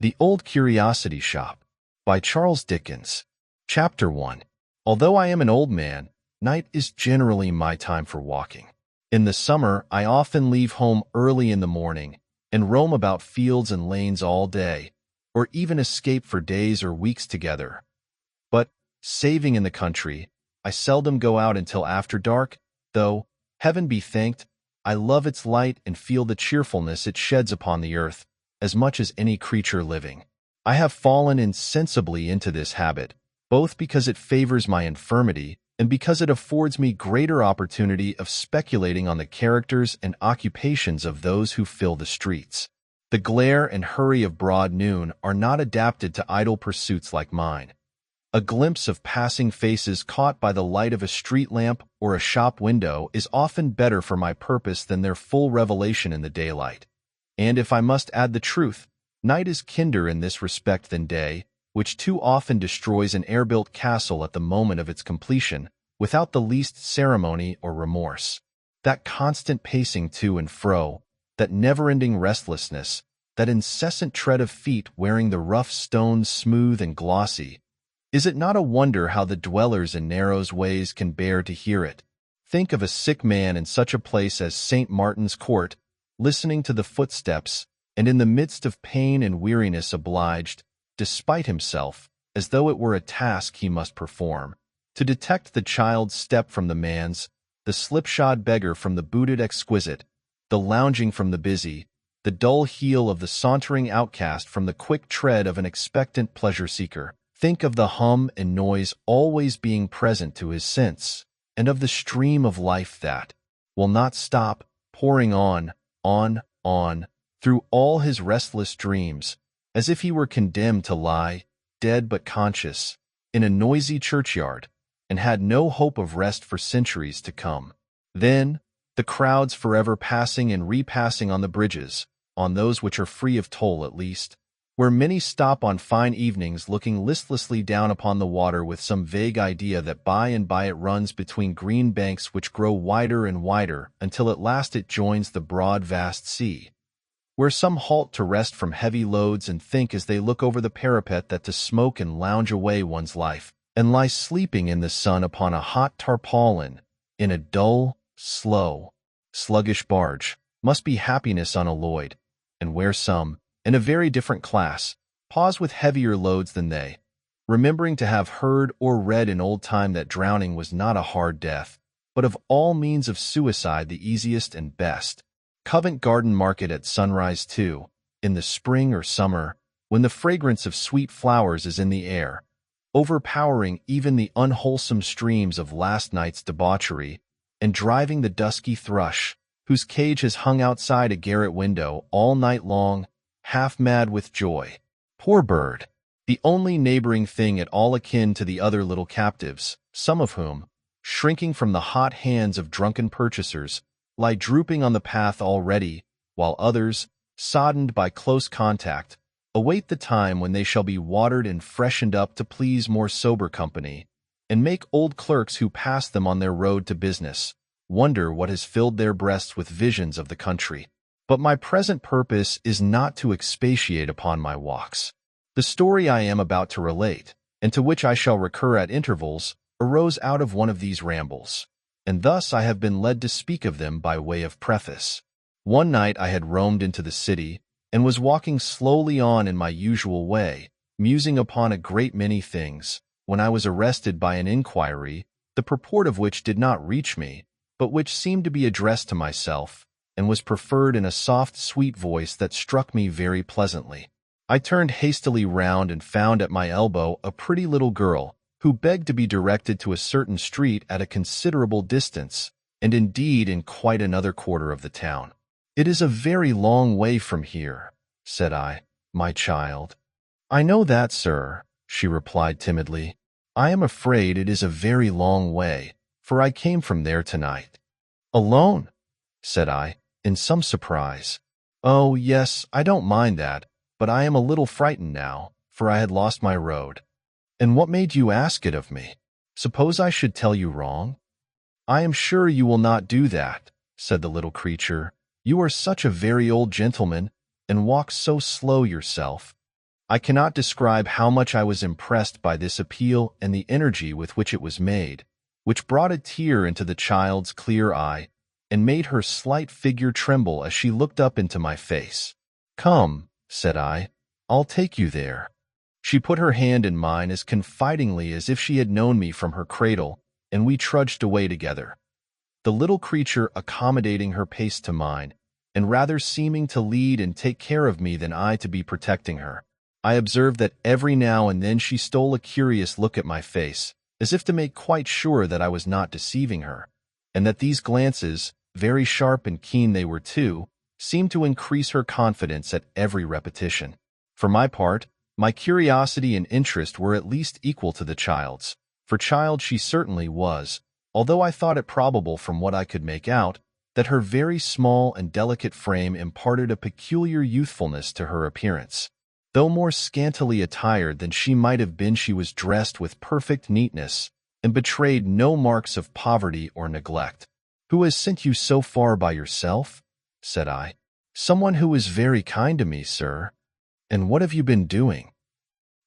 The Old Curiosity Shop by Charles Dickens. Chapter 1. Although I am an old man, night is generally my time for walking. In the summer, I often leave home early in the morning and roam about fields and lanes all day, or even escape for days or weeks together. But, saving in the country, I seldom go out until after dark, though, heaven be thanked, I love its light and feel the cheerfulness it sheds upon the earth as much as any creature living. I have fallen insensibly into this habit, both because it favors my infirmity and because it affords me greater opportunity of speculating on the characters and occupations of those who fill the streets. The glare and hurry of broad noon are not adapted to idle pursuits like mine. A glimpse of passing faces caught by the light of a street lamp or a shop window is often better for my purpose than their full revelation in the daylight. And if I must add the truth, night is kinder in this respect than day, which too often destroys an air-built castle at the moment of its completion, without the least ceremony or remorse. That constant pacing to and fro, that never-ending restlessness, that incessant tread of feet wearing the rough stones smooth and glossy, is it not a wonder how the dwellers in narrow ways can bear to hear it? Think of a sick man in such a place as St. Martin's Court, listening to the footsteps, and in the midst of pain and weariness obliged, despite himself, as though it were a task he must perform, to detect the child's step from the man's, the slipshod beggar from the booted exquisite, the lounging from the busy, the dull heel of the sauntering outcast from the quick tread of an expectant pleasure-seeker. Think of the hum and noise always being present to his sense, and of the stream of life that will not stop, pouring on, through all his restless dreams, as if he were condemned to lie, dead but conscious, in a noisy churchyard, and had no hope of rest for centuries to come. Then, the crowds forever passing and repassing on the bridges, on those which are free of toll at least, where many stop on fine evenings looking listlessly down upon the water with some vague idea that by and by it runs between green banks which grow wider and wider until at last it joins the broad vast sea, where some halt to rest from heavy loads and think as they look over the parapet that to smoke and lounge away one's life, and lie sleeping in the sun upon a hot tarpaulin, in a dull, slow, sluggish barge, must be happiness unalloyed, and where some, in a very different class, pause with heavier loads than they, remembering to have heard or read in old time that drowning was not a hard death, but of all means of suicide the easiest and best. Covent Garden Market at sunrise too, in the spring or summer, when the fragrance of sweet flowers is in the air, overpowering even the unwholesome streams of last night's debauchery, and driving the dusky thrush, whose cage has hung outside a garret window all night long, half mad with joy. Poor bird, the only neighboring thing at all akin to the other little captives, some of whom, shrinking from the hot hands of drunken purchasers, lie drooping on the path already, while others, soddened by close contact, await the time when they shall be watered and freshened up to please more sober company, and make old clerks who pass them on their road to business wonder what has filled their breasts with visions of the country. But my present purpose is not to expatiate upon my walks. The story I am about to relate, and to which I shall recur at intervals, arose out of one of these rambles, and thus I have been led to speak of them by way of preface. One night I had roamed into the city, and was walking slowly on in my usual way, musing upon a great many things, when I was arrested by an inquiry, the purport of which did not reach me, but which seemed to be addressed to myself, and was preferred in a soft, sweet voice that struck me very pleasantly. I turned hastily round and found at my elbow a pretty little girl, who begged to be directed to a certain street at a considerable distance, and indeed in quite another quarter of the town. "It is a very long way from here," said I, "my child." "I know that, sir," she replied timidly. "I am afraid it is a very long way, for I came from there tonight." "Alone?" said I, in some surprise. "Oh, yes, I don't mind that, but I am a little frightened now, for I had lost my road." "And what made you ask it of me? Suppose I should tell you wrong?" "I am sure you will not do that," said the little creature. "You are such a very old gentleman, and walk so slow yourself." I cannot describe how much I was impressed by this appeal and the energy with which it was made, which brought a tear into the child's clear eye and made her slight figure tremble as she looked up into my face. "Come," said I, "I'll take you there." She put her hand in mine as confidingly as if she had known me from her cradle, and we trudged away together, the little creature accommodating her pace to mine, and rather seeming to lead and take care of me than I to be protecting her. I observed that every now and then she stole a curious look at my face, as if to make quite sure that I was not deceiving her, and that these glances, very sharp and keen they were too, seemed to increase her confidence at every repetition. For my part, my curiosity and interest were at least equal to the child's, for child she certainly was, although I thought it probable from what I could make out, that her very small and delicate frame imparted a peculiar youthfulness to her appearance. Though more scantily attired than she might have been, she was dressed with perfect neatness, and betrayed no marks of poverty or neglect. "Who has sent you so far by yourself?" said I. "Someone who is very kind to me, sir." "And what have you been doing?"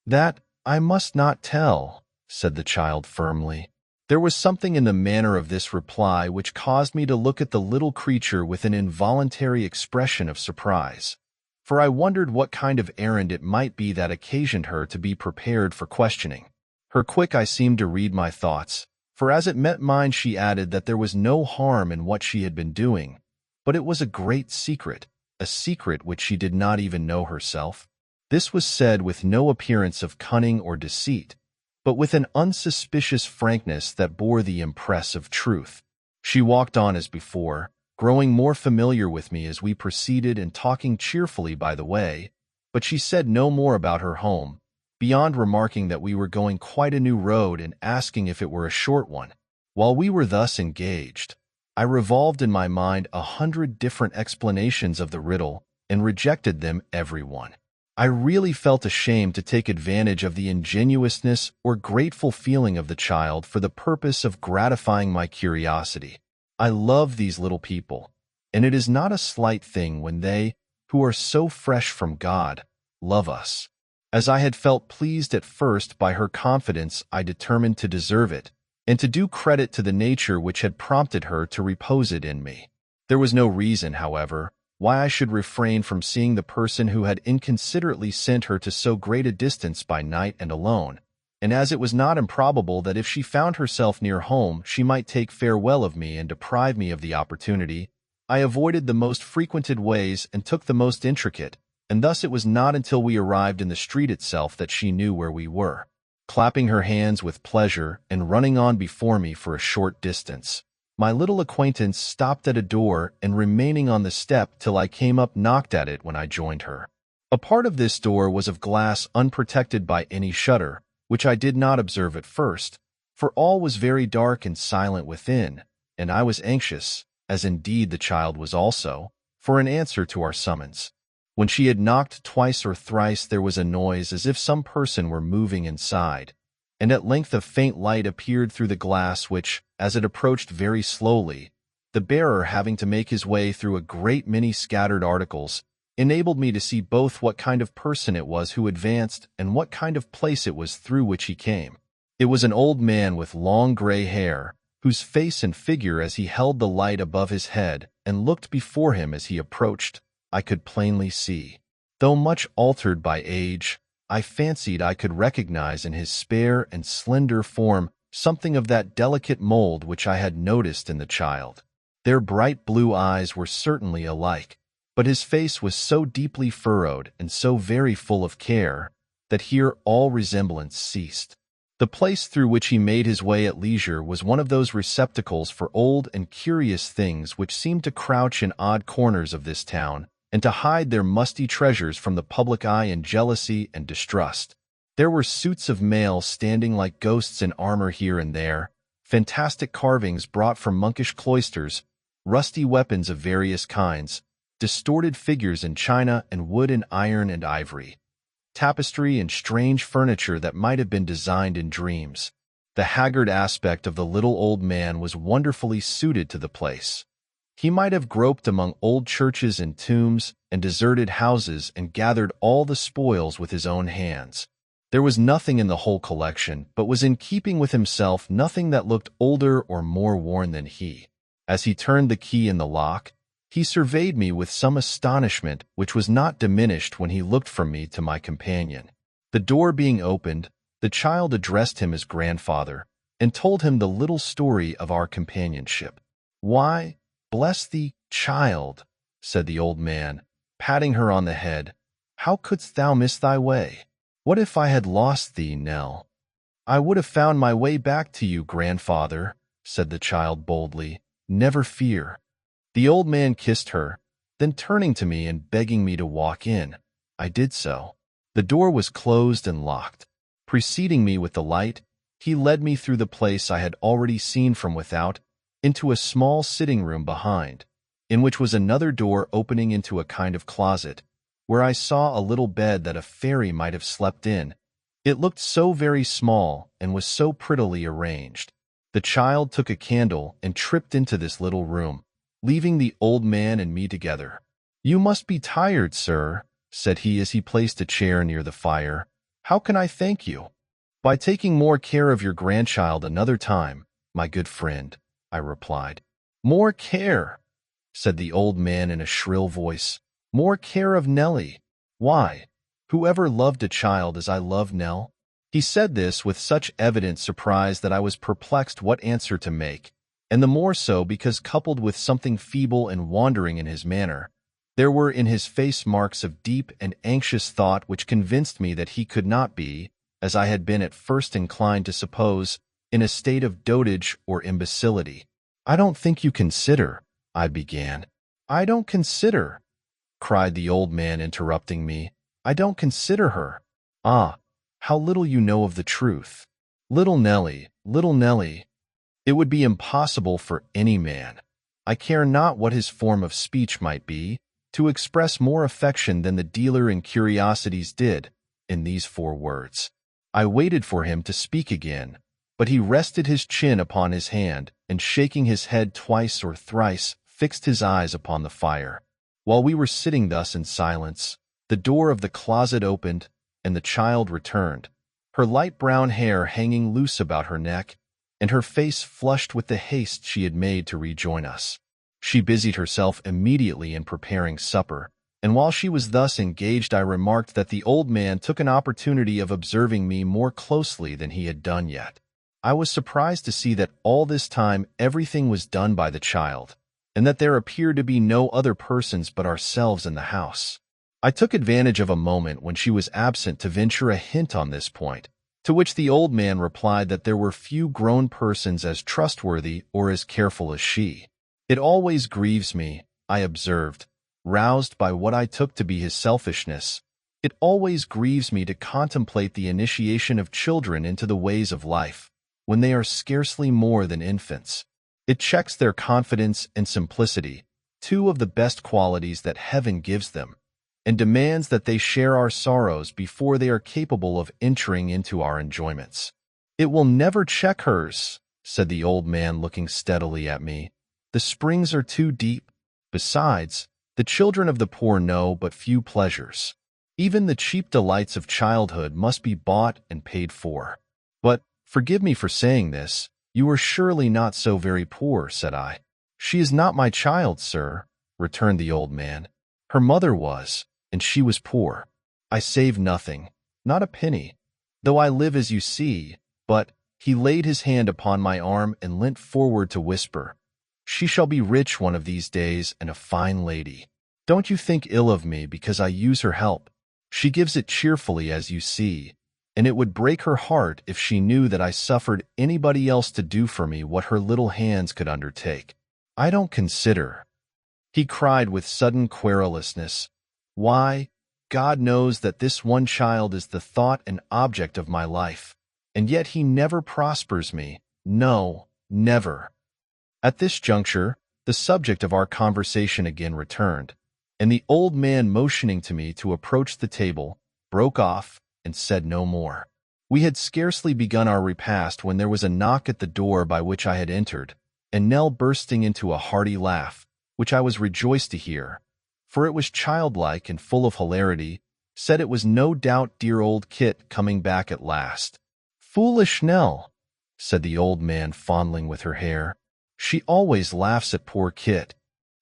"That I must not tell," said the child firmly. There was something in the manner of this reply which caused me to look at the little creature with an involuntary expression of surprise, for I wondered what kind of errand it might be that occasioned her to be prepared for questioning. Her quick eye seemed to read my thoughts, for as it met mine she added that there was no harm in what she had been doing, but it was a great secret, a secret which she did not even know herself. This was said with no appearance of cunning or deceit, but with an unsuspicious frankness that bore the impress of truth. She walked on as before, growing more familiar with me as we proceeded and talking cheerfully by the way, but she said no more about her home, beyond remarking that we were going quite a new road and asking if it were a short one. While we were thus engaged, I revolved in my mind 100 different explanations of the riddle and rejected them every one. I really felt ashamed to take advantage of the ingenuousness or grateful feeling of the child for the purpose of gratifying my curiosity. I love these little people, and it is not a slight thing when they, who are so fresh from God, love us. As I had felt pleased at first by her confidence, I determined to deserve it, and to do credit to the nature which had prompted her to repose it in me. There was no reason, however, why I should refrain from seeing the person who had inconsiderately sent her to so great a distance by night and alone, and as it was not improbable that if she found herself near home she might take farewell of me and deprive me of the opportunity, I avoided the most frequented ways and took the most intricate, and thus it was not until we arrived in the street itself that she knew where we were. Clapping her hands with pleasure and running on before me for a short distance, my little acquaintance stopped at a door and remaining on the step till I came up knocked at it when I joined her. A part of this door was of glass unprotected by any shutter, which I did not observe at first, for all was very dark and silent within, and I was anxious, as indeed the child was also, for an answer to our summons. When she had knocked twice or thrice there was a noise as if some person were moving inside, and at length a faint light appeared through the glass which, as it approached very slowly, the bearer having to make his way through a great many scattered articles, enabled me to see both what kind of person it was who advanced and what kind of place it was through which he came. It was an old man with long gray hair, whose face and figure as he held the light above his head and looked before him as he approached, I could plainly see. Though much altered by age, I fancied I could recognize in his spare and slender form something of that delicate mold which I had noticed in the child. Their bright blue eyes were certainly alike, but his face was so deeply furrowed and so very full of care that here all resemblance ceased. The place through which he made his way at leisure was one of those receptacles for old and curious things which seem to crouch in odd corners of this town, and to hide their musty treasures from the public eye in jealousy and distrust. There were suits of mail standing like ghosts in armor here and there, fantastic carvings brought from monkish cloisters, rusty weapons of various kinds, distorted figures in china and wood and iron and ivory, tapestry and strange furniture that might have been designed in dreams. The haggard aspect of the little old man was wonderfully suited to the place, He might have groped among old churches and tombs and deserted houses and gathered all the spoils with his own hands. There was nothing in the whole collection, but was in keeping with himself, nothing that looked older or more worn than he. As he turned the key in the lock, he surveyed me with some astonishment, which was not diminished when he looked from me to my companion. The door being opened, the child addressed him as grandfather, and told him the little story of our companionship. "Why, bless thee, child," said the old man, patting her on the head, "how couldst thou miss thy way? What if I had lost thee, Nell?" "I would have found my way back to you, grandfather," said the child boldly. "Never fear." The old man kissed her, then turning to me and begging me to walk in, I did so. The door was closed and locked. Preceding me with the light, he led me through the place I had already seen from without into a small sitting room behind, in which was another door opening into a kind of closet, where I saw a little bed that a fairy might have slept in. It looked so very small and was so prettily arranged. The child took a candle and tripped into this little room, leaving the old man and me together. "You must be tired, sir," said he as he placed a chair near the fire. "How can I thank you?" "By taking more care of your grandchild another time, my good friend," I replied. "More care," said the old man in a shrill voice. "More care of Nellie. Why, whoever loved a child as I love Nell?" He said this with such evident surprise that I was perplexed what answer to make, and the more so because, coupled with something feeble and wandering in his manner, there were in his face marks of deep and anxious thought which convinced me that he could not be, as I had been at first inclined to suppose, in a state of dotage or imbecility. "I don't think you consider," I began. "I don't consider," cried the old man, interrupting me. "I don't consider her. Ah, how little you know of the truth. Little Nellie, little Nellie. It would be impossible for any man, I care not what his form of speech might be, to express more affection than the dealer in curiosities did, in these 4 words. I waited for him to speak again, but he rested his chin upon his hand, and shaking his head twice or thrice, fixed his eyes upon the fire. While we were sitting thus in silence, the door of the closet opened, and the child returned, her light brown hair hanging loose about her neck, and her face flushed with the haste she had made to rejoin us. She busied herself immediately in preparing supper, and while she was thus engaged I remarked that the old man took an opportunity of observing me more closely than he had done yet. I was surprised to see that all this time everything was done by the child, and that there appeared to be no other persons but ourselves in the house. I took advantage of a moment when she was absent to venture a hint on this point, to which the old man replied that there were few grown persons as trustworthy or as careful as she. "It always grieves me," I observed, roused by what I took to be his selfishness, "it always grieves me to contemplate the initiation of children into the ways of life, when they are scarcely more than infants. It checks their confidence and simplicity, 2 of the best qualities that heaven gives them, and demands that they share our sorrows before they are capable of entering into our enjoyments." "It will never check hers," said the old man, looking steadily at me. "The springs are too deep. Besides, the children of the poor know but few pleasures. Even the cheap delights of childhood must be bought and paid for." "But, forgive me for saying this, you are surely not so very poor," said I. "She is not my child, sir," returned the old man. "Her mother was, and she was poor. I saved nothing, not a penny, though I live as you see, but—" He laid his hand upon my arm and leant forward to whisper, "She shall be rich one of these days and a fine lady. Don't you think ill of me because I use her help. She gives it cheerfully, as you see, and it would break her heart if she knew that I suffered anybody else to do for me what her little hands could undertake. I don't consider," he cried with sudden querulousness. "Why, God knows that this one child is the thought and object of my life, and yet he never prospers me. No, never." At this juncture, the subject of our conversation again returned, and the old man, motioning to me to approach the table, broke off and said no more. We had scarcely begun our repast when there was a knock at the door by which I had entered, and Nell, bursting into a hearty laugh, which I was rejoiced to hear, for it was childlike and full of hilarity, said it was no doubt dear old Kit coming back at last. "Foolish Nell," said the old man, fondling with her hair. "She always laughs at poor Kit."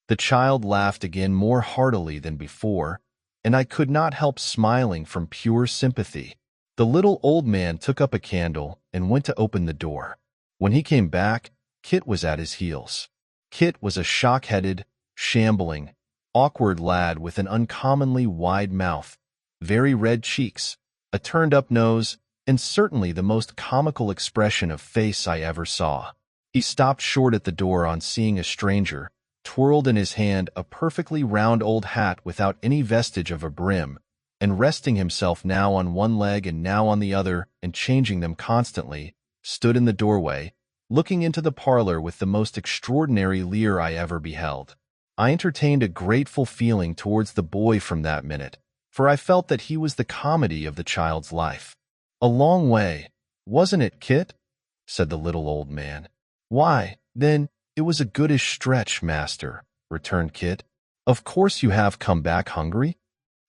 The child laughed again more heartily than before, and I could not help smiling from pure sympathy. The little old man took up a candle and went to open the door. When he came back, Kit was at his heels. Kit was a shock-headed, shambling, awkward lad with an uncommonly wide mouth, very red cheeks, a turned-up nose, and certainly the most comical expression of face I ever saw. He stopped short at the door on seeing a stranger, twirled in his hand a perfectly round old hat without any vestige of a brim, and resting himself now on one leg and now on the other, and changing them constantly, stood in the doorway, looking into the parlor with the most extraordinary leer I ever beheld. I entertained a grateful feeling towards the boy from that minute, for I felt that he was the comedy of the child's life. "A long way, wasn't it, Kit?" said the little old man. "Why, then, it was a goodish stretch, master," returned Kit. "Of course you have come back hungry?"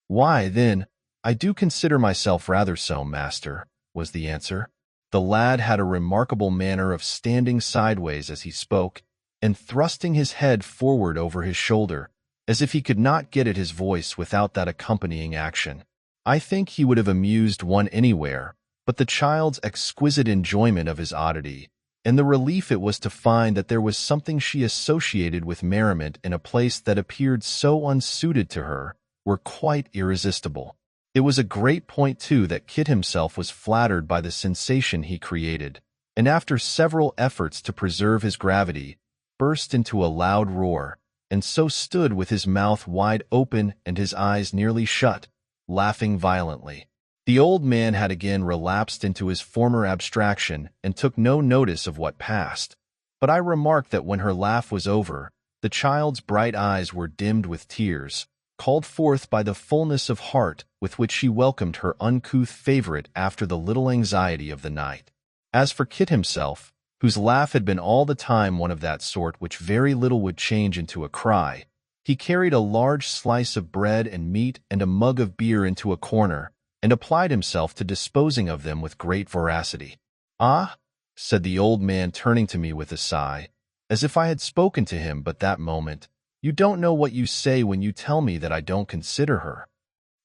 "Why, then, I do consider myself rather so, master," was the answer. The lad had a remarkable manner of standing sideways as he spoke, and thrusting his head forward over his shoulder, as if he could not get at his voice without that accompanying action. I think he would have amused one anywhere, but the child's exquisite enjoyment of his oddity, and the relief it was to find that there was something she associated with merriment in a place that appeared so unsuited to her, were quite irresistible. It was a great point, too, that Kit himself was flattered by the sensation he created, and after several efforts to preserve his gravity, burst into a loud roar, and so stood with his mouth wide open and his eyes nearly shut, laughing violently. The old man had again relapsed into his former abstraction and took no notice of what passed, but I remarked that when her laugh was over, the child's bright eyes were dimmed with tears, called forth by the fullness of heart with which she welcomed her uncouth favorite after the little anxiety of the night. As for Kit himself, whose laugh had been all the time one of that sort which very little would change into a cry, he carried a large slice of bread and meat and a mug of beer into a corner, and applied himself to disposing of them with great voracity. "Ah," said the old man, turning to me with a sigh, as if I had spoken to him but that moment, "you don't know what you say when you tell me that I don't consider her."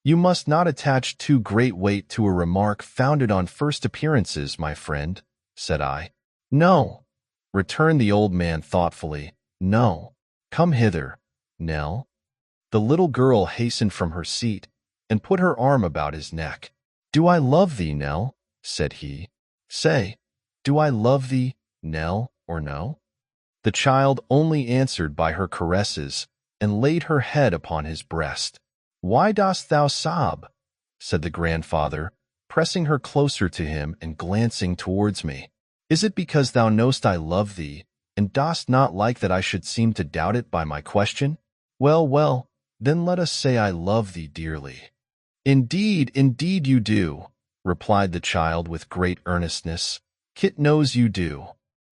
"You must not attach too great weight to a remark founded on first appearances, my friend," said I. "No," returned the old man thoughtfully, "no. Come hither, Nell." The little girl hastened from her seat, and put her arm about his neck. "Do I love thee, Nell?" said he. "Say, do I love thee, Nell, or no?" The child only answered by her caresses, and laid her head upon his breast. "Why dost thou sob?" said the grandfather, pressing her closer to him and glancing towards me. "Is it because thou knowst I love thee, and dost not like that I should seem to doubt it by my question? Well, well, then let us say I love thee dearly." "Indeed, indeed you do," replied the child with great earnestness. "Kit knows you do."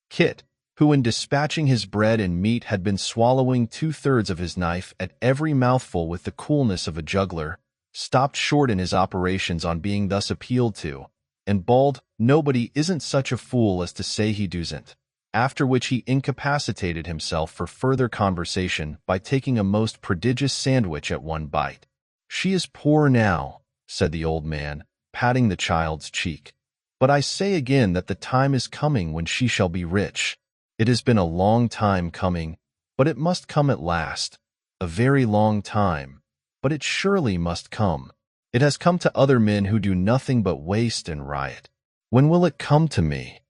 Kit, who in dispatching his bread and meat had been swallowing 2/3 of his knife at every mouthful with the coolness of a juggler, stopped short in his operations on being thus appealed to, and bawled, "Nobody isn't such a fool as to say he doesn't," after which he incapacitated himself for further conversation by taking a most prodigious sandwich at one bite. "She is poor now," said the old man, patting the child's cheek, "but I say again that the time is coming when she shall be rich. It has been a long time coming, but it must come at last. A very long time, but it surely must come. It has come to other men who do nothing but waste and riot. When will it come to me?"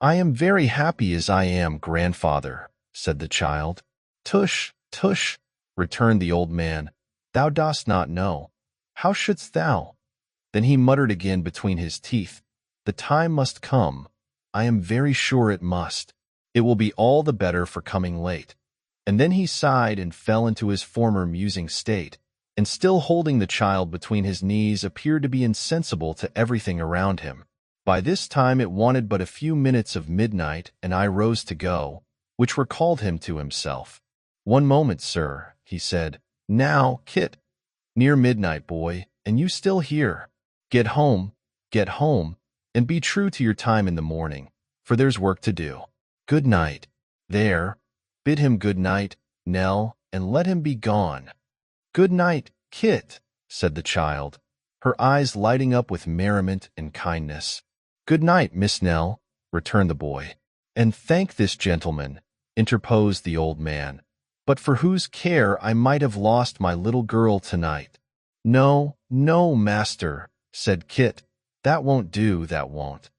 "I am very happy as I am, grandfather," said the child. "Tush, tush," returned the old man. "Thou dost not know. How shouldst thou?" Then he muttered again between his teeth, "The time must come. I am very sure it must. It will be all the better for coming late." And then he sighed and fell into his former musing state, and still holding the child between his knees appeared to be insensible to everything around him. By this time it wanted but a few minutes of midnight, and I rose to go, which recalled him to himself. "One moment, sir," he said. "Now, Kit, near midnight, boy, and you still here. Get home, and be true to your time in the morning, for there's work to do. Good night. There, bid him good night, Nell, and let him be gone." "Good night, Kit," said the child, her eyes lighting up with merriment and kindness. "Good night, Miss Nell," returned the boy. "And thank this gentleman," interposed the old man, "but for whose care I might have lost my little girl tonight." "No, no, master," said Kit. "That won't do, that won't."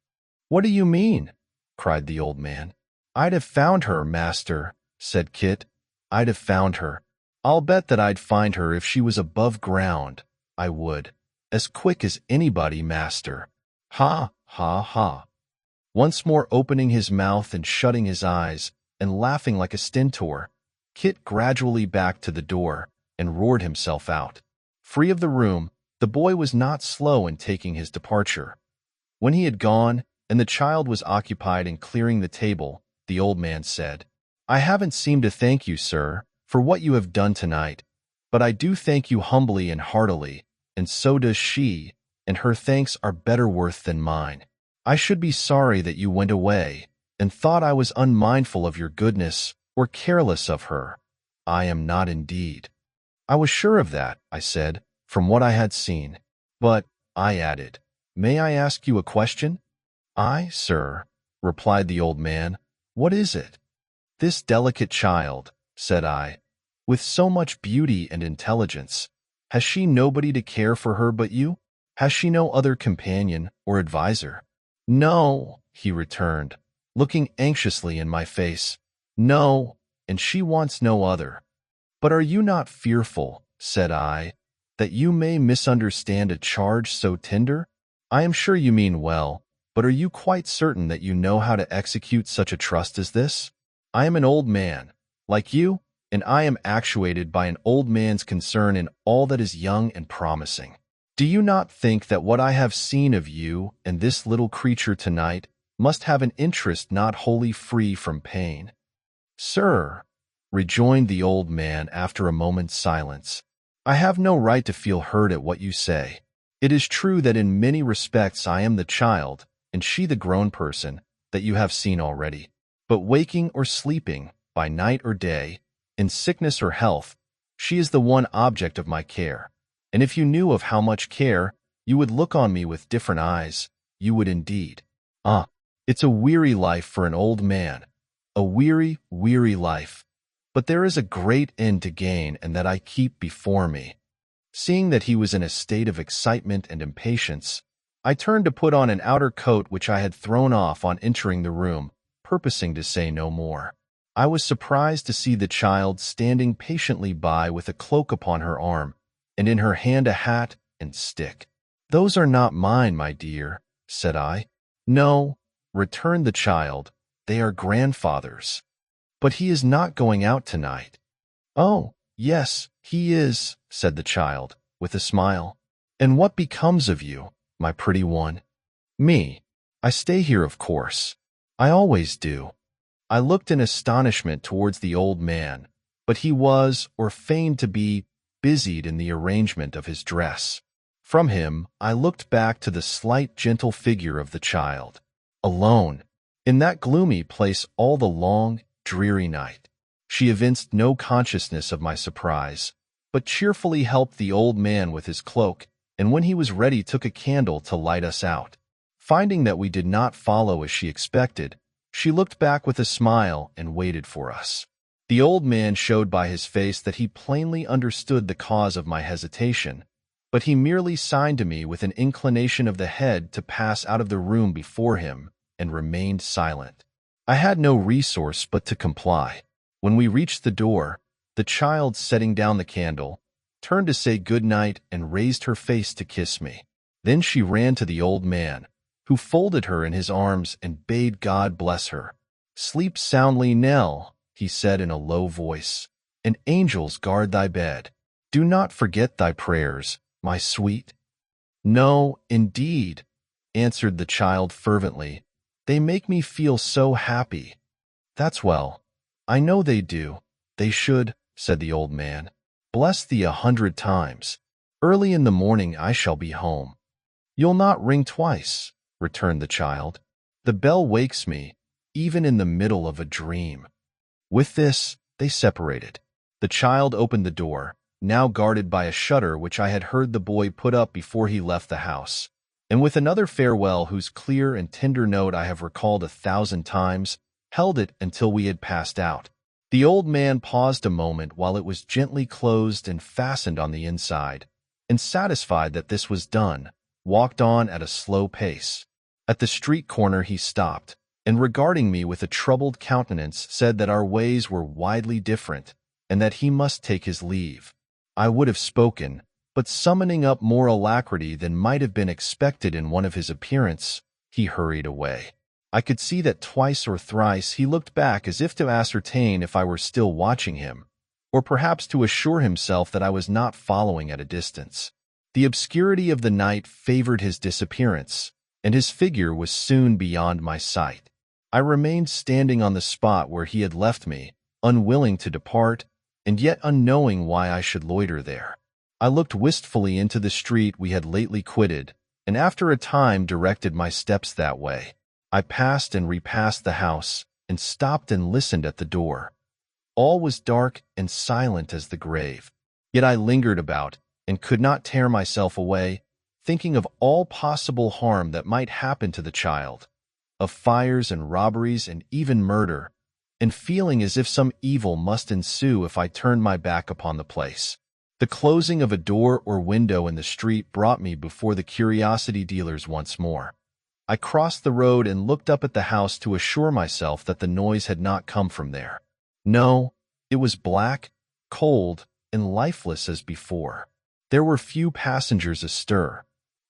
"What do you mean?" cried the old man. "I'd have found her, master," said Kit. "I'd have found her. I'll bet that I'd find her if she was above ground. I would. As quick as anybody, master." "Ha, ha, ha." Once more opening his mouth and shutting his eyes, and laughing like a stentor, Kit gradually backed to the door and roared himself out. Free of the room, the boy was not slow in taking his departure. When he had gone, and the child was occupied in clearing the table, the old man said, "I haven't seemed to thank you, sir, for what you have done tonight, but I do thank you humbly and heartily, and so does she, and her thanks are better worth than mine. I should be sorry that you went away, and thought I was unmindful of your goodness, or careless of her. I am not indeed." "I was sure of that," I said, "from what I had seen. But," I added, "may I ask you a question?" "Aye, sir," replied the old man. "What is it?" "This delicate child," said I, "with so much beauty and intelligence, has she nobody to care for her but you? Has she no other companion or adviser?" "No," he returned, looking anxiously in my face. "No, and she wants no other." "But are you not fearful," said I, "that you may misunderstand a charge so tender? I am sure you mean well, but are you quite certain that you know how to execute such a trust as this? I am an old man, like you, and I am actuated by an old man's concern in all that is young and promising. Do you not think that what I have seen of you and this little creature tonight must have an interest not wholly free from pain?" "Sir," rejoined the old man after a moment's silence, "I have no right to feel hurt at what you say. It is true that in many respects I am the child, and she the grown person, that you have seen already. But waking or sleeping, by night or day, in sickness or health, she is the one object of my care. And if you knew of how much care, you would look on me with different eyes, you would indeed. It's a weary life for an old man, a weary, weary life. But there is a great end to gain, and that I keep before me." Seeing that he was in a state of excitement and impatience, I turned to put on an outer coat which I had thrown off on entering the room, purposing to say no more. I was surprised to see the child standing patiently by with a cloak upon her arm, and in her hand a hat and stick. "Those are not mine, my dear," said I. "No," returned the child, "they are grandfather's." "But he is not going out tonight." "Oh, yes, he is," said the child, with a smile. "And what becomes of you, my pretty one?" "Me? I stay here, of course. I always do." I looked in astonishment towards the old man, but he was, or feigned to be, busied in the arrangement of his dress. From him, I looked back to the slight, gentle figure of the child, alone, in that gloomy place all the long, dreary night. She evinced no consciousness of my surprise, but cheerfully helped the old man with his cloak, and when he was ready took a candle to light us out. Finding that we did not follow as she expected, she looked back with a smile and waited for us. The old man showed by his face that he plainly understood the cause of my hesitation, but he merely signed to me with an inclination of the head to pass out of the room before him, and remained silent. I had no resource but to comply. When we reached the door, the child, setting down the candle, turned to say good night and raised her face to kiss me. Then she ran to the old man, who folded her in his arms and bade God bless her. "Sleep soundly, Nell," he said in a low voice, "and angels guard thy bed. Do not forget thy prayers, my sweet." "No, indeed," answered the child fervently. "They make me feel so happy." "That's well. I know they do. They should, said the old man. "Bless thee 100 times. Early in the morning I shall be home." "You'll not ring twice," returned the child. "The bell wakes me, even in the middle of a dream." With this, they separated. The child opened the door, now guarded by a shutter which I had heard the boy put up before he left the house, and with another farewell whose clear and tender note I have recalled 1,000 times, held it until we had passed out. The old man paused a moment while it was gently closed and fastened on the inside, and satisfied that this was done, walked on at a slow pace. At the street corner he stopped, and regarding me with a troubled countenance said that our ways were widely different, and that he must take his leave. I would have spoken, but summoning up more alacrity than might have been expected in one of his appearance, he hurried away. I could see that twice or thrice he looked back as if to ascertain if I were still watching him, or perhaps to assure himself that I was not following at a distance. The obscurity of the night favored his disappearance, and his figure was soon beyond my sight. I remained standing on the spot where he had left me, unwilling to depart, and yet unknowing why I should loiter there. I looked wistfully into the street we had lately quitted, and after a time directed my steps that way. I passed and repassed the house, and stopped and listened at the door. All was dark and silent as the grave. Yet I lingered about, and could not tear myself away, thinking of all possible harm that might happen to the child, of fires and robberies and even murder, and feeling as if some evil must ensue if I turned my back upon the place. The closing of a door or window in the street brought me before the curiosity dealers once more. I crossed the road and looked up at the house to assure myself that the noise had not come from there. No, it was black, cold, and lifeless as before. There were few passengers astir.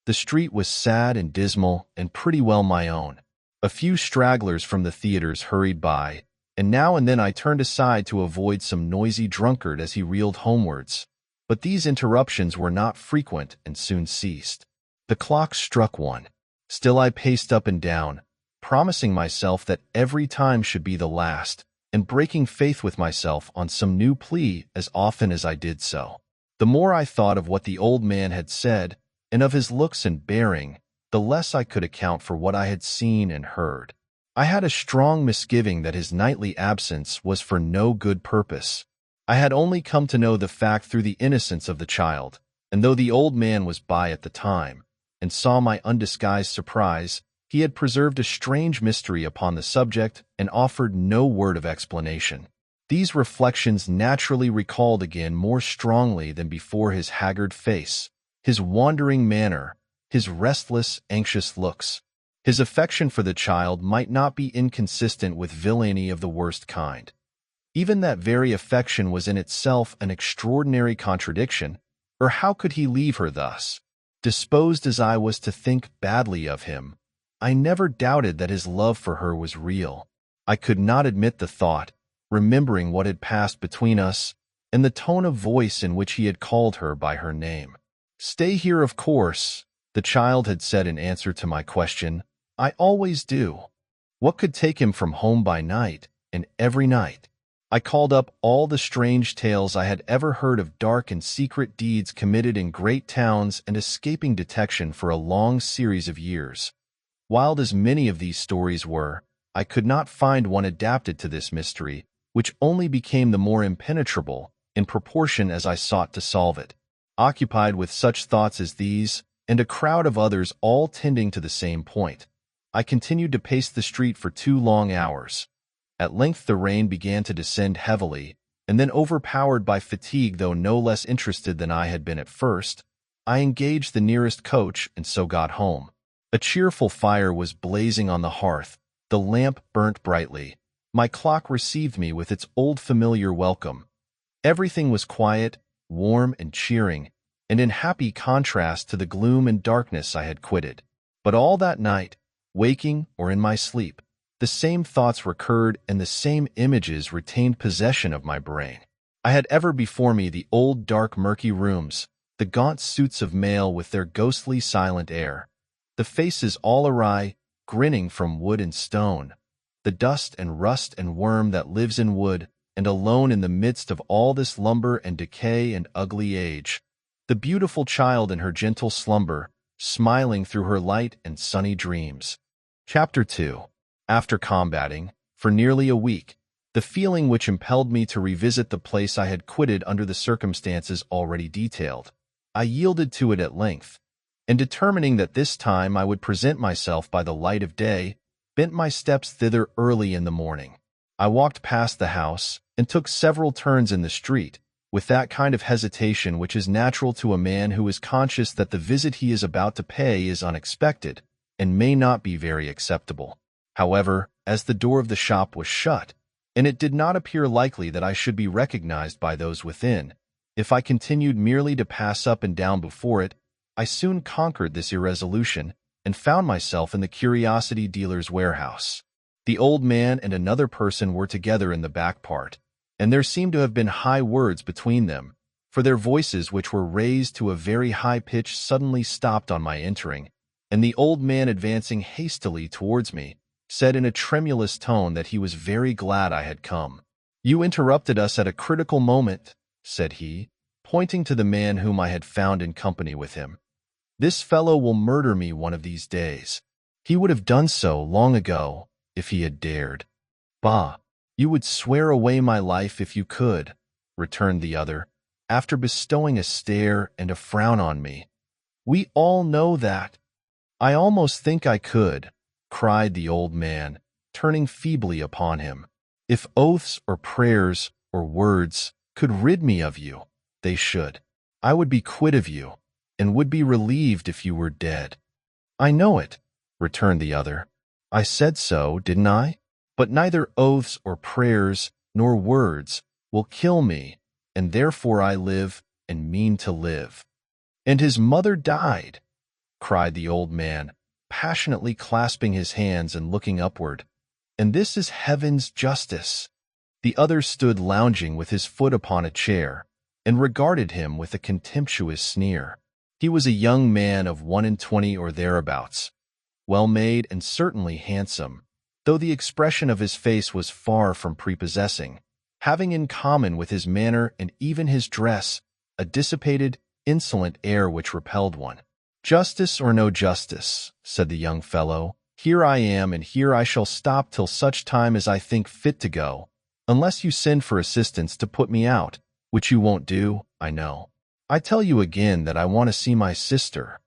The street was sad and dismal and pretty well my own. A few stragglers from the theaters hurried by, and now and then I turned aside to avoid some noisy drunkard as he reeled homewards. But these interruptions were not frequent and soon ceased. The clock struck 1. Still I paced up and down, promising myself that every time should be the last, and breaking faith with myself on some new plea as often as I did so. The more I thought of what the old man had said, and of his looks and bearing, the less I could account for what I had seen and heard. I had a strong misgiving that his nightly absence was for no good purpose. I had only come to know the fact through the innocence of the child, and though the old man was by at the time, and saw my undisguised surprise, he had preserved a strange mystery upon the subject and offered no word of explanation. These reflections naturally recalled again more strongly than before his haggard face, his wandering manner, his restless, anxious looks. His affection for the child might not be inconsistent with villainy of the worst kind. Even that very affection was in itself an extraordinary contradiction, or how could he leave her thus? Disposed as I was to think badly of him, I never doubted that his love for her was real. I could not admit the thought, remembering what had passed between us, and the tone of voice in which he had called her by her name. "Stay here, of course," the child had said in answer to my question. "I always do." What could take him from home by night, and every night? I called up all the strange tales I had ever heard of dark and secret deeds committed in great towns and escaping detection for a long series of years. Wild as many of these stories were, I could not find one adapted to this mystery, which only became the more impenetrable in proportion as I sought to solve it. Occupied with such thoughts as these, and a crowd of others all tending to the same point, I continued to pace the street for 2 long hours. At length the rain began to descend heavily, and then, overpowered by fatigue though no less interested than I had been at first, I engaged the nearest coach and so got home. A cheerful fire was blazing on the hearth, the lamp burnt brightly. My clock received me with its old familiar welcome. Everything was quiet, warm, and cheering, and in happy contrast to the gloom and darkness I had quitted. But all that night, waking or in my sleep, the same thoughts recurred and the same images retained possession of my brain. I had ever before me the old dark murky rooms, the gaunt suits of mail with their ghostly silent air, the faces all awry, grinning from wood and stone, the dust and rust and worm that lives in wood, and alone in the midst of all this lumber and decay and ugly age. The beautiful child in her gentle slumber, smiling through her light and sunny dreams. Chapter 2. After combating, for nearly a week, the feeling which impelled me to revisit the place I had quitted under the circumstances already detailed, I yielded to it at length, and determining that this time I would present myself by the light of day, bent my steps thither early in the morning. I walked past the house, and took several turns in the street, with that kind of hesitation which is natural to a man who is conscious that the visit he is about to pay is unexpected, and may not be very acceptable. However, as the door of the shop was shut, and it did not appear likely that I should be recognized by those within, if I continued merely to pass up and down before it, I soon conquered this irresolution, and found myself in the curiosity dealer's warehouse. The old man and another person were together in the back part, and there seemed to have been high words between them, for their voices, which were raised to a very high pitch, suddenly stopped on my entering, and the old man, advancing hastily towards me, said in a tremulous tone that he was very glad I had come. "You interrupted us at a critical moment," said he, pointing to the man whom I had found in company with him. "This fellow will murder me one of these days. He would have done so long ago, if he had dared." "Bah, you would swear away my life if you could," returned the other, after bestowing a stare and a frown on me. "We all know that." "I almost think I could," cried the old man, turning feebly upon him. "If oaths or prayers or words could rid me of you, they should. I would be quit of you, and would be relieved if you were dead." "I know it," returned the other. "I said so, didn't I? But neither oaths or prayers nor words will kill me, and therefore I live and mean to live." "And his mother died," cried the old man, passionately clasping his hands and looking upward. "And this is heaven's justice." The other stood lounging with his foot upon a chair, and regarded him with a contemptuous sneer. He was a young man of 21 or thereabouts, well-made and certainly handsome, though the expression of his face was far from prepossessing, having in common with his manner and even his dress a dissipated, insolent air which repelled one. "Justice or no justice," said the young fellow, "here I am, and here I shall stop till such time as I think fit to go, unless you send for assistance to put me out, which you won't do, I know. I tell you again that I want to see my sister."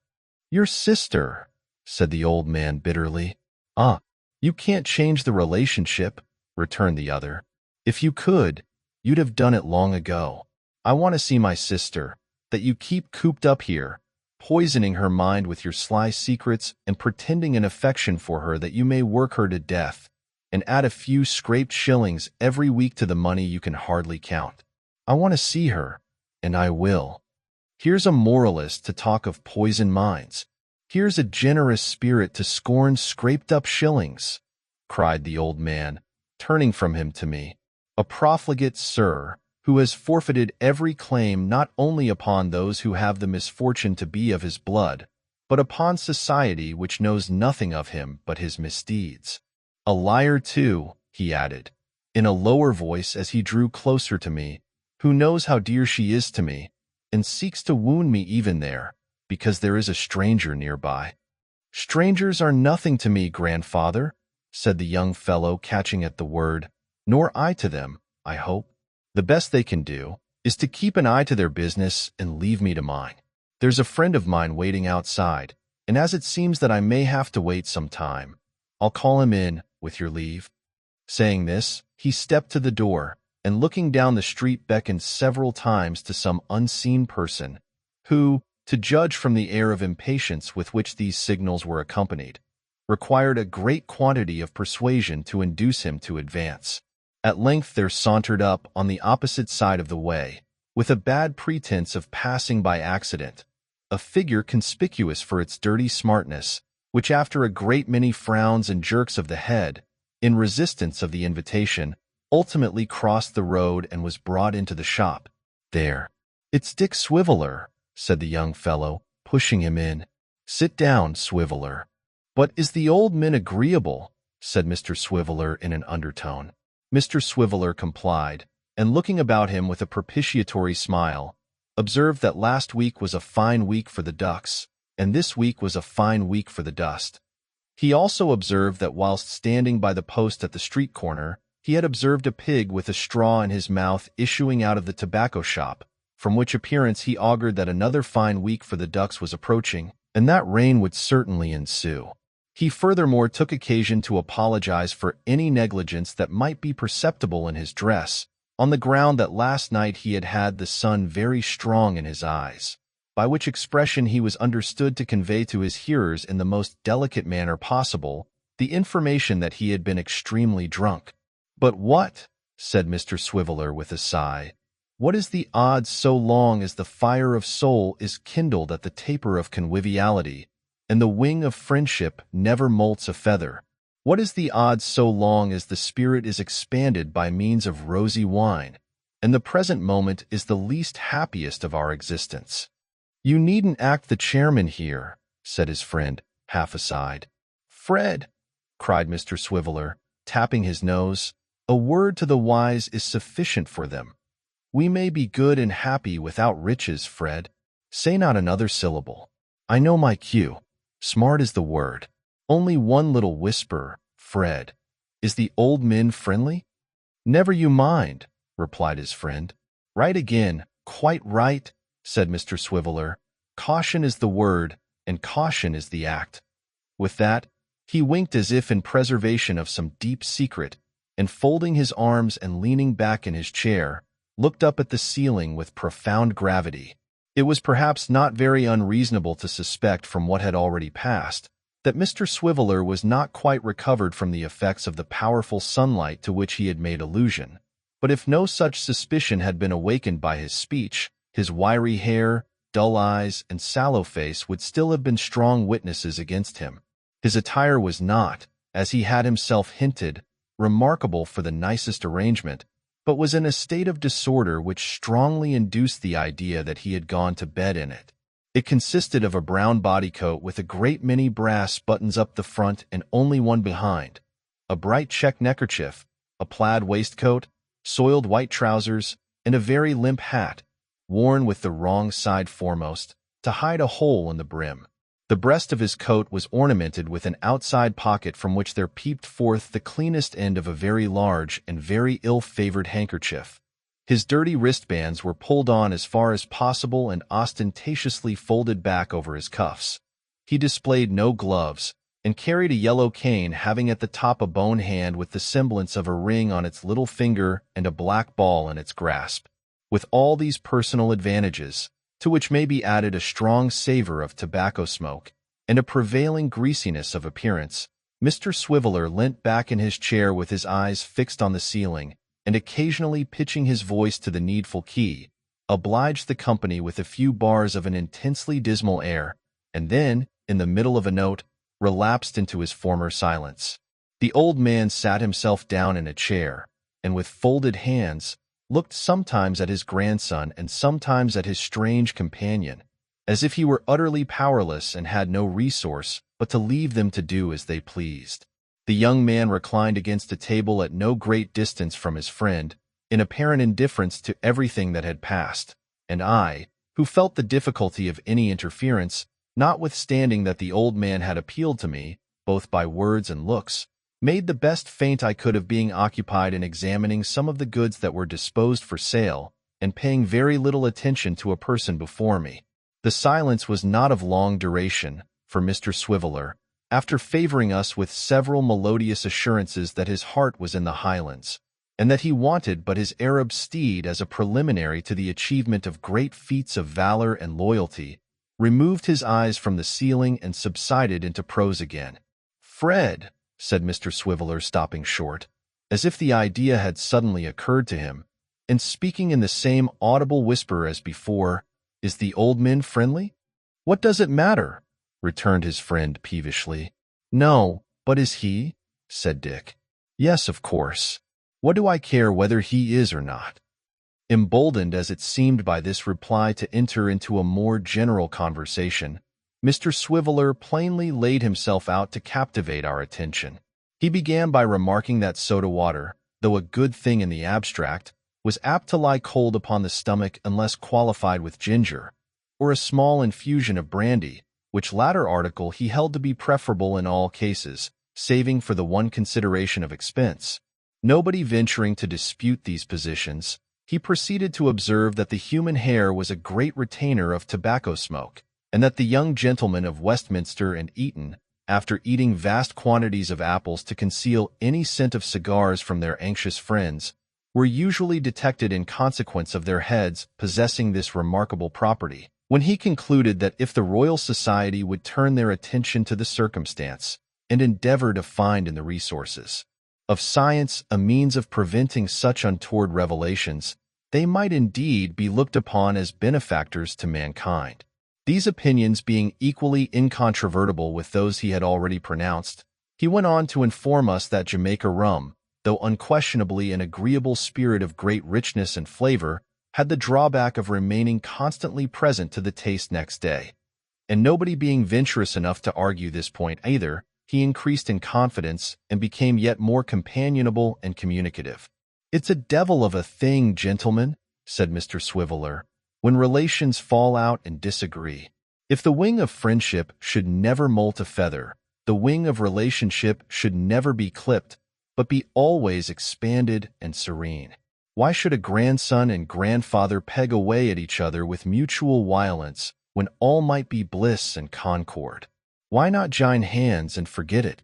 "Your sister?" said the old man bitterly. "Ah, you can't change the relationship," returned the other. "If you could, you'd have done it long ago. I want to see my sister, that you keep cooped up here, poisoning her mind with your sly secrets and pretending an affection for her that you may work her to death, and add a few scraped shillings every week to the money you can hardly count. I want to see her, and I will. Here's a moralist to talk of poisoned minds. Here's a generous spirit to scorn scraped-up shillings," cried the old man, turning from him to me. "A profligate, sir, who has forfeited every claim not only upon those who have the misfortune to be of his blood, but upon society which knows nothing of him but his misdeeds. A liar, too," he added, in a lower voice as he drew closer to me, "who knows how dear she is to me, and seeks to wound me even there, because there is a stranger nearby." "Strangers are nothing to me, grandfather," said the young fellow, catching at the word, "nor I to them, I hope. The best they can do is to keep an eye to their business and leave me to mine. There's a friend of mine waiting outside, and as it seems that I may have to wait some time, I'll call him in, with your leave." Saying this, he stepped to the door, and looking down the street beckoned several times to some unseen person, who, to judge from the air of impatience with which these signals were accompanied, required a great quantity of persuasion to induce him to advance. At length there sauntered up on the opposite side of the way, with a bad pretense of passing by accident, a figure conspicuous for its dirty smartness, which after a great many frowns and jerks of the head, in resistance of the invitation, ultimately crossed the road and was brought into the shop. "There, it's Dick Swiveller," said the young fellow, pushing him in. "Sit down, Swiveller." "But is the old man agreeable?" said Mr. Swiveller in an undertone. Mr. Swiveller complied, and looking about him with a propitiatory smile, observed that last week was a fine week for the ducks, and this week was a fine week for the dust. He also observed that whilst standing by the post at the street corner, he had observed a pig with a straw in his mouth issuing out of the tobacco shop, from which appearance he augured that another fine week for the ducks was approaching, and that rain would certainly ensue. He furthermore took occasion to apologize for any negligence that might be perceptible in his dress, on the ground that last night he had had the sun very strong in his eyes, by which expression he was understood to convey to his hearers in the most delicate manner possible the information that he had been extremely drunk. "But what," said Mr. Swiveller with a sigh, "what is the odds so long as the fire of soul is kindled at the taper of conviviality, and the wing of friendship never molts a feather? What is the odds so long as the spirit is expanded by means of rosy wine, and the present moment is the least happiest of our existence?" "You needn't act the chairman here," said his friend, half aside. "Fred," cried Mr. Swiveller, tapping his nose, "a word to the wise is sufficient for them. We may be good and happy without riches, Fred. Say not another syllable. I know my cue. Smart is the word. Only one little whisper, Fred. Is the old men friendly?" "Never you mind," replied his friend. "Right again, quite right," said Mr. Swiveller. "Caution is the word, and caution is the act." With that, he winked as if in preservation of some deep secret, and folding his arms and leaning back in his chair, looked up at the ceiling with profound gravity. It was perhaps not very unreasonable to suspect from what had already passed that Mr. Swiveller was not quite recovered from the effects of the powerful sunlight to which he had made allusion. But if no such suspicion had been awakened by his speech, his wiry hair, dull eyes, and sallow face would still have been strong witnesses against him. His attire was not, as he had himself hinted, remarkable for the nicest arrangement, but was in a state of disorder which strongly induced the idea that he had gone to bed in it. It consisted of a brown bodycoat with a great many brass buttons up the front and only one behind, a bright check neckerchief, a plaid waistcoat, soiled white trousers, and a very limp hat, worn with the wrong side foremost, to hide a hole in the brim. The breast of his coat was ornamented with an outside pocket from which there peeped forth the cleanest end of a very large and very ill-favored handkerchief. His dirty wristbands were pulled on as far as possible and ostentatiously folded back over his cuffs. He displayed no gloves, and carried a yellow cane having at the top a bone hand with the semblance of a ring on its little finger and a black ball in its grasp. With all these personal advantages, to which may be added a strong savor of tobacco smoke, and a prevailing greasiness of appearance, Mr. Swiveller leant back in his chair with his eyes fixed on the ceiling, and occasionally pitching his voice to the needful key, obliged the company with a few bars of an intensely dismal air, and then, in the middle of a note, relapsed into his former silence. The old man sat himself down in a chair, and with folded hands, looked sometimes at his grandson and sometimes at his strange companion, as if he were utterly powerless and had no resource but to leave them to do as they pleased. The young man reclined against a table at no great distance from his friend, in apparent indifference to everything that had passed, and I, who felt the difficulty of any interference, notwithstanding that the old man had appealed to me, both by words and looks, made the best feint I could of being occupied in examining some of the goods that were disposed for sale, and paying very little attention to a person before me. The silence was not of long duration, for Mr. Swiveller, after favoring us with several melodious assurances that his heart was in the Highlands, and that he wanted but his Arab steed as a preliminary to the achievement of great feats of valor and loyalty, removed his eyes from the ceiling and subsided into prose again. "Fred," said Mr. Swiveller, stopping short, as if the idea had suddenly occurred to him, and speaking in the same audible whisper as before, "is the old man friendly?" "What does it matter?" returned his friend peevishly. "No, but is he?" said Dick. "Yes, of course. What do I care whether he is or not?" Emboldened as it seemed by this reply to enter into a more general conversation, Mr. Swiveller plainly laid himself out to captivate our attention. He began by remarking that soda water, though a good thing in the abstract, was apt to lie cold upon the stomach unless qualified with ginger, or a small infusion of brandy, which latter article he held to be preferable in all cases, saving for the one consideration of expense. Nobody venturing to dispute these positions, he proceeded to observe that the human hair was a great retainer of tobacco smoke, and that the young gentlemen of Westminster and Eton, after eating vast quantities of apples to conceal any scent of cigars from their anxious friends, were usually detected in consequence of their heads possessing this remarkable property. When he concluded that if the Royal Society would turn their attention to the circumstance, and endeavor to find in the resources of science a means of preventing such untoward revelations, they might indeed be looked upon as benefactors to mankind. These opinions being equally incontrovertible with those he had already pronounced, he went on to inform us that Jamaica rum, though unquestionably an agreeable spirit of great richness and flavor, had the drawback of remaining constantly present to the taste next day. And nobody being venturous enough to argue this point either, he increased in confidence and became yet more companionable and communicative. "It's a devil of a thing, gentlemen," said Mr. Swiveller, "when relations fall out and disagree. If the wing of friendship should never molt a feather, the wing of relationship should never be clipped, but be always expanded and serene. Why should a grandson and grandfather peg away at each other with mutual violence when all might be bliss and concord? Why not join hands and forget it?"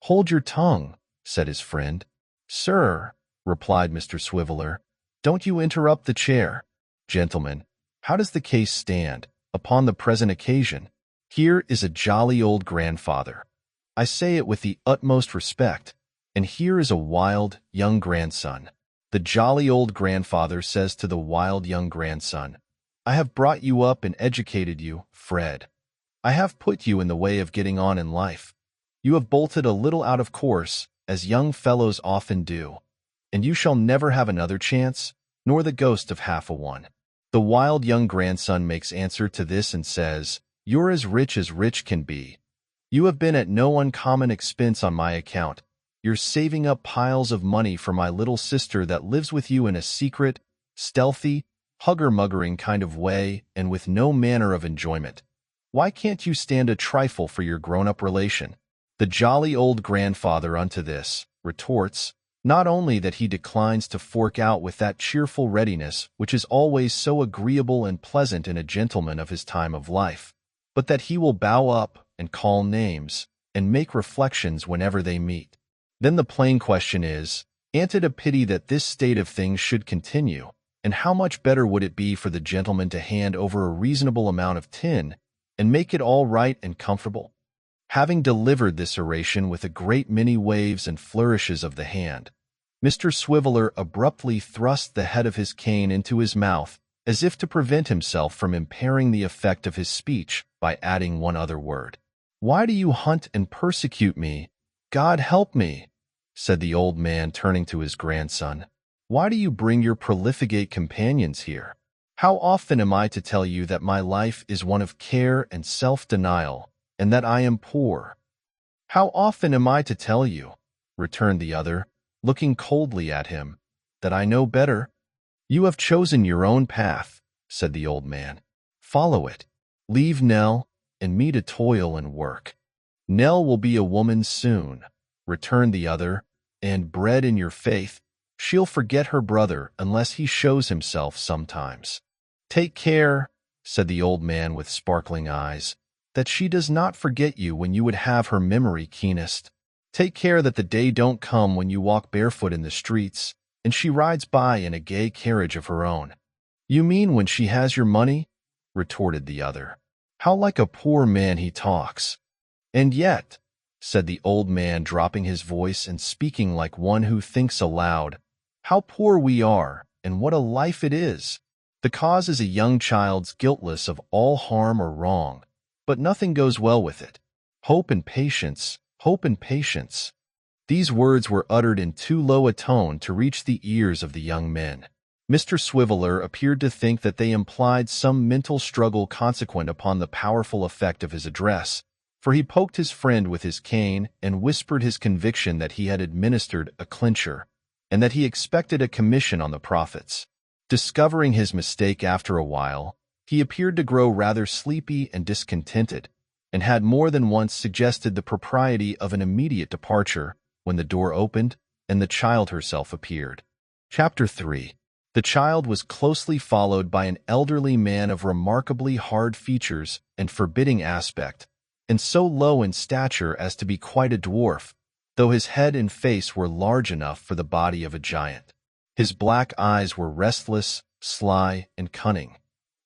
"Hold your tongue," said his friend. "Sir," replied Mr. Swiveller, "don't you interrupt the chair. Gentlemen, how does the case stand upon the present occasion? Here is a jolly old grandfather. I say it with the utmost respect. And here is a wild young grandson. The jolly old grandfather says to the wild young grandson, 'I have brought you up and educated you, Fred. I have put you in the way of getting on in life. You have bolted a little out of course, as young fellows often do, and you shall never have another chance, nor the ghost of half a one.' The wild young grandson makes answer to this and says, 'You're as rich can be. You have been at no uncommon expense on my account. You're saving up piles of money for my little sister that lives with you in a secret, stealthy, hugger-muggering kind of way and with no manner of enjoyment. Why can't you stand a trifle for your grown-up relation?' The jolly old grandfather unto this retorts, not only that he declines to fork out with that cheerful readiness which is always so agreeable and pleasant in a gentleman of his time of life, but that he will bow up and call names and make reflections whenever they meet. Then the plain question is, an't it a pity that this state of things should continue, and how much better would it be for the gentleman to hand over a reasonable amount of tin, and make it all right and comfortable?" Having delivered this oration with a great many waves and flourishes of the hand, Mr. Swiveller abruptly thrust the head of his cane into his mouth, as if to prevent himself from impairing the effect of his speech by adding one other word. "Why do you hunt and persecute me? God help me," said the old man, turning to his grandson. "Why do you bring your profligate companions here? How often am I to tell you that my life is one of care and self-denial, and that I am poor?" "How often am I to tell you," returned the other, looking coldly at him, "that I know better?" "You have chosen your own path," said the old man. "Follow it. Leave Nell and me to toil and work." "Nell will be a woman soon," returned the other, "and, bred in your faith, she'll forget her brother unless he shows himself sometimes." "Take care," said the old man with sparkling eyes, "that she does not forget you when you would have her memory keenest. Take care that the day don't come when you walk barefoot in the streets, and she rides by in a gay carriage of her own." "You mean when she has your money?" retorted the other. "How like a poor man he talks." "And yet," said the old man, dropping his voice and speaking like one who thinks aloud, "how poor we are, and what a life it is! The cause is a young child's guiltless of all harm or wrong, but nothing goes well with it. Hope and patience, hope and patience." These words were uttered in too low a tone to reach the ears of the young men. Mr. Swiveller appeared to think that they implied some mental struggle consequent upon the powerful effect of his address, for he poked his friend with his cane and whispered his conviction that he had administered a clincher. and that he expected a commission on the profits. Discovering his mistake after a while, he appeared to grow rather sleepy and discontented, and had more than once suggested the propriety of an immediate departure when the door opened and the child herself appeared. Chapter 3. The child was closely followed by an elderly man of remarkably hard features and forbidding aspect, and so low in stature as to be quite a dwarf, though his head and face were large enough for the body of a giant. His black eyes were restless, sly, and cunning.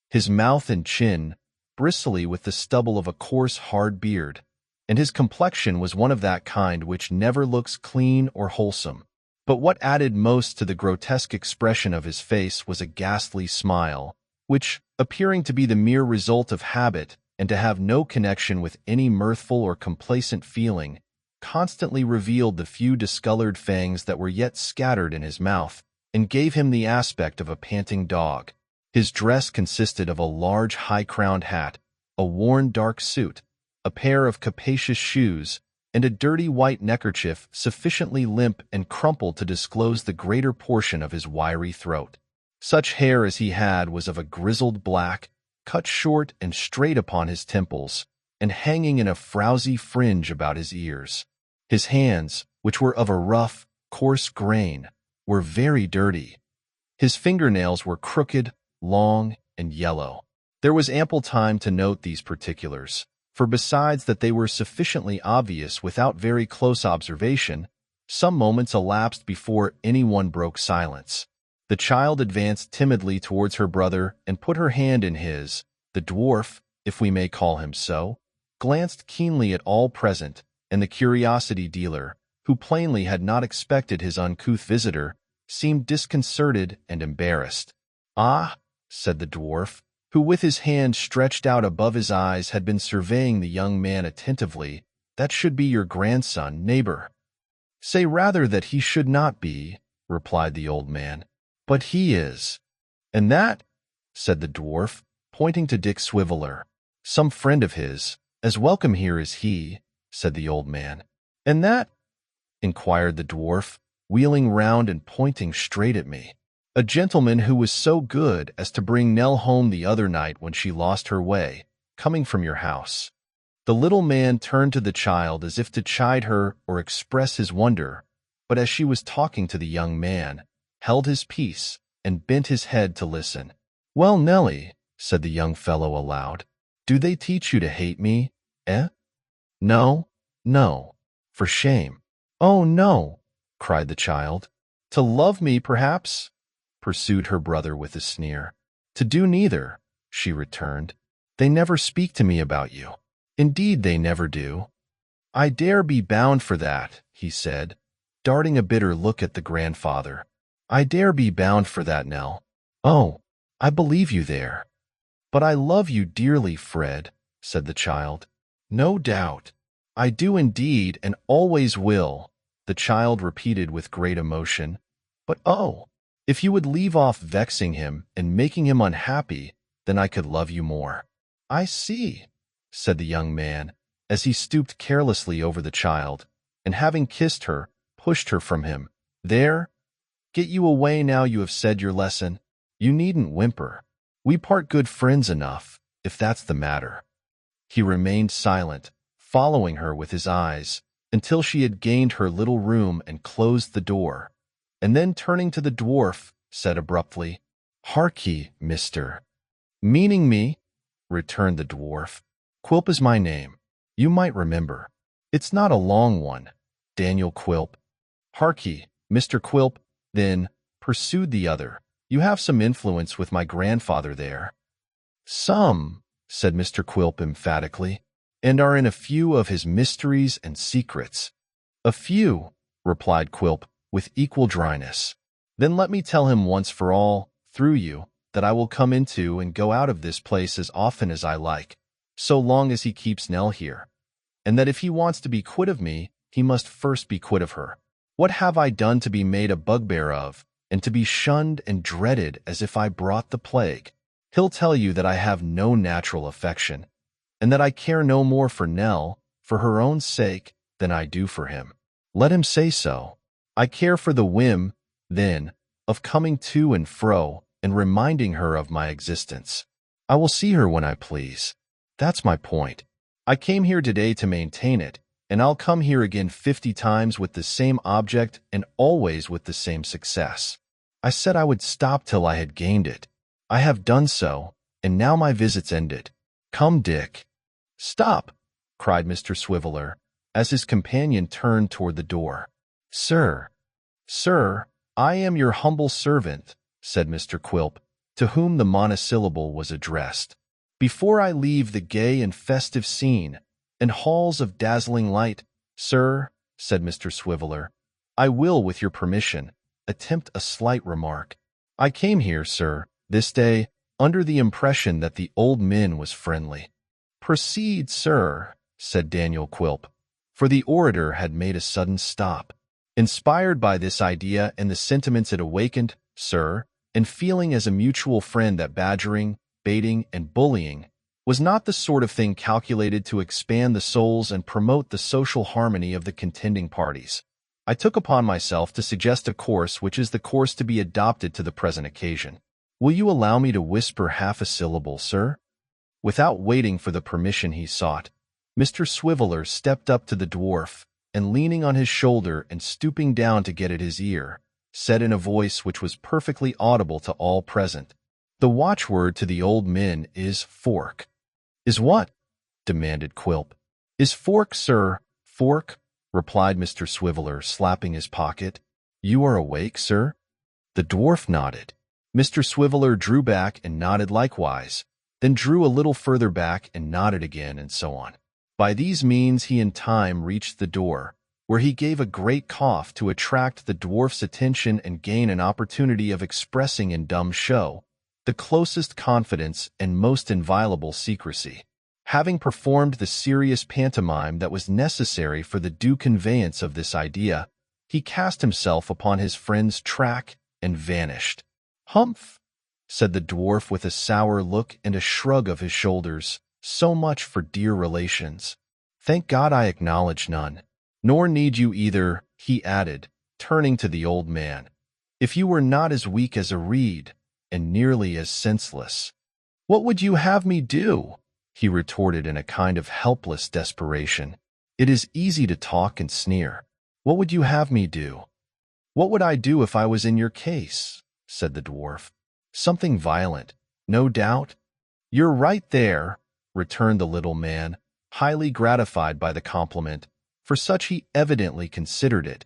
His mouth and chin bristly with the stubble of a coarse, hard beard, and his complexion was one of that kind which never looks clean or wholesome. But what added most to the grotesque expression of his face was a ghastly smile, which, appearing to be the mere result of habit and to have no connection with any mirthful or complacent feeling, constantly revealed the few discolored fangs that were yet scattered in his mouth, and gave him the aspect of a panting dog. His dress consisted of a large high-crowned hat, a worn dark suit, a pair of capacious shoes, and a dirty white neckerchief sufficiently limp and crumpled to disclose the greater portion of his wiry throat. Such hair as he had was of a grizzled black, cut short and straight upon his temples, and hanging in a frowsy fringe about his ears. His hands, which were of a rough, coarse grain, were very dirty. His fingernails were crooked, long, and yellow. There was ample time to note these particulars, for besides that they were sufficiently obvious without very close observation, some moments elapsed before anyone broke silence. The child advanced timidly towards her brother and put her hand in his. The dwarf, if we may call him so, glanced keenly at all present, and the curiosity dealer, who plainly had not expected his uncouth visitor, seemed disconcerted and embarrassed. "Ah," said the dwarf, who with his hand stretched out above his eyes had been surveying the young man attentively, "that should be your grandson, neighbor." "Say rather that he should not be," replied the old man. "But he is." "And that?" said the dwarf, pointing to Dick Swiveller. "Some friend of his, as welcome here as he," said the old man. "And that?" inquired the dwarf, wheeling round and pointing straight at me. "A gentleman who was so good as to bring Nell home the other night when she lost her way, coming from your house." The little man turned to the child as if to chide her or express his wonder, but as she was talking to the young man, held his peace and bent his head to listen. "Well, Nellie," said the young fellow aloud, "do they teach you to hate me, eh?" "No, no, for shame." "Oh, no," cried the child. "To love me, perhaps?" pursued her brother with a sneer. "To do neither," she returned. "They never speak to me about you. Indeed, they never do." "I dare be bound for that," he said, darting a bitter look at the grandfather. "I dare be bound for that, Nell. Oh, I believe you there." "But I love you dearly, Fred," said the child. "No doubt. I do indeed, and always will," the child repeated with great emotion. "But oh, if you would leave off vexing him and making him unhappy, then I could love you more." "I see," said the young man, as he stooped carelessly over the child, and having kissed her, pushed her from him. "There, get you away now you have said your lesson. You needn't whimper. We part good friends enough, if that's the matter." He remained silent, following her with his eyes, until she had gained her little room and closed the door, and then turning to the dwarf, said abruptly, "Hark ye, mister." "Meaning me?" returned the dwarf. "Quilp is my name. You might remember. It's not a long one. Daniel Quilp." "Hark ye, Mr. Quilp, then," pursued the other, "you have some influence with my grandfather there." "Some," said Mr. Quilp emphatically, "and are in a few of his mysteries and secrets." "A few," replied Quilp, with equal dryness. "Then let me tell him once for all, through you, that I will come into and go out of this place as often as I like, so long as he keeps Nell here, and that if he wants to be quit of me, he must first be quit of her. What have I done to be made a bugbear of, and to be shunned and dreaded as if I brought the plague? He'll tell you that I have no natural affection, and that I care no more for Nell, for her own sake, than I do for him. Let him say so. I care for the whim, then, of coming to and fro and reminding her of my existence. I will see her when I please. That's my point. I came here today to maintain it, and I'll come here again 50 times with the same object and always with the same success. I said I would stop till I had gained it. I have done so, and now my visit's ended. Come, Dick. Stop, cried Mr. Swiveller, as his companion turned toward the door. Sir, I am your humble servant, said Mr. Quilp, to whom the monosyllable was addressed. Before I leave the gay and festive scene, and halls of dazzling light, sir, said Mr. Swiveller, I will, with your permission, attempt a slight remark. I came here, sir, this day, under the impression that the old min was friendly. Proceed, sir, said Daniel Quilp, for the orator had made a sudden stop. Inspired by this idea and the sentiments it awakened, sir, and feeling as a mutual friend that badgering, baiting, and bullying was not the sort of thing calculated to expand the souls and promote the social harmony of the contending parties, I took upon myself to suggest a course which is the course to be adopted to the present occasion. Will you allow me to whisper half a syllable, sir? Without waiting for the permission he sought, Mr. Swiveller stepped up to the dwarf, and leaning on his shoulder and stooping down to get at his ear, said in a voice which was perfectly audible to all present, "The watchword to the old min is fork." "Is what?" demanded Quilp. "Is fork, sir, fork," replied Mr. Swiveller, slapping his pocket. "You are awake, sir?" The dwarf nodded. Mr. Swiveller drew back and nodded likewise, then drew a little further back and nodded again, and so on. By these means he in time reached the door, where he gave a great cough to attract the dwarf's attention and gain an opportunity of expressing in dumb show the closest confidence and most inviolable secrecy. Having performed the serious pantomime that was necessary for the due conveyance of this idea, he cast himself upon his friend's track and vanished. "Humph," said the dwarf with a sour look and a shrug of his shoulders. "So much for dear relations. Thank God I acknowledge none. Nor need you either," he added, turning to the old man, "if you were not as weak as a reed, and nearly as senseless." "What would you have me do?" he retorted in a kind of helpless desperation. "It is easy to talk and sneer. What would you have me do?" "What would I do if I was in your case?" said the dwarf. "Something violent, no doubt." "You're right there," returned the little man, highly gratified by the compliment, for such he evidently considered it,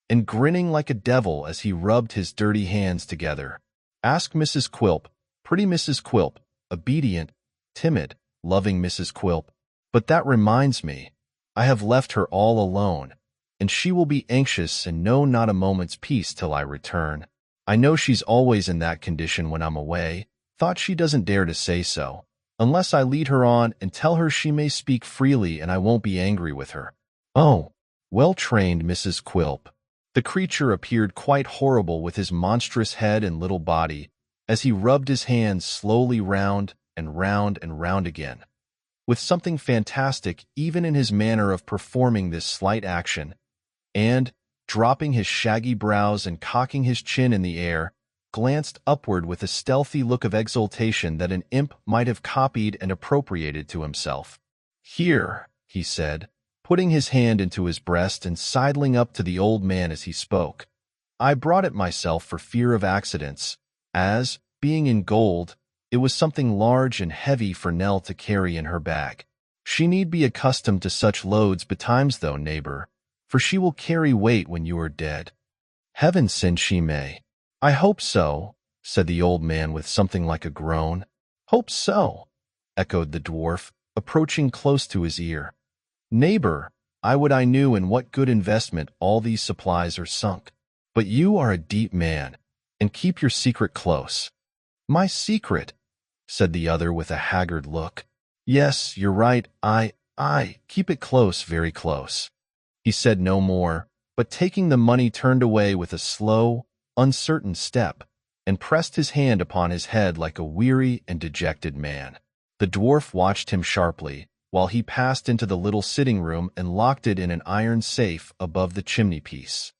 and grinning like a devil as he rubbed his dirty hands together. "Ask Mrs. Quilp, pretty Mrs. Quilp, obedient, timid, loving Mrs. Quilp. But that reminds me, I have left her all alone, and she will be anxious and know not a moment's peace till I return. I know she's always in that condition when I'm away, thought she doesn't dare to say so, unless I lead her on and tell her she may speak freely and I won't be angry with her. Oh, well-trained Mrs. Quilp." The creature appeared quite horrible with his monstrous head and little body, as he rubbed his hands slowly round and round and round again, with something fantastic even in his manner of performing this slight action, and, dropping his shaggy brows and cocking his chin in the air, glanced upward with a stealthy look of exultation that an imp might have copied and appropriated to himself. "Here," he said, putting his hand into his breast and sidling up to the old man as he spoke. "I brought it myself for fear of accidents, as, being in gold, it was something large and heavy for Nell to carry in her bag. She need be accustomed to such loads betimes though, neighbor, for she will carry weight when you are dead." "Heaven send she may." "I hope so," said the old man with something like a groan. "Hope so," echoed the dwarf, approaching close to his ear. "Neighbor, I would I knew in what good investment all these supplies are sunk. But you are a deep man, and keep your secret close." "My secret?" said the other with a haggard look. "Yes, you're right, I keep it close, very close." He said no more, but taking the money turned away with a slow, uncertain step, and pressed his hand upon his head like a weary and dejected man. The dwarf watched him sharply, while he passed into the little sitting-room and locked it in an iron safe above the chimney-piece.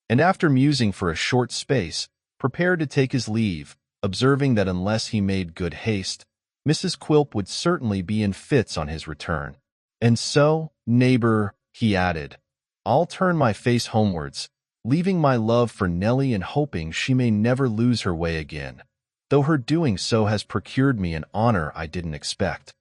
and after musing for a short space, prepared to take his leave, observing that unless he made good haste, Mrs. Quilp would certainly be in fits on his return. And so, neighbor, he added, I'll turn my face homewards, leaving my love for Nellie and hoping she may never lose her way again, though her doing so has procured me an honor I didn't expect.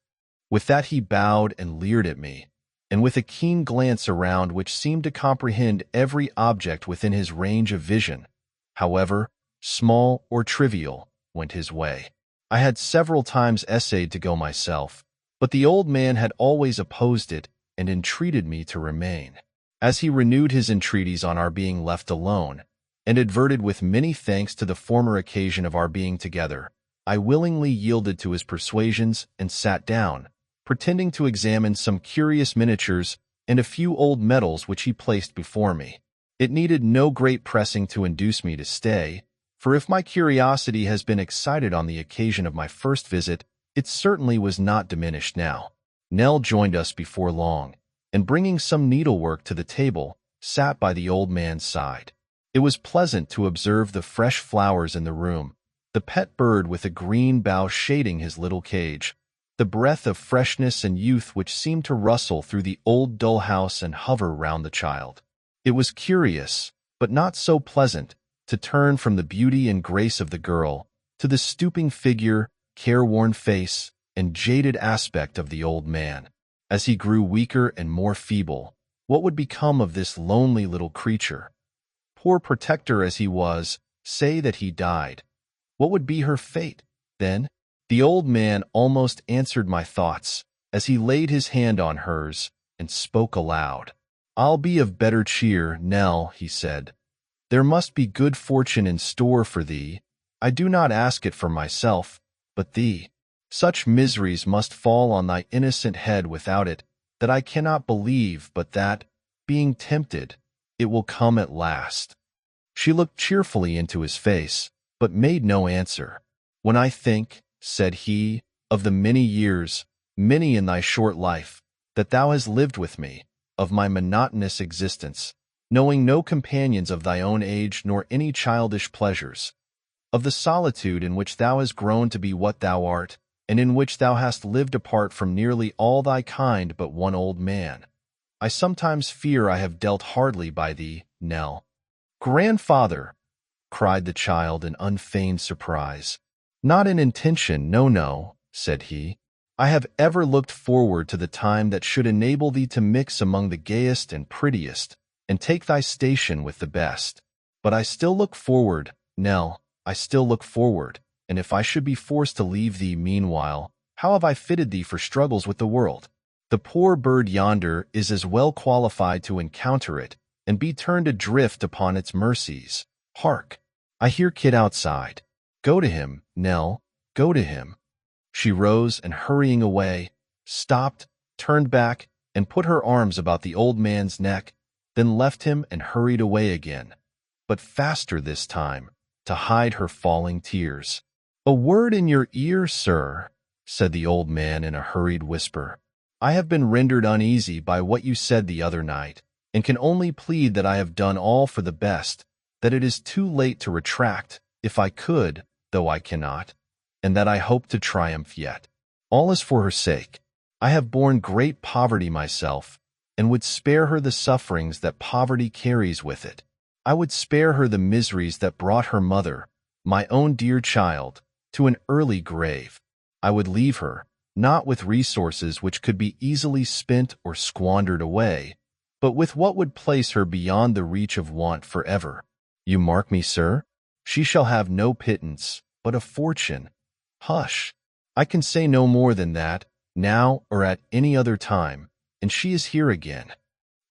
With that he bowed and leered at me, and with a keen glance around which seemed to comprehend every object within his range of vision, however small or trivial, went his way. I had several times essayed to go myself, but the old man had always opposed it and entreated me to remain. As he renewed his entreaties on our being left alone, and adverted with many thanks to the former occasion of our being together, I willingly yielded to his persuasions and sat down, pretending to examine some curious miniatures and a few old medals which he placed before me. It needed no great pressing to induce me to stay, for if my curiosity has been excited on the occasion of my first visit, it certainly was not diminished now. Nell joined us before long, and bringing some needlework to the table, sat by the old man's side. It was pleasant to observe the fresh flowers in the room, the pet bird with a green bough shading his little cage, the breath of freshness and youth which seemed to rustle through the old dull house and hover round the child. It was curious, but not so pleasant, to turn from the beauty and grace of the girl to the stooping figure, careworn face, and jaded aspect of the old man. As he grew weaker and more feeble, what would become of this lonely little creature? Poor protector as he was, say that he died. What would be her fate, then? The old man almost answered my thoughts as he laid his hand on hers and spoke aloud. I'll be of better cheer, Nell, he said. There must be good fortune in store for thee. I do not ask it for myself, but thee. Such miseries must fall on thy innocent head without it, that I cannot believe but that, being tempted, it will come at last. She looked cheerfully into his face, but made no answer. When I think, said he, of the many years, many in thy short life, that thou hast lived with me, of my monotonous existence, knowing no companions of thy own age nor any childish pleasures, of the solitude in which thou hast grown to be what thou art, and in which thou hast lived apart from nearly all thy kind but one old man, I sometimes fear I have dealt hardly by thee, Nell. Grandfather, cried the child in unfeigned surprise. Not in intention, no, said he. I have ever looked forward to the time that should enable thee to mix among the gayest and prettiest, and take thy station with the best. But I still look forward, Nell, I still look forward, and if I should be forced to leave thee meanwhile, how have I fitted thee for struggles with the world? The poor bird yonder is as well qualified to encounter it, and be turned adrift upon its mercies. Hark! I hear Kit outside. Go to him, Nell, go to him. She rose and hurrying away, stopped, turned back, and put her arms about the old man's neck, then left him and hurried away again, but faster this time, to hide her falling tears. A word in your ear, sir, said the old man in a hurried whisper. I have been rendered uneasy by what you said the other night, and can only plead that I have done all for the best, that it is too late to retract, if I could, though I cannot, and that I hope to triumph yet. All is for her sake. I have borne great poverty myself, and would spare her the sufferings that poverty carries with it. I would spare her the miseries that brought her mother, my own dear child, to an early grave. I would leave her, not with resources which could be easily spent or squandered away, but with what would place her beyond the reach of want forever. You mark me, sir? She shall have no pittance, but a fortune. Hush! I can say no more than that, now or at any other time, and she is here again.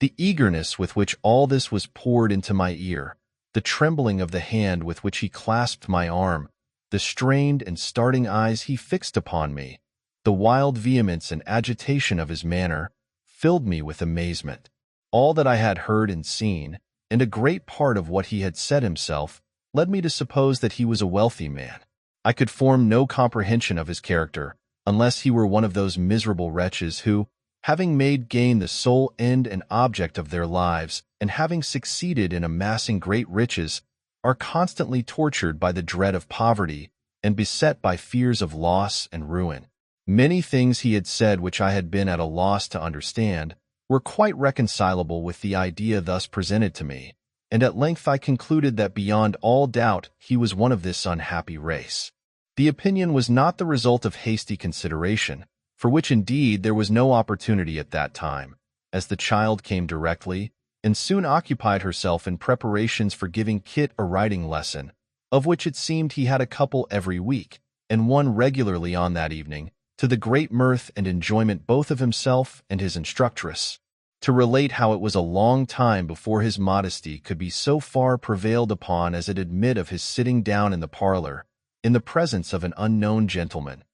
The eagerness with which all this was poured into my ear, the trembling of the hand with which he clasped my arm, the strained and starting eyes he fixed upon me, the wild vehemence and agitation of his manner, filled me with amazement. All that I had heard and seen, and a great part of what he had said himself, led me to suppose that he was a wealthy man. I could form no comprehension of his character, unless he were one of those miserable wretches who, having made gain the sole end and object of their lives, and having succeeded in amassing great riches, are constantly tortured by the dread of poverty and beset by fears of loss and ruin. Many things he had said which I had been at a loss to understand were quite reconcilable with the idea thus presented to me, and at length I concluded that beyond all doubt he was one of this unhappy race. The opinion was not the result of hasty consideration, for which indeed there was no opportunity at that time, as the child came directly and soon occupied herself in preparations for giving Kit a writing lesson, of which it seemed he had a couple every week, and one regularly on that evening, to the great mirth and enjoyment both of himself and his instructress. To relate how it was a long time before his modesty could be so far prevailed upon as it admit of his sitting down in the parlor, in the presence of an unknown gentleman.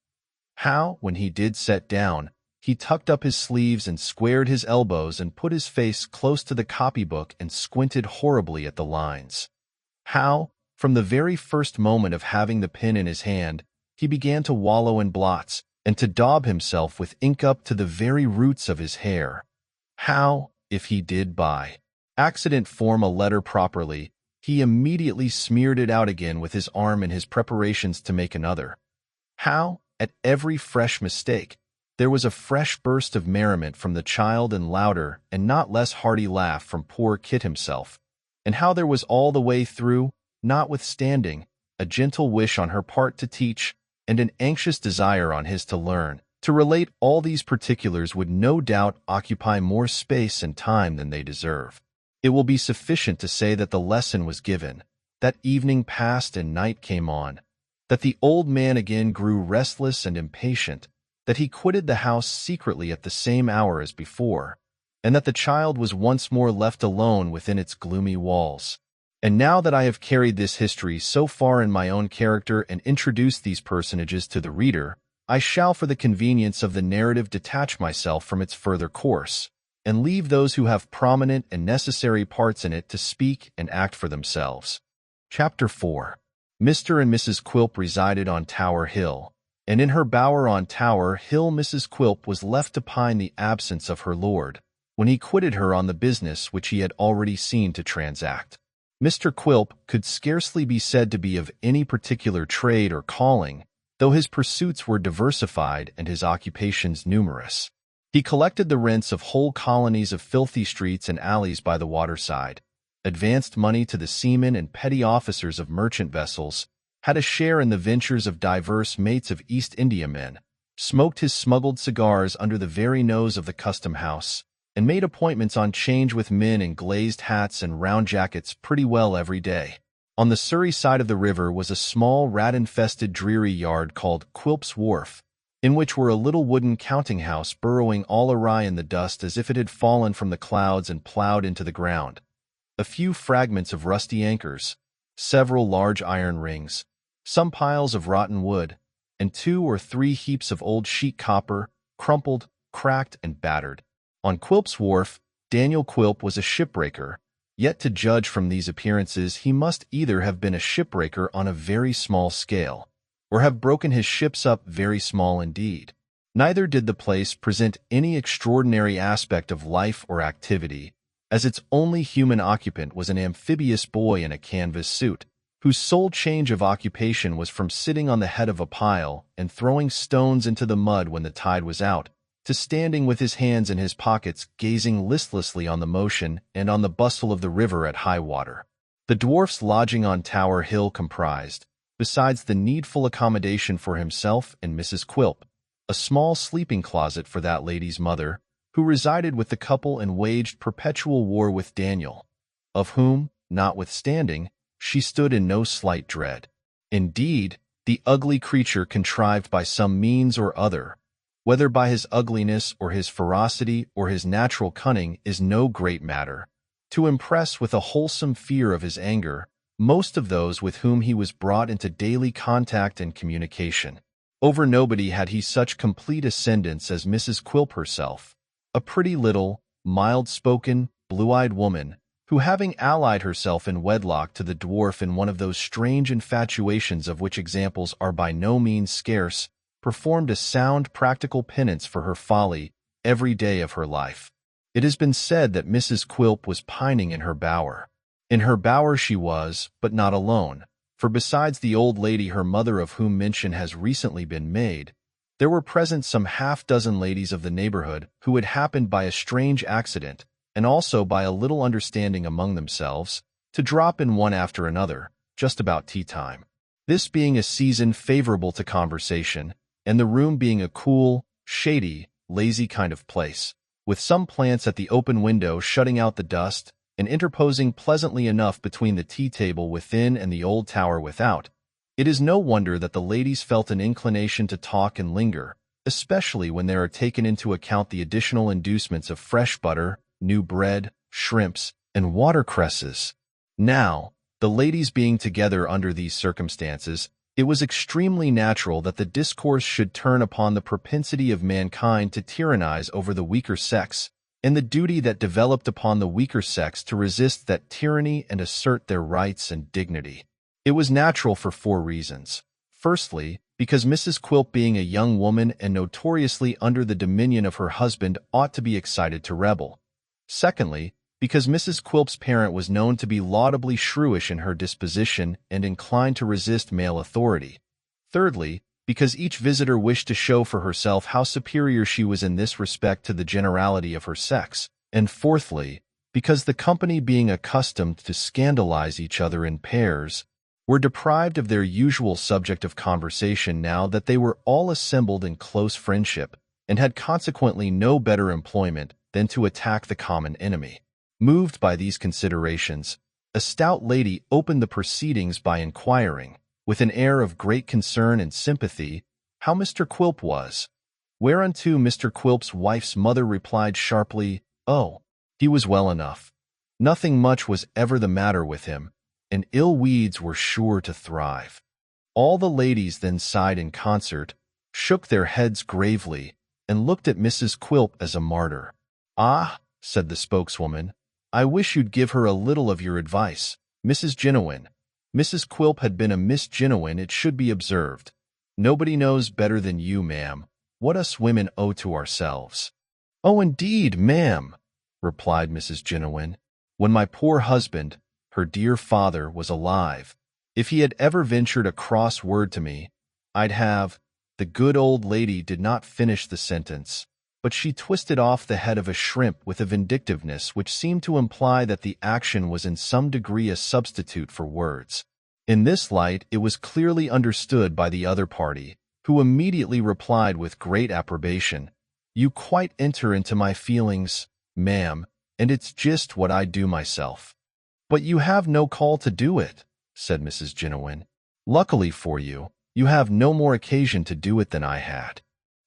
How, when he did set down, he tucked up his sleeves and squared his elbows and put his face close to the copybook and squinted horribly at the lines. How, from the very first moment of having the pen in his hand, he began to wallow in blots and to daub himself with ink up to the very roots of his hair. How, if he did by accident form a letter properly, he immediately smeared it out again with his arm in his preparations to make another. How, at every fresh mistake, there was a fresh burst of merriment from the child and louder and not less hearty laugh from poor Kit himself, and how there was all the way through, notwithstanding, a gentle wish on her part to teach and an anxious desire on his to learn. To relate all these particulars would no doubt occupy more space and time than they deserve. It will be sufficient to say that the lesson was given, that evening passed and night came on, that the old man again grew restless and impatient, that he quitted the house secretly at the same hour as before, and that the child was once more left alone within its gloomy walls. And now that I have carried this history so far in my own character and introduced these personages to the reader, I shall for the convenience of the narrative detach myself from its further course, and leave those who have prominent and necessary parts in it to speak and act for themselves. Chapter 4. Mr. and Mrs. Quilp resided on Tower Hill, and in her bower on Tower Hill Mrs. Quilp was left to pine the absence of her lord, when he quitted her on the business which he had already seen to transact. Mr. Quilp could scarcely be said to be of any particular trade or calling, though his pursuits were diversified and his occupations numerous. He collected the rents of whole colonies of filthy streets and alleys by the waterside, advanced money to the seamen and petty officers of merchant vessels, had a share in the ventures of divers mates of East Indiamen, smoked his smuggled cigars under the very nose of the custom-house, and made appointments on change with men in glazed hats and round jackets pretty well every day. On the Surrey side of the river was a small rat-infested dreary yard called Quilp's Wharf, in which were a little wooden counting-house burrowing all awry in the dust as if it had fallen from the clouds and ploughed into the ground, a few fragments of rusty anchors, several large iron rings, some piles of rotten wood, and 2 or 3 heaps of old sheet copper, crumpled, cracked, and battered. On Quilp's Wharf, Daniel Quilp was a shipbreaker, yet to judge from these appearances he must either have been a shipbreaker on a very small scale, or have broken his ships up very small indeed. Neither did the place present any extraordinary aspect of life or activity, as its only human occupant was an amphibious boy in a canvas suit, whose sole change of occupation was from sitting on the head of a pile and throwing stones into the mud when the tide was out, to standing with his hands in his pockets gazing listlessly on the motion and on the bustle of the river at high water. The dwarf's lodging on Tower Hill comprised, besides the needful accommodation for himself and Mrs. Quilp, a small sleeping closet for that lady's mother, who resided with the couple and waged perpetual war with Daniel, of whom, notwithstanding, she stood in no slight dread. Indeed, the ugly creature contrived by some means or other, whether by his ugliness or his ferocity or his natural cunning is no great matter, to impress with a wholesome fear of his anger most of those with whom he was brought into daily contact and communication. Over nobody had he such complete ascendance as Mrs. Quilp herself, a pretty little, mild-spoken, blue-eyed woman, who having allied herself in wedlock to the dwarf in one of those strange infatuations of which examples are by no means scarce, performed a sound practical penance for her folly every day of her life. It has been said that Mrs. Quilp was pining in her bower. In her bower she was, but not alone, for besides the old lady her mother of whom mention has recently been made, there were present some half-dozen ladies of the neighborhood who had happened by a strange accident, and also by a little understanding among themselves, to drop in one after another, just about tea-time. This being a season favorable to conversation, and the room being a cool, shady, lazy kind of place, with some plants at the open window shutting out the dust and interposing pleasantly enough between the tea-table within and the old tower without, it is no wonder that the ladies felt an inclination to talk and linger, especially when there are taken into account the additional inducements of fresh butter, new bread, shrimps, and watercresses. Now, the ladies being together under these circumstances, it was extremely natural that the discourse should turn upon the propensity of mankind to tyrannize over the weaker sex, and the duty that developed upon the weaker sex to resist that tyranny and assert their rights and dignity. It was natural for 4 reasons. Firstly, because Mrs. Quilp being a young woman and notoriously under the dominion of her husband ought to be excited to rebel. Secondly, because Mrs. Quilp's parent was known to be laudably shrewish in her disposition and inclined to resist male authority. Thirdly, because each visitor wished to show for herself how superior she was in this respect to the generality of her sex. And fourthly, because the company being accustomed to scandalize each other in pairs, were deprived of their usual subject of conversation now that they were all assembled in close friendship, and had consequently no better employment than to attack the common enemy. Moved by these considerations, a stout lady opened the proceedings by inquiring, with an air of great concern and sympathy, how Mr. Quilp was, whereunto Mr. Quilp's wife's mother replied sharply, "Oh, he was well enough. Nothing much was ever the matter with him, and ill weeds were sure to thrive." All the ladies then sighed in concert, shook their heads gravely, and looked at Mrs. Quilp as a martyr. "Ah," said the spokeswoman, "I wish you'd give her a little of your advice, Mrs. Genuine." Mrs. Quilp had been a Miss Genuine, it should be observed. "Nobody knows better than you, ma'am, what us women owe to ourselves." "Oh, indeed, ma'am," replied Mrs. Genuine. "When my poor husband, her dear father, was alive, if he had ever ventured a cross word to me, I'd have—" The good old lady did not finish the sentence, but she twisted off the head of a shrimp with a vindictiveness which seemed to imply that the action was in some degree a substitute for words. In this light it was clearly understood by the other party, who immediately replied with great approbation, "You quite enter into my feelings, ma'am, and it's just what I do myself." "But you have no call to do it," said Mrs. Genuine. "Luckily for you, you have no more occasion to do it than I had."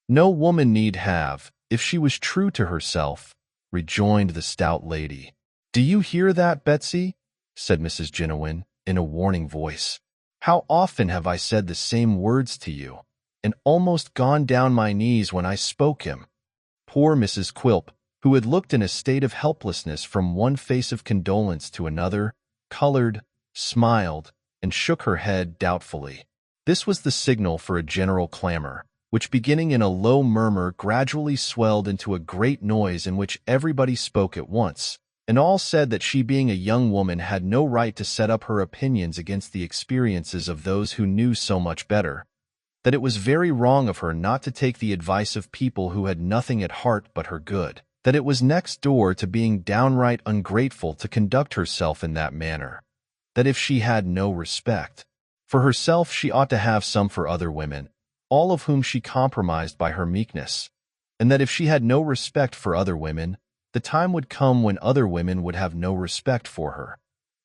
"No woman need have, if she was true to herself," rejoined the stout lady. "Do you hear that, Betsy?" said Mrs. Genuine, in a warning voice. "How often have I said the same words to you, and almost gone down my knees when I spoke him?" Poor Mrs. Quilp, who had looked in a state of helplessness from one face of condolence to another, colored, smiled, and shook her head doubtfully. This was the signal for a general clamor, which beginning in a low murmur gradually swelled into a great noise in which everybody spoke at once, and all said that she being a young woman had no right to set up her opinions against the experiences of those who knew so much better, that it was very wrong of her not to take the advice of people who had nothing at heart but her good, that it was next door to being downright ungrateful to conduct herself in that manner, that if she had no respect for herself she ought to have some for other women, all of whom she compromised by her meekness, and that if she had no respect for other women, the time would come when other women would have no respect for her,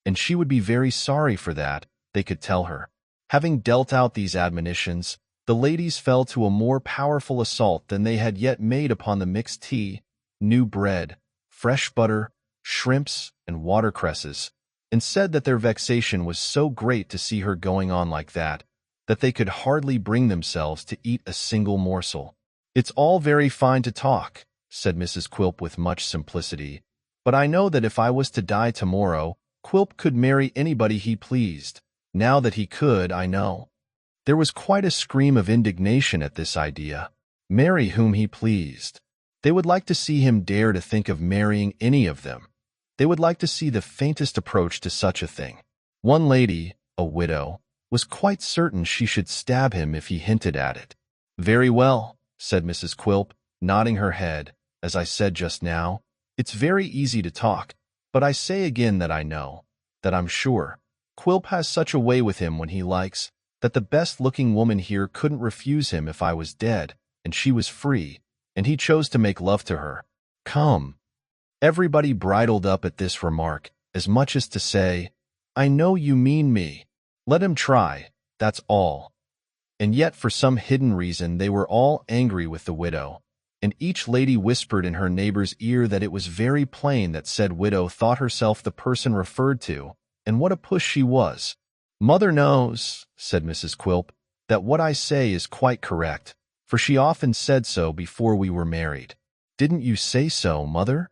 and she would be very sorry for that, they could tell her. Having dealt out these admonitions, the ladies fell to a more powerful assault than they had yet made upon the mixed tea, new bread, fresh butter, shrimps, and watercresses, and said that their vexation was so great to see her going on like that they could hardly bring themselves to eat a single morsel. "It's all very fine to talk," said Mrs. Quilp with much simplicity, "but I know that if I was to die tomorrow, Quilp could marry anybody he pleased. Now that he could, I know." There was quite a scream of indignation at this idea. Marry whom he pleased. They would like to see him dare to think of marrying any of them. They would like to see the faintest approach to such a thing. One lady, a widow, was quite certain she should stab him if he hinted at it. "Very well," said Mrs. Quilp, nodding her head. "As I said just now, it's very easy to talk, but I say again that I know, that I'm sure. Quilp has such a way with him when he likes, that the best-looking woman here couldn't refuse him if I was dead, and she was free, and he chose to make love to her. Come." Everybody bridled up at this remark, as much as to say, "I know you mean me. Let him try, that's all." And yet for some hidden reason they were all angry with the widow, and each lady whispered in her neighbor's ear that it was very plain that said widow thought herself the person referred to, and what a puss she was. "Mother knows," said Mrs. Quilp, "that what I say is quite correct, for she often said so before we were married." "Didn't you say so, Mother?"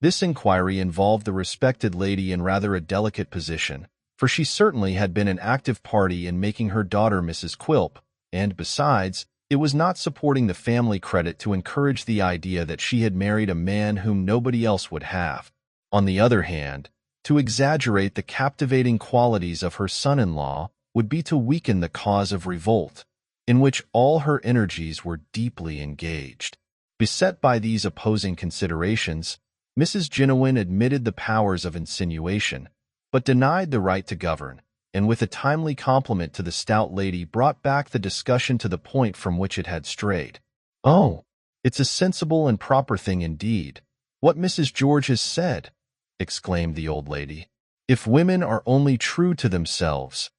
This inquiry involved the respected lady in rather a delicate position, for she certainly had been an active party in making her daughter Mrs. Quilp, and, besides, it was not supporting the family credit to encourage the idea that she had married a man whom nobody else would have. On the other hand, to exaggerate the captivating qualities of her son-in-law would be to weaken the cause of revolt, in which all her energies were deeply engaged. Beset by these opposing considerations, Mrs. Jiniwin admitted the powers of insinuation, but denied the right to govern, and with a timely compliment to the stout lady brought back the discussion to the point from which it had strayed. "Oh, it's a sensible and proper thing indeed, what Mrs. George has said," exclaimed the old lady. "If women are only true to themselves.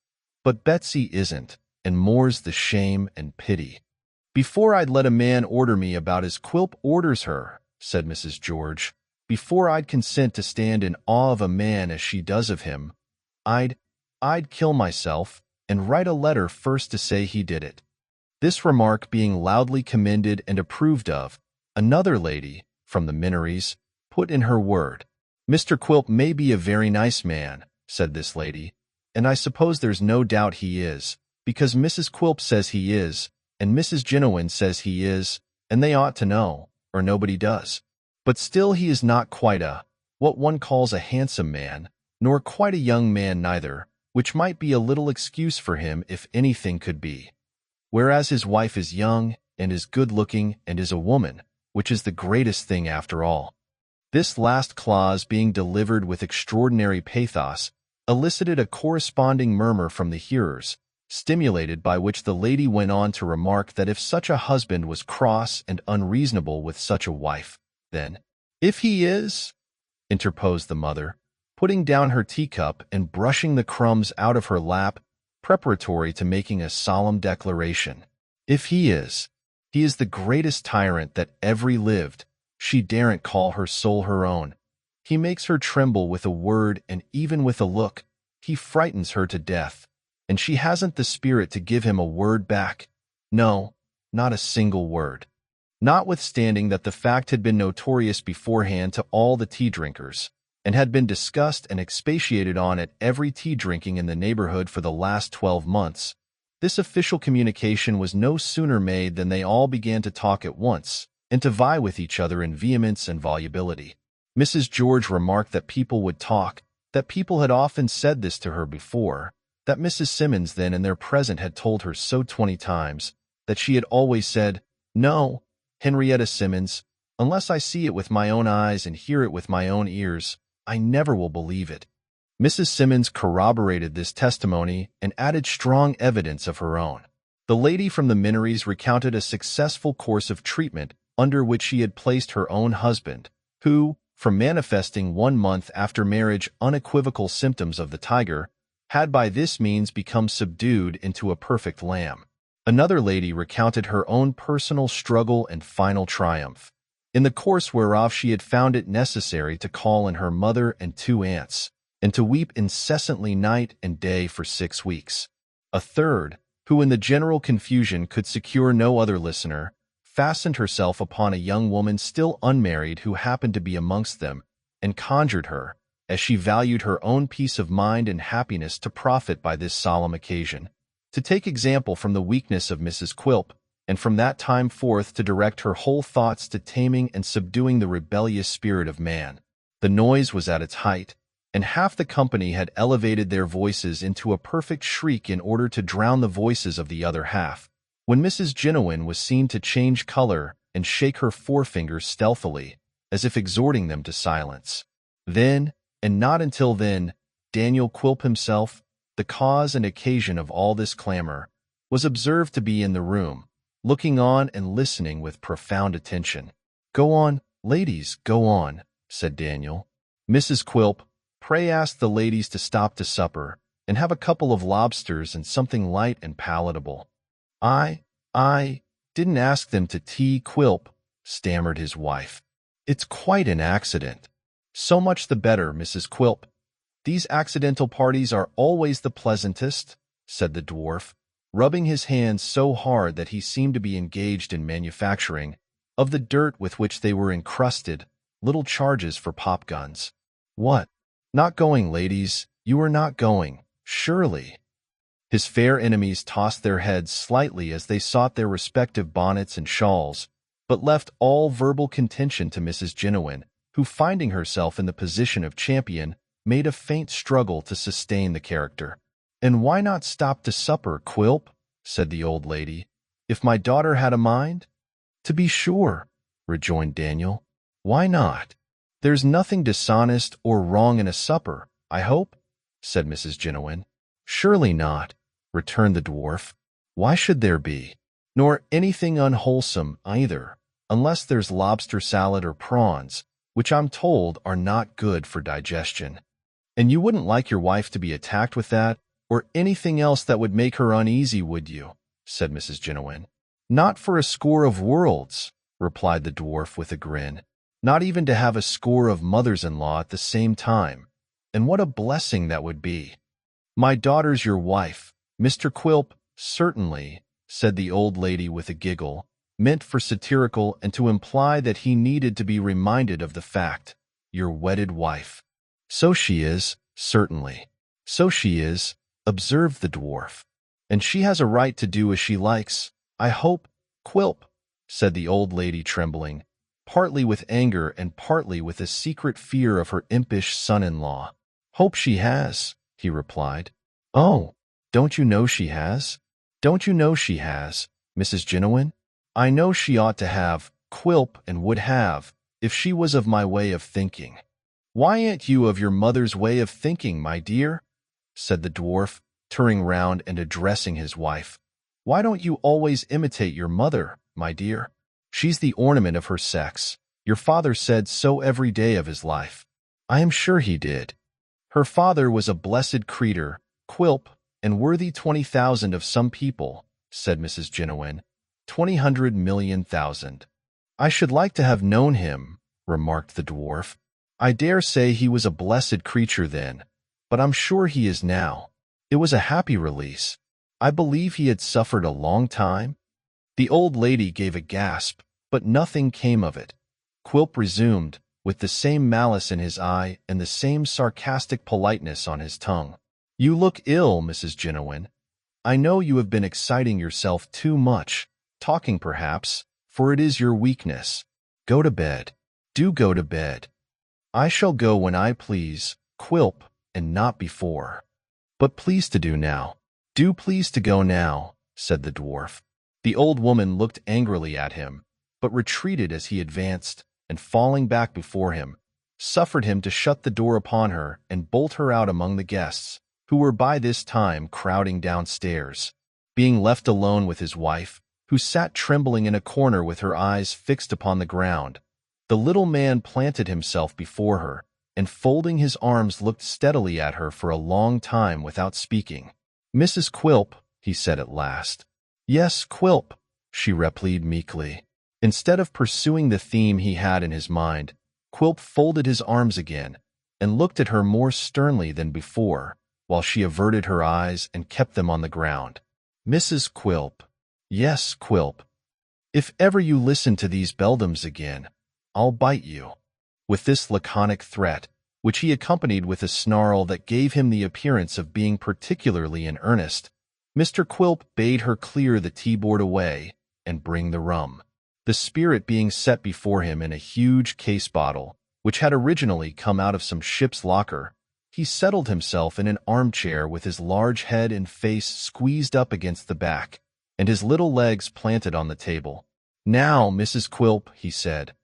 But Betsy isn't, and more's the shame and pity." "Before I'd let a man order me about as Quilp orders her," said Mrs. George, "before I'd consent to stand in awe of a man as she does of him, I'd kill myself and write a letter first to say he did it." This remark being loudly commended and approved of, another lady, from the Minories, put in her word. "Mr. Quilp may be a very nice man," said this lady, "and I suppose there's no doubt he is, because Mrs. Quilp says he is, and Mrs. Jiniwin says he is, and they ought to know, or nobody does. But still he is not quite what one calls a handsome man, nor quite a young man neither, which might be a little excuse for him if anything could be. Whereas his wife is young, and is good-looking, and is a woman, which is the greatest thing after all." This last clause, being delivered with extraordinary pathos, elicited a corresponding murmur from the hearers, stimulated by which the lady went on to remark that if such a husband was cross and unreasonable with such a wife, then— "If he is," interposed the mother, putting down her teacup and brushing the crumbs out of her lap, preparatory to making a solemn declaration, "if he is the greatest tyrant that ever lived. She daren't call her soul her own. He makes her tremble with a word and even with a look. He frightens her to death, and she hasn't the spirit to give him a word back. No, not a single word." Notwithstanding that the fact had been notorious beforehand to all the tea-drinkers, and had been discussed and expatiated on at every tea-drinking in the neighborhood for the last 12 months, this official communication was no sooner made than they all began to talk at once, and to vie with each other in vehemence and volubility. Mrs. George remarked that people would talk, that people had often said this to her before, that Mrs. Simmons then and there present had told her so 20 times, that she had always said, "No, Henrietta Simmons, unless I see it with my own eyes and hear it with my own ears, I never will believe it." Mrs. Simmons corroborated this testimony and added strong evidence of her own. The lady from the Minories recounted a successful course of treatment under which she had placed her own husband, who, from manifesting 1 month after marriage unequivocal symptoms of the tiger, had by this means become subdued into a perfect lamb. Another lady recounted her own personal struggle and final triumph, in the course whereof she had found it necessary to call in her mother and 2 aunts, and to weep incessantly night and day for 6 weeks. A third, who in the general confusion could secure no other listener, fastened herself upon a young woman still unmarried who happened to be amongst them, and conjured her, as she valued her own peace of mind and happiness, to profit by this solemn occasion, to take example from the weakness of Mrs. Quilp, and from that time forth to direct her whole thoughts to taming and subduing the rebellious spirit of man. The noise was at its height, and half the company had elevated their voices into a perfect shriek in order to drown the voices of the other half, when Mrs. Jiniwin was seen to change color and shake her forefinger stealthily, as if exhorting them to silence. Then, and not until then, Daniel Quilp himself, the cause and occasion of all this clamor, was observed to be in the room, looking on and listening with profound attention. "Go on, ladies, go on," said Daniel. "Mrs. Quilp, pray ask the ladies to stop to supper, and have a couple of lobsters and something light and palatable." I didn't ask them to tea, Quilp," stammered his wife. "It's quite an accident." "So much the better, Mrs. Quilp. These accidental parties are always the pleasantest," said the dwarf, rubbing his hands so hard that he seemed to be engaged in manufacturing, of the dirt with which they were encrusted, little charges for pop guns. "What? Not going, ladies? You are not going, surely?" His fair enemies tossed their heads slightly as they sought their respective bonnets and shawls, but left all verbal contention to Mrs. Jiniwin, who, finding herself in the position of champion, made a faint struggle to sustain the character. "And why not stop to supper, Quilp?" said the old lady. "If my daughter had a mind?" "To be sure," rejoined Daniel. "Why not? There's nothing dishonest or wrong in a supper, I hope?" said Mrs. Jiniwin. "Surely not," returned the dwarf. "Why should there be? Nor anything unwholesome either, unless there's lobster salad or prawns, which I'm told are not good for digestion." "And you wouldn't like your wife to be attacked with that, or anything else that would make her uneasy, would you?" said Mrs. Jiniwin. "Not for a score of worlds," replied the dwarf with a grin. "Not even to have a score of mothers-in-law at the same time. And what a blessing that would be!" "My daughter's your wife, Mr. Quilp, certainly," said the old lady with a giggle, meant for satirical and to imply that he needed to be reminded of the fact. "Your wedded wife." "So she is, certainly. So she is," observed the dwarf. "And she has a right to do as she likes, I hope, Quilp," said the old lady, trembling, partly with anger and partly with a secret fear of her impish son-in-law. "Hope she has," he replied. "Oh, don't you know she has? Don't you know she has, Mrs. Jiniwin? I know she ought to have, Quilp, and would have, if she was of my way of thinking." "Why ain't you of your mother's way of thinking, my dear?" said the dwarf, turning round and addressing his wife. "Why don't you always imitate your mother, my dear? She's the ornament of her sex. Your father said so every day of his life." "I am sure he did." "Her father was a blessed creature, Quilp, and worthy 20,000 of some people," said Mrs. Jiniwin. 20,000,000,000. "I should like to have known him," remarked the dwarf. "I dare say he was a blessed creature then, but I'm sure he is now. It was a happy release. I believe he had suffered a long time." The old lady gave a gasp, but nothing came of it. Quilp resumed, with the same malice in his eye and the same sarcastic politeness on his tongue. "You look ill, Mrs. Jiniwin. I know you have been exciting yourself too much, talking perhaps, for it is your weakness. Go to bed. Do go to bed." "I shall go when I please, Quilp, and not before." "But please to do now. Do please to go now," said the dwarf. The old woman looked angrily at him, but retreated as he advanced, and falling back before him, suffered him to shut the door upon her and bolt her out among the guests, who were by this time crowding downstairs. Being left alone with his wife, who sat trembling in a corner with her eyes fixed upon the ground, the little man planted himself before her, and folding his arms looked steadily at her for a long time without speaking. "Mrs. Quilp," he said at last. "Yes, Quilp," she replied meekly. Instead of pursuing the theme he had in his mind, Quilp folded his arms again, and looked at her more sternly than before, while she averted her eyes and kept them on the ground. "Mrs. Quilp. Yes, Quilp. If ever you listen to these beldams again, I'll bite you." With this laconic threat, which he accompanied with a snarl that gave him the appearance of being particularly in earnest, Mr. Quilp bade her clear the tea-board away, and bring the rum. The spirit being set before him in a huge case bottle, which had originally come out of some ship's locker, he settled himself in an armchair with his large head and face squeezed up against the back, and his little legs planted on the table. "Now, Mrs. Quilp," he said,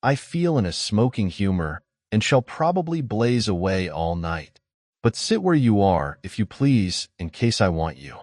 "I feel in a smoking humor, and shall probably blaze away all night. But sit where you are, if you please, in case I want you."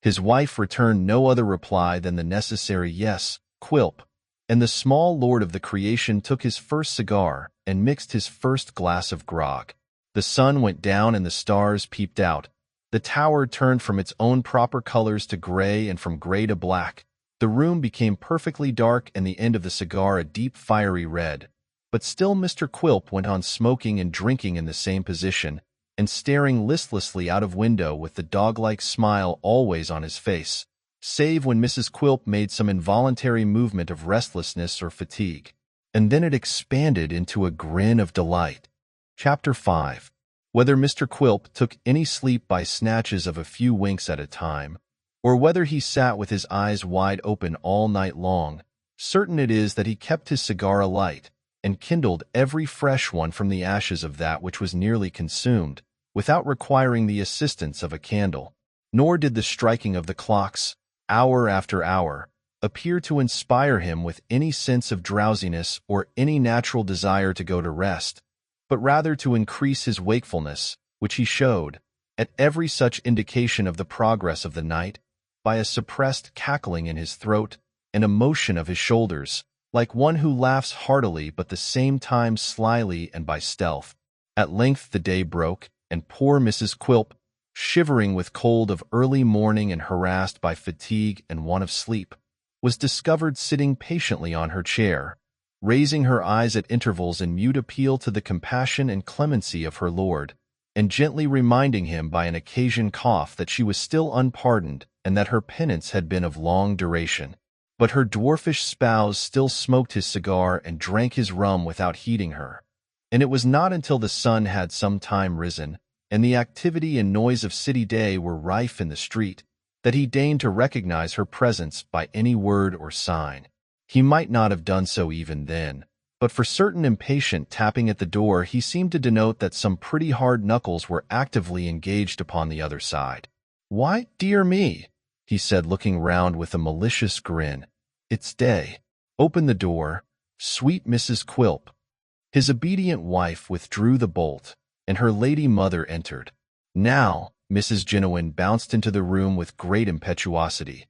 His wife returned no other reply than the necessary "Yes, Quilp," and the small lord of the creation took his first cigar and mixed his first glass of grog. The sun went down and the stars peeped out. The tower turned from its own proper colors to gray and from gray to black. The room became perfectly dark and the end of the cigar a deep fiery red. But still Mr. Quilp went on smoking and drinking in the same position, and staring listlessly out of window with the dog-like smile always on his face, save when Mrs. Quilp made some involuntary movement of restlessness or fatigue. And then it expanded into a grin of delight. Chapter 5. Whether Mr. Quilp took any sleep by snatches of a few winks at a time, or whether he sat with his eyes wide open all night long, certain it is that he kept his cigar alight, and kindled every fresh one from the ashes of that which was nearly consumed, without requiring the assistance of a candle. Nor did the striking of the clocks, hour after hour, appear to inspire him with any sense of drowsiness or any natural desire to go to rest, but rather to increase his wakefulness, which he showed, at every such indication of the progress of the night, by a suppressed cackling in his throat and a motion of his shoulders, like one who laughs heartily but the same time slyly and by stealth. At length the day broke, and poor Mrs. Quilp, shivering with cold of early morning and harassed by fatigue and want of sleep, was discovered sitting patiently on her chair, raising her eyes at intervals in mute appeal to the compassion and clemency of her lord, and gently reminding him by an occasion cough that she was still unpardoned and that her penance had been of long duration. But her dwarfish spouse still smoked his cigar and drank his rum without heeding her, and it was not until the sun had some time risen, and the activity and noise of city day were rife in the street, that he deigned to recognize her presence by any word or sign. He might not have done so even then, but for certain impatient tapping at the door he seemed to denote that some pretty hard knuckles were actively engaged upon the other side. "Why, dear me," he said, looking round with a malicious grin, "it's day. Open the door, sweet Mrs. Quilp." His obedient wife withdrew the bolt, and her lady mother entered. Now, Mrs. Jennawin bounced into the room with great impetuosity,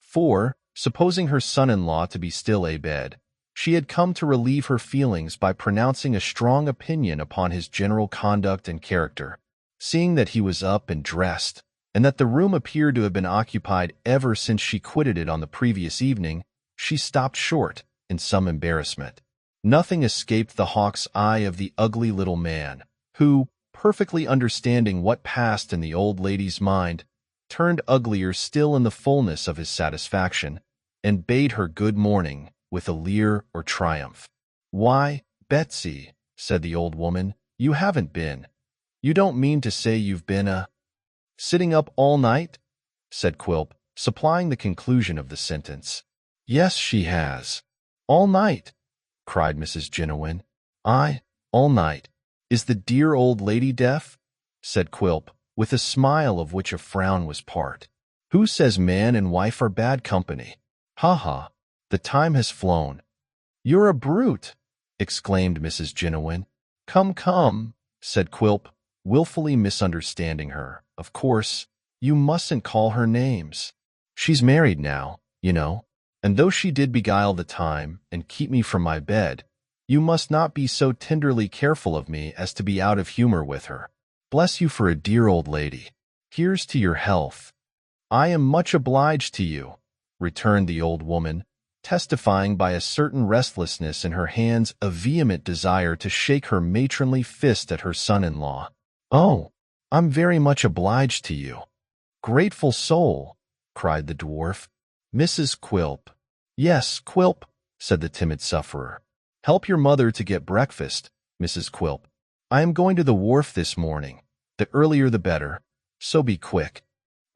for, supposing her son-in-law to be still abed, she had come to relieve her feelings by pronouncing a strong opinion upon his general conduct and character. Seeing that he was up and dressed, and that the room appeared to have been occupied ever since she quitted it on the previous evening, she stopped short, in some embarrassment. Nothing escaped the hawk's eye of the ugly little man, who, perfectly understanding what passed in the old lady's mind, turned uglier still in the fullness of his satisfaction, and bade her good morning with a leer or triumph. "Why, Betsy," said the old woman, "you haven't been. You don't mean to say you've been sitting up all night?" said Quilp, supplying the conclusion of the sentence. "Yes, she has. All night," cried Mrs. Jennawin. "Aye, all night. Is the dear old lady deaf?" said Quilp, with a smile of which a frown was part. "Who says man and wife are bad company? Ha ha, the time has flown." "You're a brute!" exclaimed Mrs. Jennawin. "Come, come," said Quilp, wilfully misunderstanding her. "Of course, you mustn't call her names. She's married now, you know, and though she did beguile the time and keep me from my bed, you must not be so tenderly careful of me as to be out of humor with her. Bless you for a dear old lady. Here's to your health." "I am much obliged to you," returned the old woman, testifying by a certain restlessness in her hands a vehement desire to shake her matronly fist at her son-in-law. "Oh, I'm very much obliged to you." "Grateful soul," cried the dwarf. "Mrs. Quilp." "Yes, Quilp," said the timid sufferer. "Help your mother to get breakfast, Mrs. Quilp. I am going to the wharf this morning. The earlier the better, so be quick."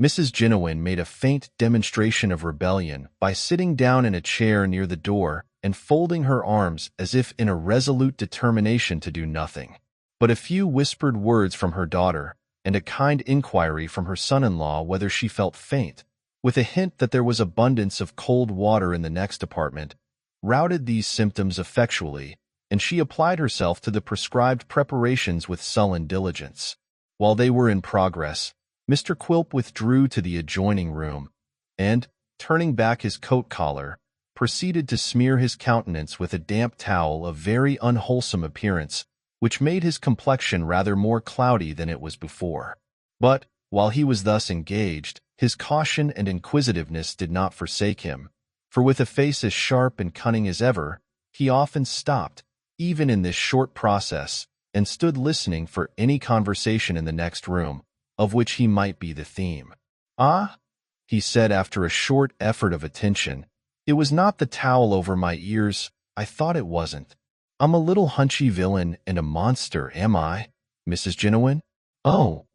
Mrs. Genowin made a faint demonstration of rebellion by sitting down in a chair near the door and folding her arms as if in a resolute determination to do nothing. But a few whispered words from her daughter, and a kind inquiry from her son-in-law whether she felt faint, with a hint that there was abundance of cold water in the next apartment, routed these symptoms effectually, and she applied herself to the prescribed preparations with sullen diligence. While they were in progress, Mr. Quilp withdrew to the adjoining room, and, turning back his coat collar, proceeded to smear his countenance with a damp towel of very unwholesome appearance, which made his complexion rather more cloudy than it was before. But, while he was thus engaged, his caution and inquisitiveness did not forsake him, for with a face as sharp and cunning as ever, he often stopped, even in this short process, and stood listening for any conversation in the next room, of which he might be the theme. "Ah," he said after a short effort of attention, "it was not the towel over my ears. I thought it wasn't. I'm a little hunchy villain and a monster, am I, Mrs. Genowin?" "Oh."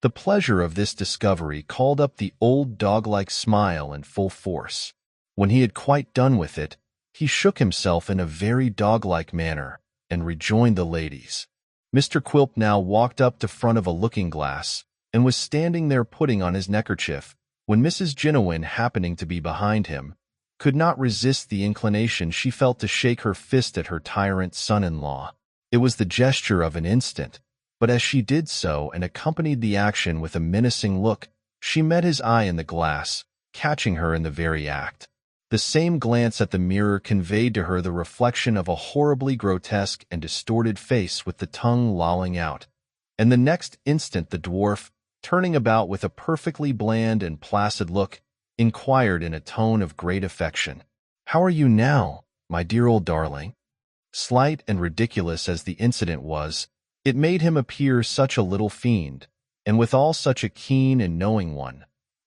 The pleasure of this discovery called up the old dog-like smile in full force. When he had quite done with it, he shook himself in a very dog-like manner, and rejoined the ladies. Mr. Quilp now walked up to front of a looking-glass, and was standing there putting on his neckerchief, when Mrs. Genowin, happening to be behind him, could not resist the inclination she felt to shake her fist at her tyrant son-in-law. It was the gesture of an instant, but as she did so and accompanied the action with a menacing look, she met his eye in the glass, catching her in the very act. The same glance at the mirror conveyed to her the reflection of a horribly grotesque and distorted face with the tongue lolling out, and the next instant the dwarf, turning about with a perfectly bland and placid look, inquired in a tone of great affection, "How are you now, my dear old darling?" Slight and ridiculous as the incident was, it made him appear such a little fiend, and withal such a keen and knowing one,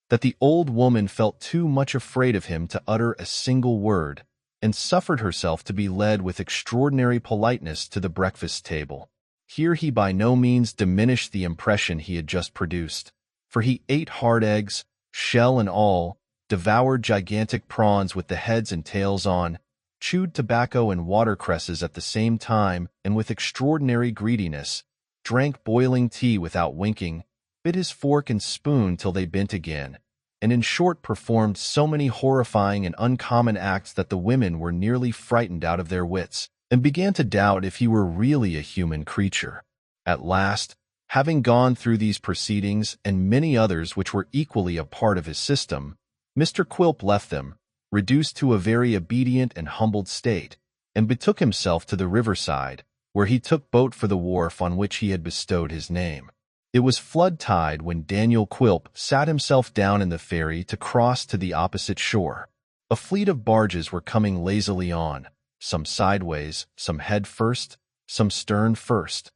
that the old woman felt too much afraid of him to utter a single word, and suffered herself to be led with extraordinary politeness to the breakfast table. Here he by no means diminished the impression he had just produced, for he ate hard eggs, shell and all, devoured gigantic prawns with the heads and tails on, chewed tobacco and watercresses at the same time, and with extraordinary greediness, drank boiling tea without winking, bit his fork and spoon till they bent again, and in short performed so many horrifying and uncommon acts that the women were nearly frightened out of their wits, and began to doubt if he were really a human creature. At last, having gone through these proceedings and many others which were equally a part of his system, Mr. Quilp left them, reduced to a very obedient and humbled state, and betook himself to the riverside, where he took boat for the wharf on which he had bestowed his name. It was flood tide when Daniel Quilp sat himself down in the ferry to cross to the opposite shore. A fleet of barges were coming lazily on, some sideways, some head first, some stern first,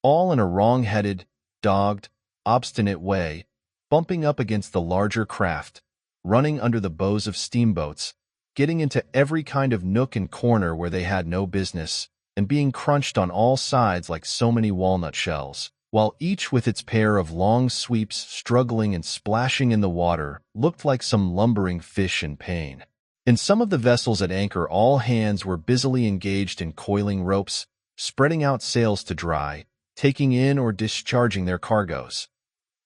all in a wrong-headed, dogged, obstinate way, bumping up against the larger craft, running under the bows of steamboats, getting into every kind of nook and corner where they had no business, and being crunched on all sides like so many walnut shells, while each with its pair of long sweeps struggling and splashing in the water looked like some lumbering fish in pain. In some of the vessels at anchor all hands were busily engaged in coiling ropes, spreading out sails to dry, taking in or discharging their cargoes.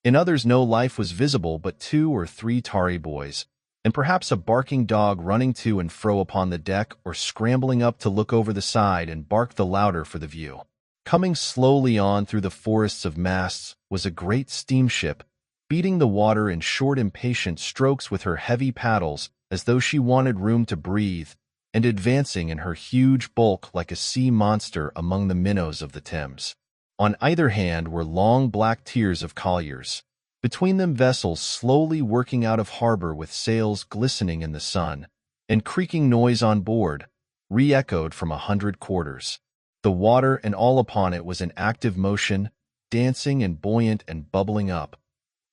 In others no life was visible but 2 or 3 tarry boys, and perhaps a barking dog running to and fro upon the deck or scrambling up to look over the side and bark the louder for the view. Coming slowly on through the forests of masts was a great steamship, beating the water in short impatient strokes with her heavy paddles as though she wanted room to breathe, and advancing in her huge bulk like a sea monster among the minnows of the Thames. On either hand were long black tiers of colliers, between them vessels slowly working out of harbor with sails glistening in the sun, and creaking noise on board, re-echoed from 100 quarters. The water and all upon it was in active motion, dancing and buoyant and bubbling up,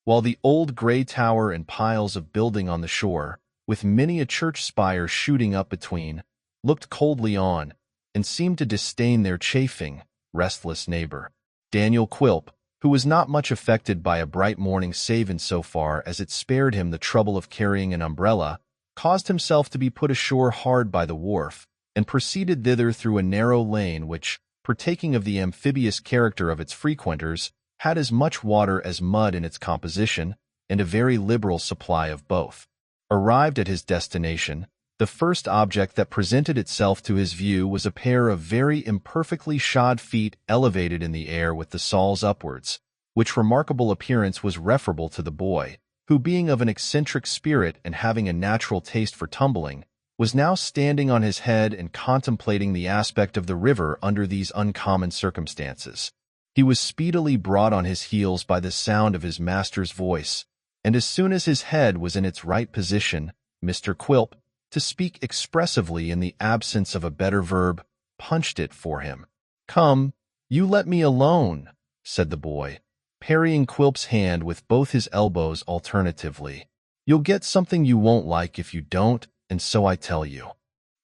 while the old gray tower and piles of building on the shore, with many a church spire shooting up between, looked coldly on, and seemed to disdain their chafing, restless neighbor. Daniel Quilp, who was not much affected by a bright morning save in so far as it spared him the trouble of carrying an umbrella, caused himself to be put ashore hard by the wharf, and proceeded thither through a narrow lane which, partaking of the amphibious character of its frequenters, had as much water as mud in its composition, and a very liberal supply of both. Arrived at his destination, the first object that presented itself to his view was a pair of very imperfectly shod feet elevated in the air with the soles upwards, which remarkable appearance was referable to the boy, who, being of an eccentric spirit and having a natural taste for tumbling, was now standing on his head and contemplating the aspect of the river under these uncommon circumstances. He was speedily brought on his heels by the sound of his master's voice, and as soon as his head was in its right position, Mr. Quilp, to speak expressively in the absence of a better verb, punched it for him. "Come, you let me alone," said the boy, parrying Quilp's hand with both his elbows alternatively. "You'll get something you won't like if you don't, and so I tell you."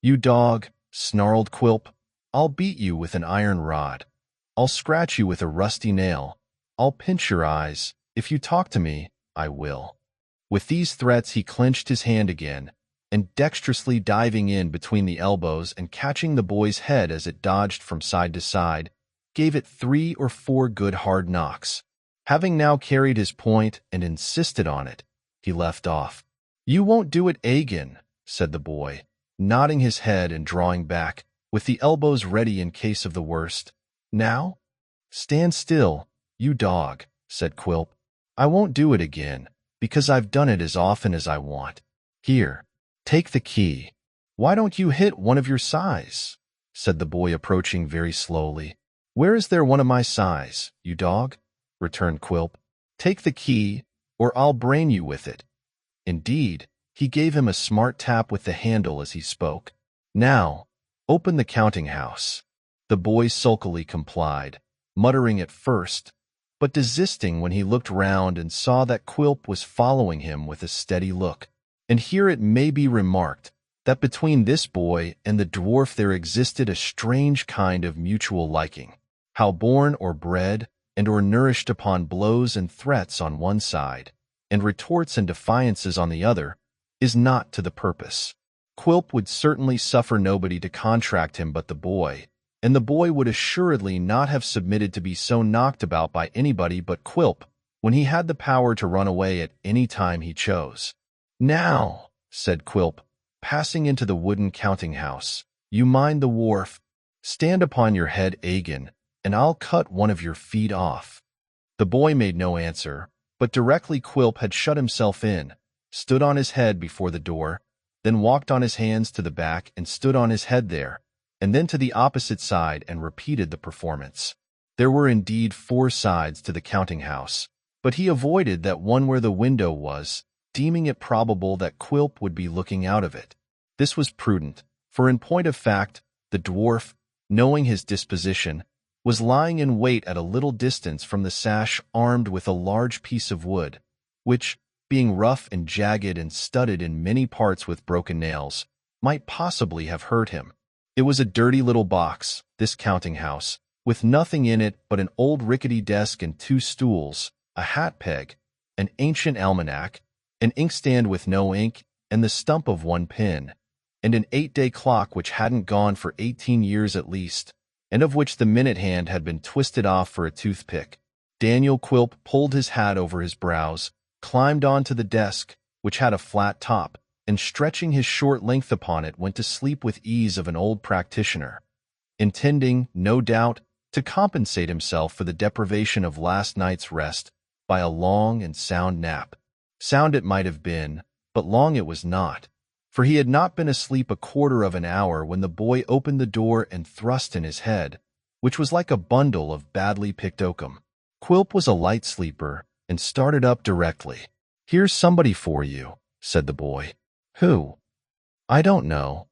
"You dog," snarled Quilp, "I'll beat you with an iron rod. I'll scratch you with a rusty nail. I'll pinch your eyes. If you talk to me, I will." With these threats he clenched his hand again, and dexterously diving in between the elbows and catching the boy's head as it dodged from side to side, gave it 3 or 4 good hard knocks. Having now carried his point and insisted on it, he left off. "You won't do it again," said the boy, nodding his head and drawing back, with the elbows ready in case of the worst. "Now? Stand still, you dog," said Quilp. "I won't do it again, because I've done it as often as I want. Here, take the key. Why don't you hit one of your size?" said the boy, approaching very slowly. "Where is there one of my size, you dog?" returned Quilp. "Take the key, or I'll brain you with it." Indeed, he gave him a smart tap with the handle as he spoke. "Now, open the counting-house." The boy sulkily complied, muttering at first, but desisting when he looked round and saw that Quilp was following him with a steady look. And here it may be remarked that between this boy and the dwarf there existed a strange kind of mutual liking. How born or bred and or nourished upon blows and threats on one side, and retorts and defiances on the other, is not to the purpose. Quilp would certainly suffer nobody to contract him but the boy, and the boy would assuredly not have submitted to be so knocked about by anybody but Quilp when he had the power to run away at any time he chose. "Now," said Quilp, passing into the wooden counting-house, "you mind the wharf. Stand upon your head again, and I'll cut one of your feet off." The boy made no answer, but directly Quilp had shut himself in, stood on his head before the door, then walked on his hands to the back and stood on his head there, and then to the opposite side and repeated the performance. There were indeed 4 sides to the counting-house, but he avoided that one where the window was, deeming it probable that Quilp would be looking out of it. This was prudent, for in point of fact, the dwarf, knowing his disposition, was lying in wait at a little distance from the sash armed with a large piece of wood, which, being rough and jagged and studded in many parts with broken nails, might possibly have hurt him. It was a dirty little box, this counting-house, with nothing in it but an old rickety desk and 2 stools, a hat-peg, an ancient almanac, an inkstand with no ink, and the stump of 1 pin, and an 8-day clock which hadn't gone for 18 years at least, and of which the minute hand had been twisted off for a toothpick. Daniel Quilp pulled his hat over his brows, climbed on to the desk, which had a flat top, and stretching his short length upon it went to sleep with ease of an old practitioner, intending, no doubt, to compensate himself for the deprivation of last night's rest by a long and sound nap. Sound it might have been, but long it was not, for he had not been asleep a quarter of an hour when the boy opened the door and thrust in his head, which was like a bundle of badly picked oakum. Quilp was a light sleeper, and started up directly. "Here's somebody for you," said the boy. "Who?" "I don't know."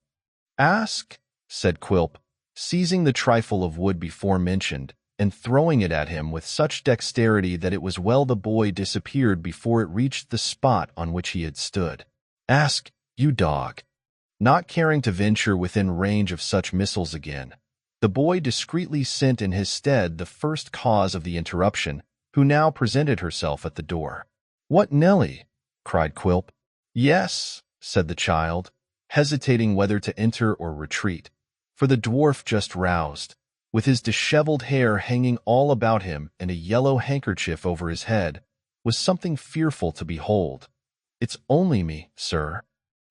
"Ask," said Quilp, seizing the trifle of wood before mentioned, and throwing it at him with such dexterity that it was well the boy disappeared before it reached the spot on which he had stood. "Ask, you dog." Not caring to venture within range of such missiles again, the boy discreetly sent in his stead the first cause of the interruption, who now presented herself at the door. "What, Nellie?" cried Quilp. "Yes," said the child, hesitating whether to enter or retreat, for the dwarf, just roused, with his disheveled hair hanging all about him and a yellow handkerchief over his head, was something fearful to behold. "It's only me, sir."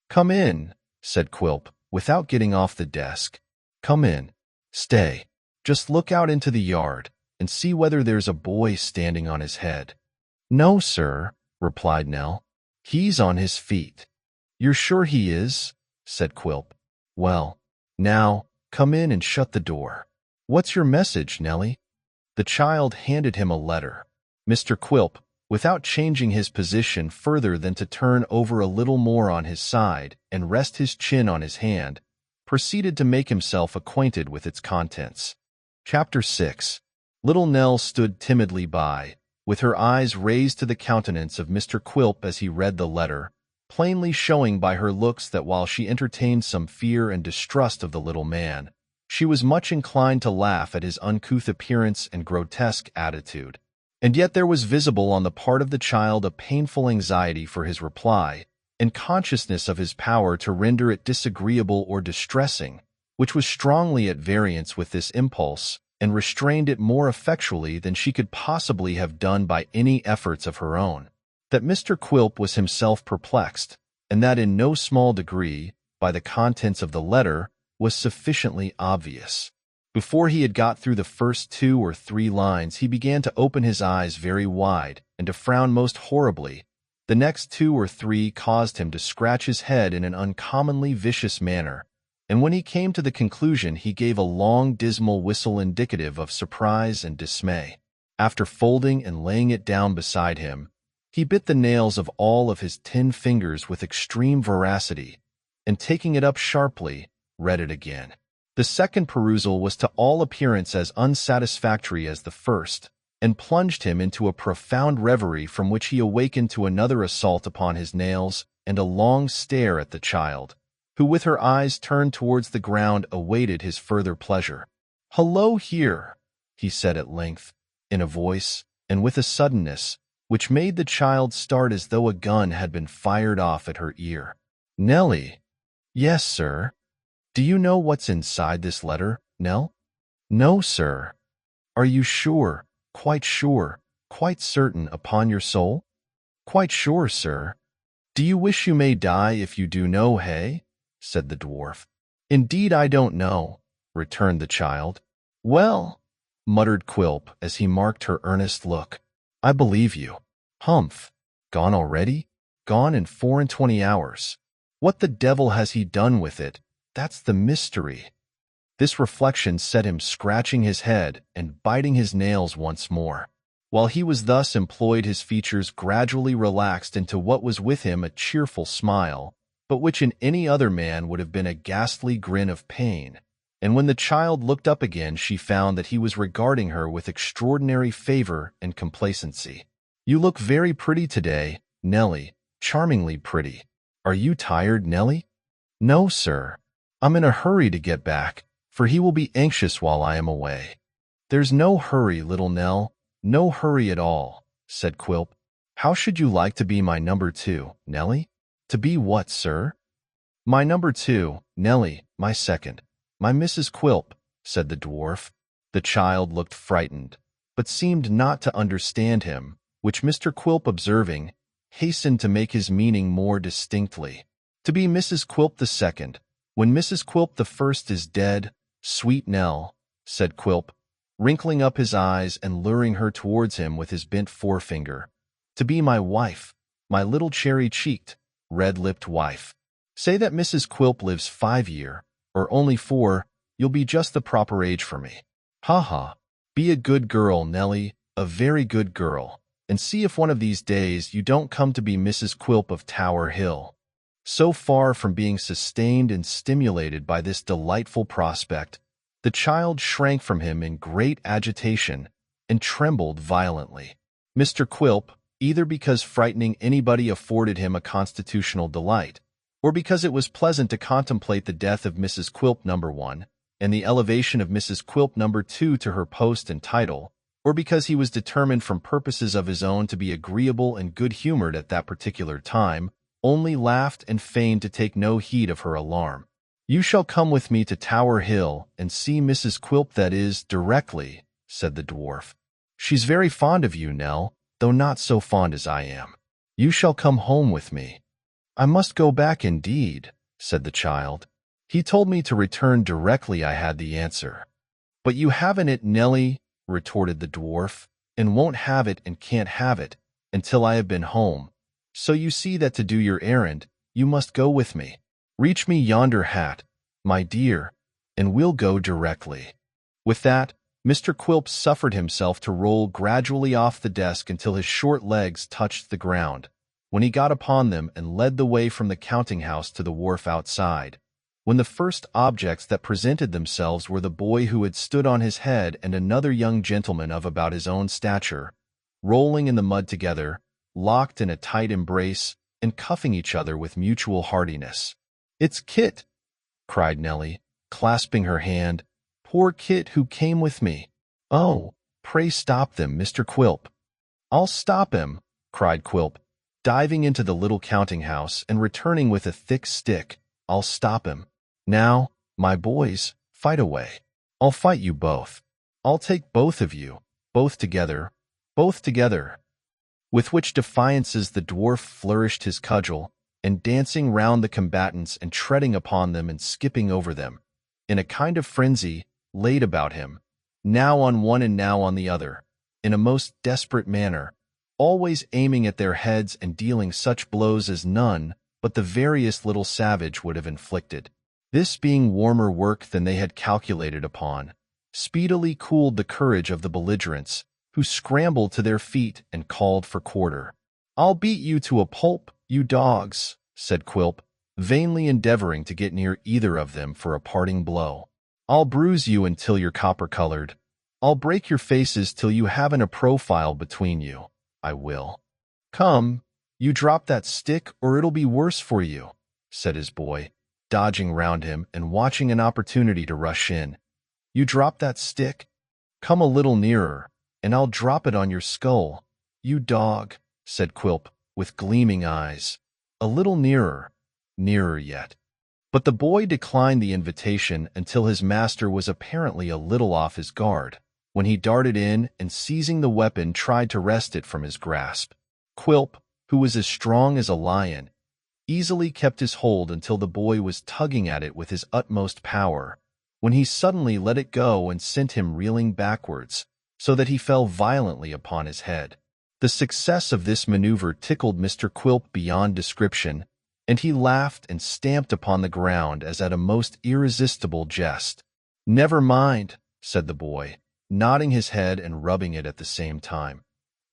"Come in," said Quilp, without getting off the desk. "Come in. Stay. Just look out into the yard and see whether there's a boy standing on his head." "No, sir," replied Nell. "He's on his feet." "You're sure he is?" said Quilp. "Well, now, come in and shut the door. What's your message, Nellie?" The child handed him a letter. Mr. Quilp, without changing his position further than to turn over a little more on his side and rest his chin on his hand, proceeded to make himself acquainted with its contents. Chapter 6. Little Nell stood timidly by, with her eyes raised to the countenance of Mr. Quilp as he read the letter, plainly showing by her looks that while she entertained some fear and distrust of the little man, she was much inclined to laugh at his uncouth appearance and grotesque attitude. And yet there was visible on the part of the child a painful anxiety for his reply, and consciousness of his power to render it disagreeable or distressing, which was strongly at variance with this impulse, and restrained it more effectually than she could possibly have done by any efforts of her own. That Mr. Quilp was himself perplexed, and that in no small degree, by the contents of the letter, was sufficiently obvious. Before he had got through the first 2 or 3 lines, he began to open his eyes very wide and to frown most horribly. The next 2 or 3 caused him to scratch his head in an uncommonly vicious manner, and when he came to the conclusion he gave a long dismal whistle indicative of surprise and dismay. After folding and laying it down beside him, he bit the nails of all of his 10 fingers with extreme voracity, and taking it up sharply, read it again. The second perusal was to all appearance as unsatisfactory as the first, and plunged him into a profound reverie from which he awakened to another assault upon his nails and a long stare at the child, who with her eyes turned towards the ground awaited his further pleasure. "Hullo here," he said at length, in a voice and with a suddenness which made the child start as though a gun had been fired off at her ear. "Nellie." "Yes, sir." "Do you know what's inside this letter, Nell?" "No, sir." "Are you sure, quite certain upon your soul?" "Quite sure, sir." "Do you wish you may die if you do know, hey?" said the dwarf. "Indeed I don't know," returned the child. "Well," muttered Quilp as he marked her earnest look, "I believe you. Humph! Gone already? Gone in 24 hours. What the devil has he done with it? That's the mystery." This reflection set him scratching his head and biting his nails once more. While he was thus employed, his features gradually relaxed into what was with him a cheerful smile, but which in any other man would have been a ghastly grin of pain, and when the child looked up again she found that he was regarding her with extraordinary favor and complacency. "You look very pretty today, Nellie, charmingly pretty. Are you tired, Nellie?" "No, sir. I'm in a hurry to get back, for he will be anxious while I am away." "There's no hurry, little Nell, no hurry at all," said Quilp. "How should you like to be my number 2, Nellie?" "To be what, sir?" "My number 2, Nellie, my second, my Mrs. Quilp," said the dwarf. The child looked frightened, but seemed not to understand him, which Mr. Quilp, observing, hastened to make his meaning more distinctly. "To be Mrs. Quilp the second, when Mrs. Quilp the first is dead, sweet Nell," said Quilp, wrinkling up his eyes and luring her towards him with his bent forefinger. "To be my wife, my little cherry-cheeked, red-lipped wife. Say that Mrs. Quilp lives 5 years, or only 4, you'll be just the proper age for me. Ha ha! Be a good girl, Nellie, a very good girl, and see if one of these days you don't come to be Mrs. Quilp of Tower Hill." So far from being sustained and stimulated by this delightful prospect, the child shrank from him in great agitation and trembled violently. Mr. Quilp, either because frightening anybody afforded him a constitutional delight, or because it was pleasant to contemplate the death of Mrs. Quilp No. 1 and the elevation of Mrs. Quilp No. 2 to her post and title, or because he was determined from purposes of his own to be agreeable and good-humored at that particular time, only laughed and feigned to take no heed of her alarm. "You shall come with me to Tower Hill and see Mrs. Quilp, that is, directly," said the dwarf. "She's very fond of you, Nell, though not so fond as I am. You shall come home with me." "I must go back indeed," said the child. "He told me to return directly I had the answer." "But you haven't it, Nellie," retorted the dwarf, "and won't have it and can't have it until I have been home. So you see that to do your errand, you must go with me. Reach me yonder hat, my dear, and we'll go directly." With that, Mr. Quilp suffered himself to roll gradually off the desk until his short legs touched the ground, when he got upon them and led the way from the counting-house to the wharf outside, when the first objects that presented themselves were the boy who had stood on his head and another young gentleman of about his own stature, rolling in the mud together, locked in a tight embrace, and cuffing each other with mutual heartiness. "It's Kit!" cried Nellie, clasping her hand. "Poor Kit, who came with me." "Oh, pray stop them, Mr. Quilp." "I'll stop him," cried Quilp, diving into the little counting-house and returning with a thick stick. "I'll stop him. Now, my boys, fight away. I'll fight you both. I'll take both of you, both together, both together." With which defiances the dwarf flourished his cudgel, and dancing round the combatants and treading upon them and skipping over them, in a kind of frenzy, laid about him, now on one and now on the other, in a most desperate manner, always aiming at their heads and dealing such blows as none but the veriest little savage would have inflicted. This, being warmer work than they had calculated upon, speedily cooled the courage of the belligerents, who scrambled to their feet and called for quarter. "I'll beat you to a pulp, you dogs," said Quilp, vainly endeavoring to get near either of them for a parting blow. "I'll bruise you until you're copper-colored. I'll break your faces till you haven't a profile between you. I will." "Come, you drop that stick or it'll be worse for you," said his boy, dodging round him and watching an opportunity to rush in. "You drop that stick? Come a little nearer, and I'll drop it on your skull, you dog," said Quilp, with gleaming eyes. "A little nearer, nearer yet." But the boy declined the invitation until his master was apparently a little off his guard, when he darted in and, seizing the weapon, tried to wrest it from his grasp. Quilp, who was as strong as a lion, easily kept his hold until the boy was tugging at it with his utmost power, when he suddenly let it go and sent him reeling backwards, so that he fell violently upon his head. The success of this maneuver tickled Mr. Quilp beyond description, and he laughed and stamped upon the ground as at a most irresistible jest. "Never mind," said the boy, nodding his head and rubbing it at the same time.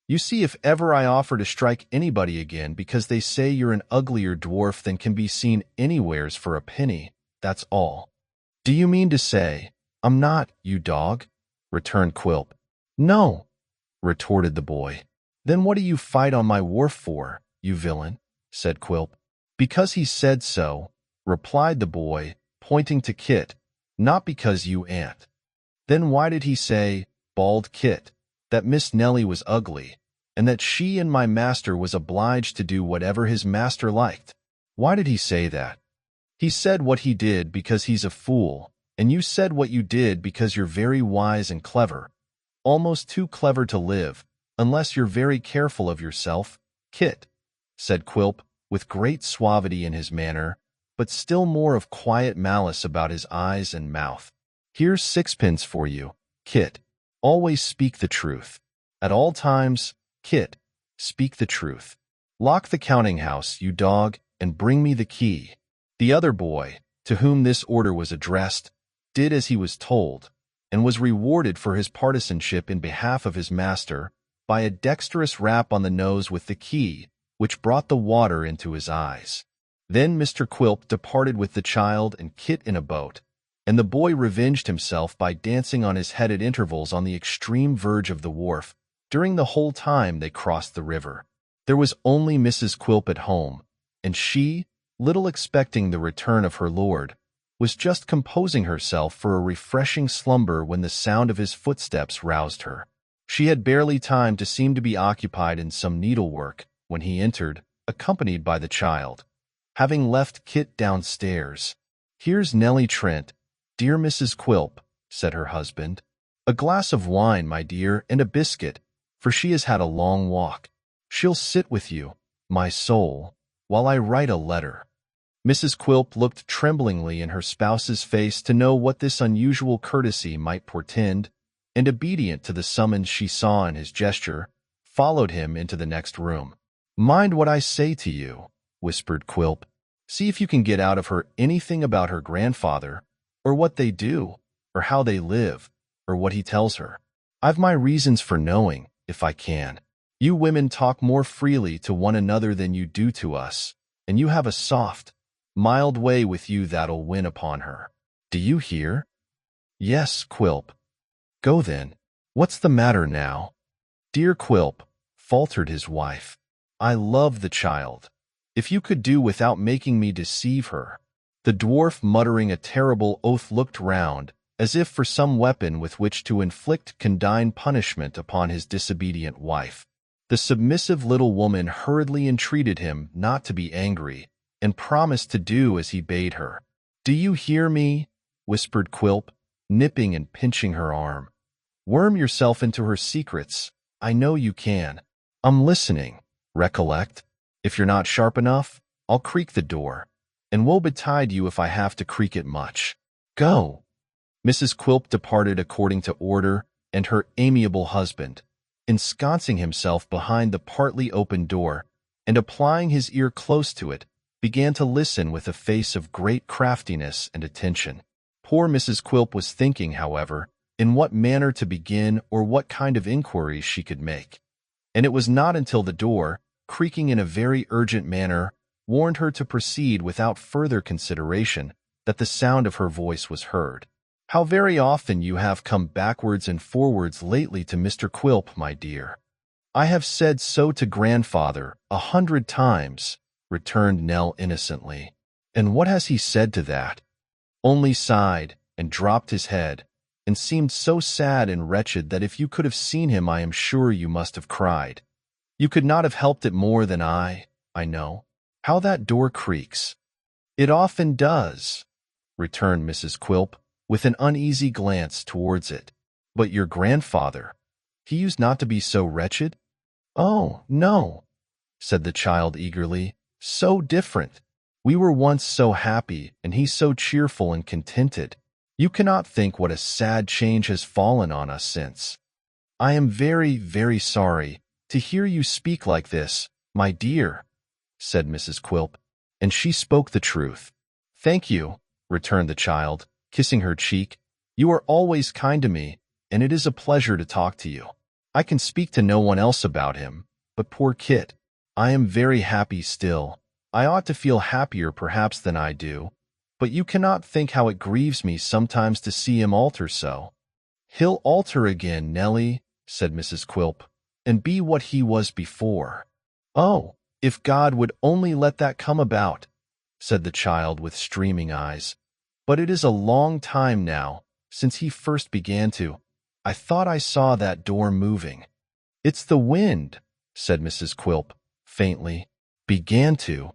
"You see, if ever I offer to strike anybody again because they say you're an uglier dwarf than can be seen anywheres for a penny, that's all." "Do you mean to say I'm not, you dog?" returned Quilp. "No," retorted the boy. "Then what do you fight on my wharf for, you villain?" said Quilp. "Because he said so," replied the boy, pointing to Kit, "not because you ain't." "Then why did he say," bawled Kit, "that Miss Nellie was ugly, and that she and my master was obliged to do whatever his master liked? Why did he say that?" "He said what he did because he's a fool, and you said what you did because you're very wise and clever, almost too clever to live, unless you're very careful of yourself, Kit," said Quilp, with great suavity in his manner, but still more of quiet malice about his eyes and mouth. "Here's sixpence for you, Kit. Always speak the truth. At all times, Kit, speak the truth. Lock the counting-house, you dog, and bring me the key." The other boy, to whom this order was addressed, did as he was told, and was rewarded for his partisanship in behalf of his master by a dexterous rap on the nose with the key, which brought the water into his eyes. Then Mr. Quilp departed with the child and Kit in a boat, and the boy revenged himself by dancing on his head at intervals on the extreme verge of the wharf during the whole time they crossed the river. There was only Mrs. Quilp at home, and she, little expecting the return of her lord, was just composing herself for a refreshing slumber when the sound of his footsteps roused her. She had barely time to seem to be occupied in some needlework when he entered, accompanied by the child, having left Kit downstairs. "Here's Nellie Trent, dear Mrs. Quilp," said her husband. "A glass of wine, my dear, and a biscuit, for she has had a long walk. She'll sit with you, my soul, while I write a letter." Mrs. Quilp looked tremblingly in her spouse's face to know what this unusual courtesy might portend, and obedient to the summons she saw in his gesture, followed him into the next room. "Mind what I say to you," whispered Quilp. "See if you can get out of her anything about her grandfather, or what they do, or how they live, or what he tells her. I've my reasons for knowing, if I can. You women talk more freely to one another than you do to us, and you have a soft, mild way with you that'll win upon her. Do you hear?" "Yes, Quilp." "Go then. What's the matter now?" "Dear Quilp," faltered his wife, "I love the child. If you could do without making me deceive her." The dwarf, muttering a terrible oath, looked round, as if for some weapon with which to inflict condign punishment upon his disobedient wife. The submissive little woman hurriedly entreated him not to be angry, and promised to do as he bade her. "Do you hear me?" whispered Quilp, nipping and pinching her arm. "Worm yourself into her secrets. I know you can. I'm listening, recollect. If you're not sharp enough, I'll creak the door, and woe betide you if I have to creak it much. Go." Mrs. Quilp departed according to order, and her amiable husband, ensconcing himself behind the partly open door, and applying his ear close to it, began to listen with a face of great craftiness and attention. Poor Mrs. Quilp was thinking, however, in what manner to begin or what kind of inquiries she could make, and it was not until the door, creaking in a very urgent manner, warned her to proceed without further consideration, that the sound of her voice was heard. "How very often you have come backwards and forwards lately to Mr. Quilp, my dear." "I have said so to grandfather 100 times," returned Nell innocently. "And what has he said to that?" "Only sighed, and dropped his head, and seemed so sad and wretched that if you could have seen him I am sure you must have cried. You could not have helped it more than I know. How that door creaks!" "It often does," returned Mrs. Quilp, with an uneasy glance towards it. "But your grandfather, he used not to be so wretched?" "Oh, no," said the child eagerly, "so different. We were once so happy, and he so cheerful and contented. You cannot think what a sad change has fallen on us since." "I am very, very sorry to hear you speak like this, my dear," said Mrs. Quilp, and she spoke the truth. "Thank you," returned the child, kissing her cheek. "You are always kind to me, and it is a pleasure to talk to you. I can speak to no one else about him, but poor Kit. I am very happy still. I ought to feel happier perhaps than I do, but you cannot think how it grieves me sometimes to see him alter so." "He'll alter again, Nellie," said Mrs. Quilp, "and be what he was before." "Oh, if God would only let that come about," said the child with streaming eyes. "But it is a long time now since he first began to. I thought I saw that door moving." "It's the wind," said Mrs. Quilp, faintly. "Began to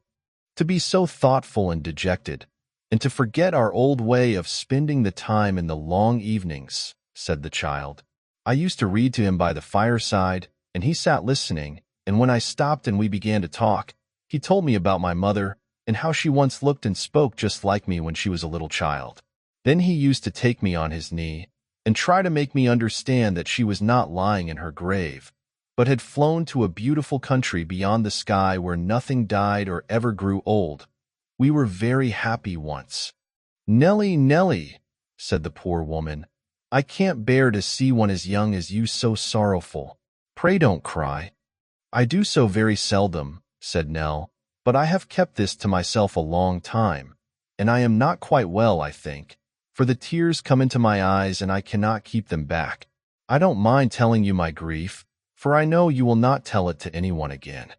be so thoughtful and dejected, and to forget our old way of spending the time in the long evenings," said the child. "I used to read to him by the fireside, and he sat listening, and when I stopped and we began to talk, he told me about my mother, and how she once looked and spoke just like me when she was a little child. Then he used to take me on his knee, and try to make me understand that she was not lying in her grave, but had flown to a beautiful country beyond the sky where nothing died or ever grew old. We were very happy once." "Nellie, Nellie," said the poor woman, "I can't bear to see one as young as you so sorrowful. Pray don't cry." "I do so very seldom," said Nell, "but I have kept this to myself a long time, and I am not quite well, I think, for the tears come into my eyes and I cannot keep them back. I don't mind telling you my grief, for I know you will not tell it to anyone again."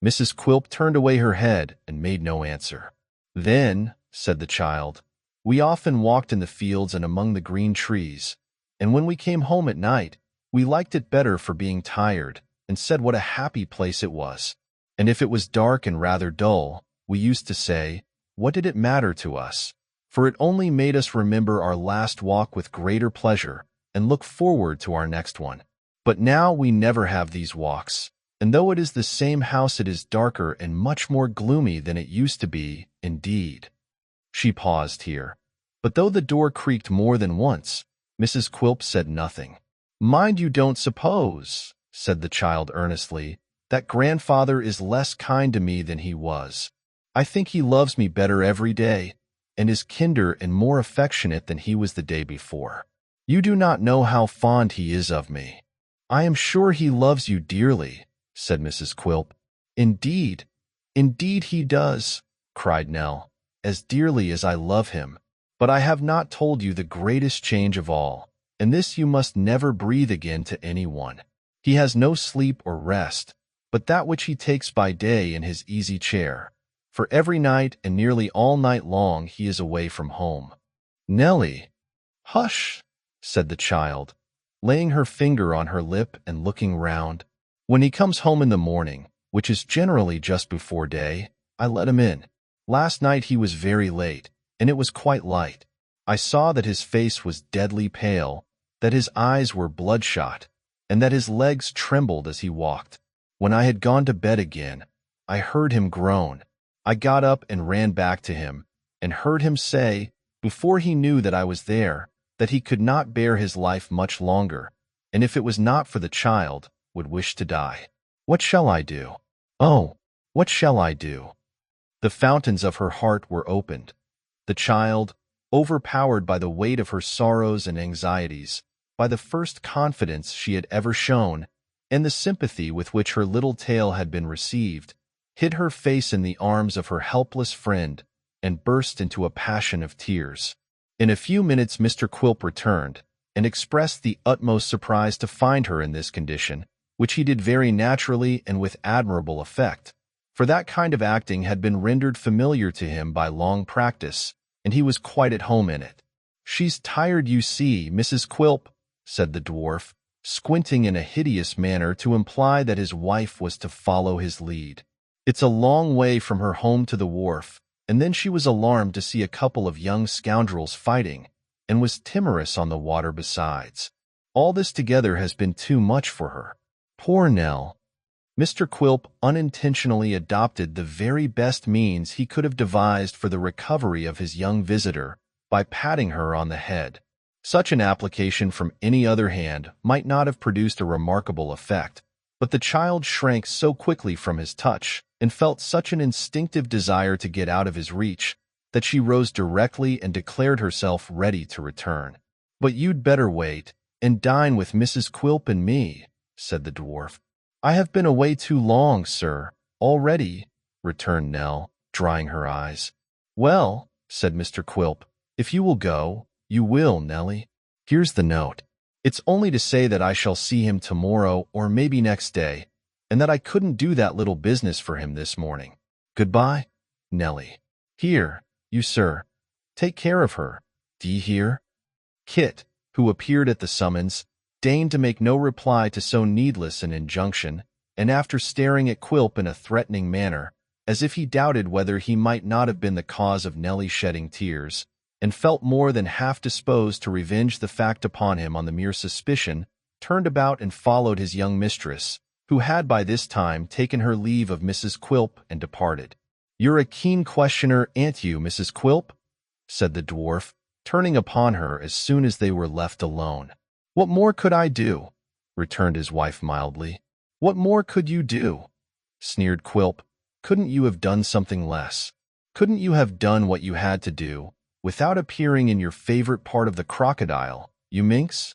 Mrs. Quilp turned away her head and made no answer. "Then," said the child, "we often walked in the fields and among the green trees, and when we came home at night, We liked it better for being tired, and said what a happy place it was. And if it was dark and rather dull, we used to say, what did it matter to us? For it only made us remember our last walk with greater pleasure, and look forward to our next one. But now we never have these walks, and though it is the same house, it is darker and much more gloomy than it used to be, indeed. She paused here. But though the door creaked more than once, Mrs. Quilp said nothing. Mind you don't suppose, said the child earnestly, that grandfather is less kind to me than he was. I think he loves me better every day, and is kinder and more affectionate than he was the day before. You do not know how fond he is of me. I am sure he loves you dearly, said Mrs. Quilp. Indeed he does, cried Nell, as dearly as I love him. But I have not told you the greatest change of all, and this you must never breathe again to anyone. He has no sleep or rest, but that which he takes by day in his easy chair. For every night and nearly all night long he is away from home. Nellie. Hush, said the child, laying her finger on her lip and looking round. When he comes home in the morning, which is generally just before day, I let him in. Last night he was very late, and it was quite light. I saw that his face was deadly pale, that his eyes were bloodshot, and that his legs trembled as he walked. When I had gone to bed again, I heard him groan. I got up and ran back to him, and heard him say, before he knew that I was there, that he could not bear his life much longer, and if it was not for the child, would wish to die. What shall I do? Oh, what shall I do? The fountains of her heart were opened. The child, overpowered by the weight of her sorrows and anxieties, by the first confidence she had ever shown, and the sympathy with which her little tale had been received, hid her face in the arms of her helpless friend, and burst into a passion of tears. In a few minutes Mr. Quilp returned, and expressed the utmost surprise to find her in this condition, which he did very naturally and with admirable effect, for that kind of acting had been rendered familiar to him by long practice, and he was quite at home in it. She's tired, you see, Mrs. Quilp, said the dwarf, squinting in a hideous manner to imply that his wife was to follow his lead. It's a long way from her home to the wharf, and then she was alarmed to see a couple of young scoundrels fighting, and was timorous on the water besides. All this together has been too much for her. Poor Nell. Mr. Quilp unintentionally adopted the very best means he could have devised for the recovery of his young visitor by patting her on the head. Such an application from any other hand might not have produced a remarkable effect, but the child shrank so quickly from his touch and felt such an instinctive desire to get out of his reach that she rose directly and declared herself ready to return. But you'd better wait and dine with Mrs. Quilp and me, said the dwarf. I have been away too long, sir, already, returned Nell, drying her eyes. Well, said Mr. Quilp, if you will go, you will, Nellie. Here's the note. It's only to say that I shall see him tomorrow or maybe next day, and that I couldn't do that little business for him this morning. Goodbye, Nellie. Here, you sir. Take care of her. D'ye hear? Kit, who appeared at the summons, deigned to make no reply to so needless an injunction, and after staring at Quilp in a threatening manner, as if he doubted whether he might not have been the cause of Nellie shedding tears, and felt more than half disposed to revenge the fact upon him on the mere suspicion, turned about and followed his young mistress, who had by this time taken her leave of Mrs. Quilp and departed. You're a keen questioner, ain't you, Mrs. Quilp? Said the dwarf, turning upon her as soon as they were left alone. What more could I do? Returned his wife mildly. What more could you do? Sneered Quilp. Couldn't you have done something less? Couldn't you have done what you had to do, without appearing in your favorite part of the crocodile, you minx?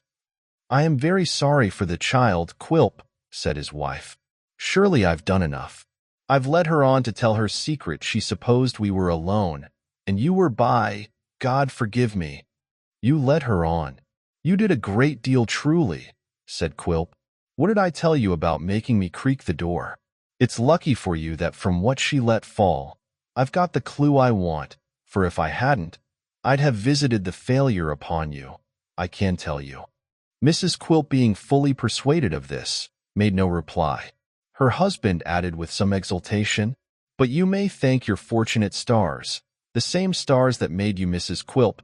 I am very sorry for the child, Quilp, said his wife. Surely I've done enough. I've led her on to tell her secret she supposed we were alone, and you were by, God forgive me. You led her on. You did a great deal truly, said Quilp. What did I tell you about making me creak the door? It's lucky for you that from what she let fall, I've got the clue I want, for if I hadn't, I'd have visited the failure upon you, I can tell you. Mrs. Quilp, being fully persuaded of this, made no reply. Her husband added with some exultation, "But you may thank your fortunate stars, the same stars that made you Mrs. Quilp.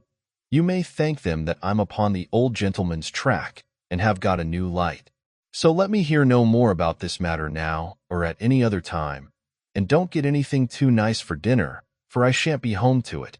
You may thank them that I'm upon the old gentleman's track, and have got a new light. So let me hear no more about this matter now, or at any other time, and don't get anything too nice for dinner, for I shan't be home to it."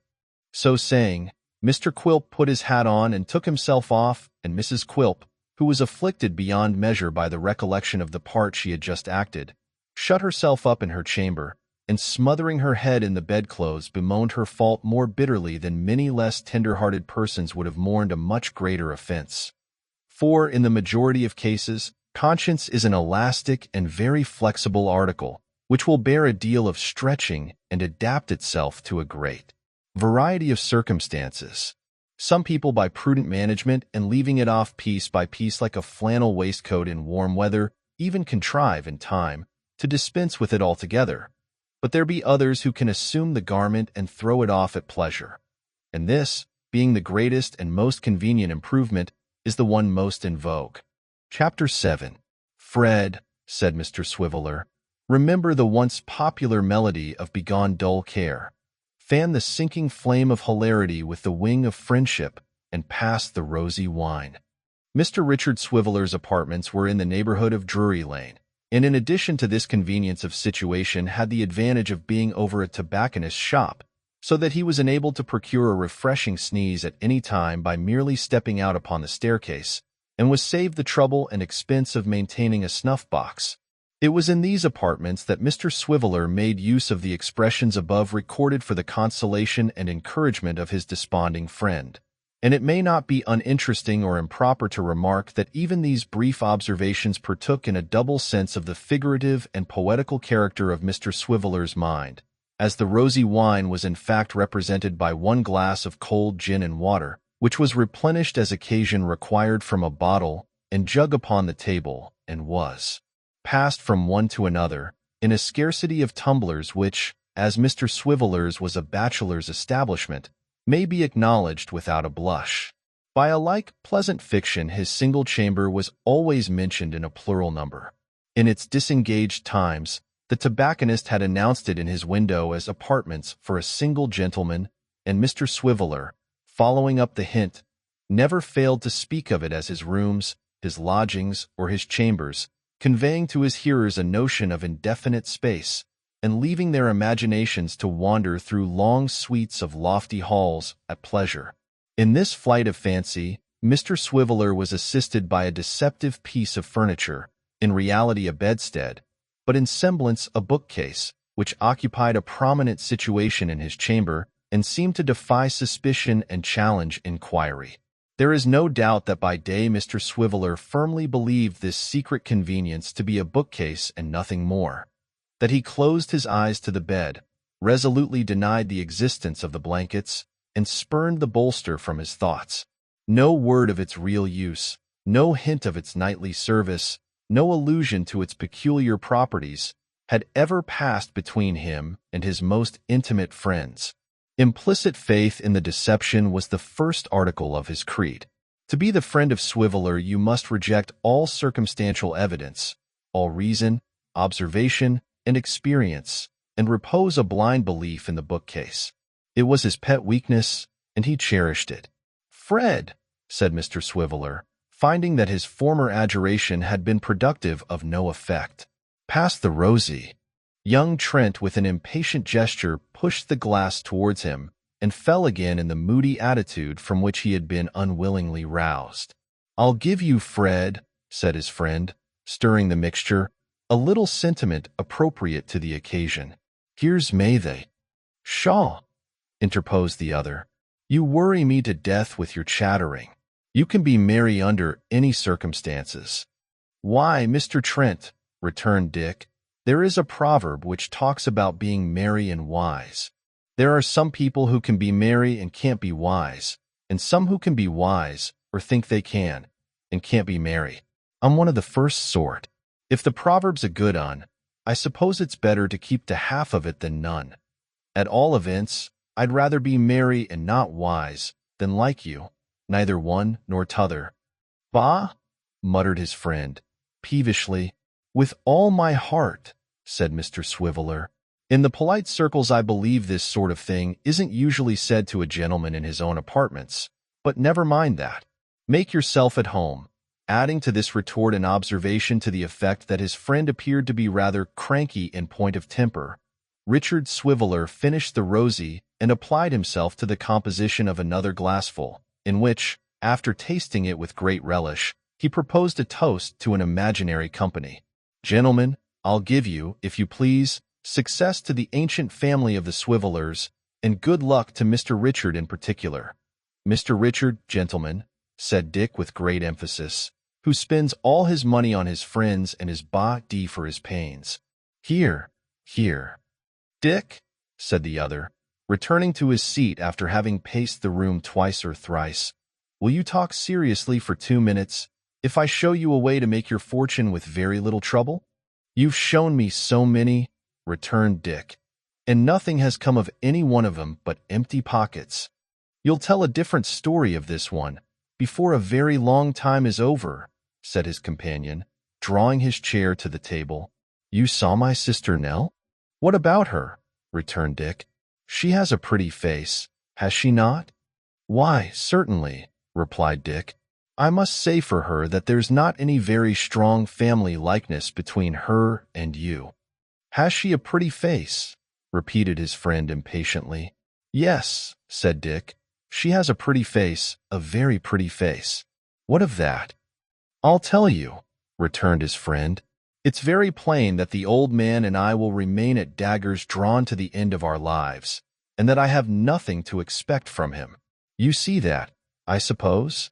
So saying, Mr. Quilp put his hat on and took himself off, and Mrs. Quilp, who was afflicted beyond measure by the recollection of the part she had just acted, shut herself up in her chamber, and smothering her head in the bedclothes, bemoaned her fault more bitterly than many less tender-hearted persons would have mourned a much greater offense. For, in the majority of cases, conscience is an elastic and very flexible article, which will bear a deal of stretching and adapt itself to a great variety of circumstances. Some people, by prudent management and leaving it off piece by piece like a flannel waistcoat in warm weather, even contrive in time to dispense with it altogether. But there be others who can assume the garment and throw it off at pleasure. And this, being the greatest and most convenient improvement, is the one most in vogue. Chapter 7. "Fred," said Mr. Swiveller, "remember the once popular melody of Begone Dull Care. Fan the sinking flame of hilarity with the wing of friendship, and pass the rosy wine." Mr. Richard Swiveller's apartments were in the neighborhood of Drury Lane, and in addition to this convenience of situation had the advantage of being over a tobacconist's shop, so that he was enabled to procure a refreshing sneeze at any time by merely stepping out upon the staircase, and was saved the trouble and expense of maintaining a snuff-box. It was in these apartments that Mr. Swiveller made use of the expressions above recorded for the consolation and encouragement of his desponding friend. And it may not be uninteresting or improper to remark that even these brief observations partook in a double sense of the figurative and poetical character of Mr. Swiveller's mind, as the rosy wine was in fact represented by one glass of cold gin and water, which was replenished as occasion required from a bottle and jug upon the table, and was passed from one to another, in a scarcity of tumblers which, as Mr. Swiveller's was a bachelor's establishment, may be acknowledged without a blush. By a like pleasant fiction, his single chamber was always mentioned in a plural number. In its disengaged times, the tobacconist had announced it in his window as apartments for a single gentleman, and Mr. Swiveller, following up the hint, never failed to speak of it as his rooms, his lodgings, or his chambers, conveying to his hearers a notion of indefinite space, and leaving their imaginations to wander through long suites of lofty halls at pleasure. In this flight of fancy, Mr. Swiveller was assisted by a deceptive piece of furniture, in reality a bedstead, but in semblance a bookcase, which occupied a prominent situation in his chamber, and seemed to defy suspicion and challenge inquiry. There is no doubt that by day Mr. Swiveller firmly believed this secret convenience to be a bookcase and nothing more, that he closed his eyes to the bed, resolutely denied the existence of the blankets, and spurned the bolster from his thoughts. No word of its real use, no hint of its nightly service, no allusion to its peculiar properties, had ever passed between him and his most intimate friends. Implicit faith in the deception was the first article of his creed. To be the friend of Swiveller, you must reject all circumstantial evidence, all reason, observation, and experience, and repose a blind belief in the bookcase. It was his pet weakness, and he cherished it. "Fred," said Mr. Swiveller, finding that his former adjuration had been productive of no effect, "pass the rosy." Young Trent, with an impatient gesture, pushed the glass towards him, and fell again in the moody attitude from which he had been unwillingly roused. "I'll give you, Fred," said his friend, stirring the mixture, "a little sentiment appropriate to the occasion. Here's may they." "Pshaw," interposed the other, "you worry me to death with your chattering. You can be merry under any circumstances." "Why, Mr. Trent," returned Dick, "there is a proverb which talks about being merry and wise. There are some people who can be merry and can't be wise, and some who can be wise, or think they can, and can't be merry. I'm one of the first sort. If the proverb's a good un, I suppose it's better to keep to half of it than none. At all events, I'd rather be merry and not wise than like you, neither one nor t'other." Bah, muttered his friend, peevishly. With all my heart, said Mr. Swiveller. In the polite circles I believe this sort of thing isn't usually said to a gentleman in his own apartments, but never mind that. Make yourself at home, adding to this retort an observation to the effect that his friend appeared to be rather cranky in point of temper. Richard Swiveller finished the rosy and applied himself to the composition of another glassful, in which, after tasting it with great relish, he proposed a toast to an imaginary company. Gentlemen, I'll give you, if you please, success to the ancient family of the Swivellers, and good luck to Mr. Richard in particular. Mr. Richard, gentlemen, said Dick with great emphasis, who spends all his money on his friends and his body for his pains. Here, here. Dick, said the other, returning to his seat after having paced the room twice or thrice, will you talk seriously for 2 minutes, if I show you a way to make your fortune with very little trouble? You've shown me so many, returned Dick, and nothing has come of any one of them but empty pockets. You'll tell a different story of this one, before a very long time is over, said his companion, drawing his chair to the table. You saw my sister Nell? What about her? Returned Dick. She has a pretty face, has she not? Why, certainly, replied Dick. I must say for her that there's not any very strong family likeness between her and you. Has she a pretty face? Repeated his friend impatiently. Yes, said Dick. She has a pretty face, a very pretty face. What of that? I'll tell you, returned his friend. It's very plain that the old man and I will remain at daggers drawn to the end of our lives, and that I have nothing to expect from him. You see that, I suppose?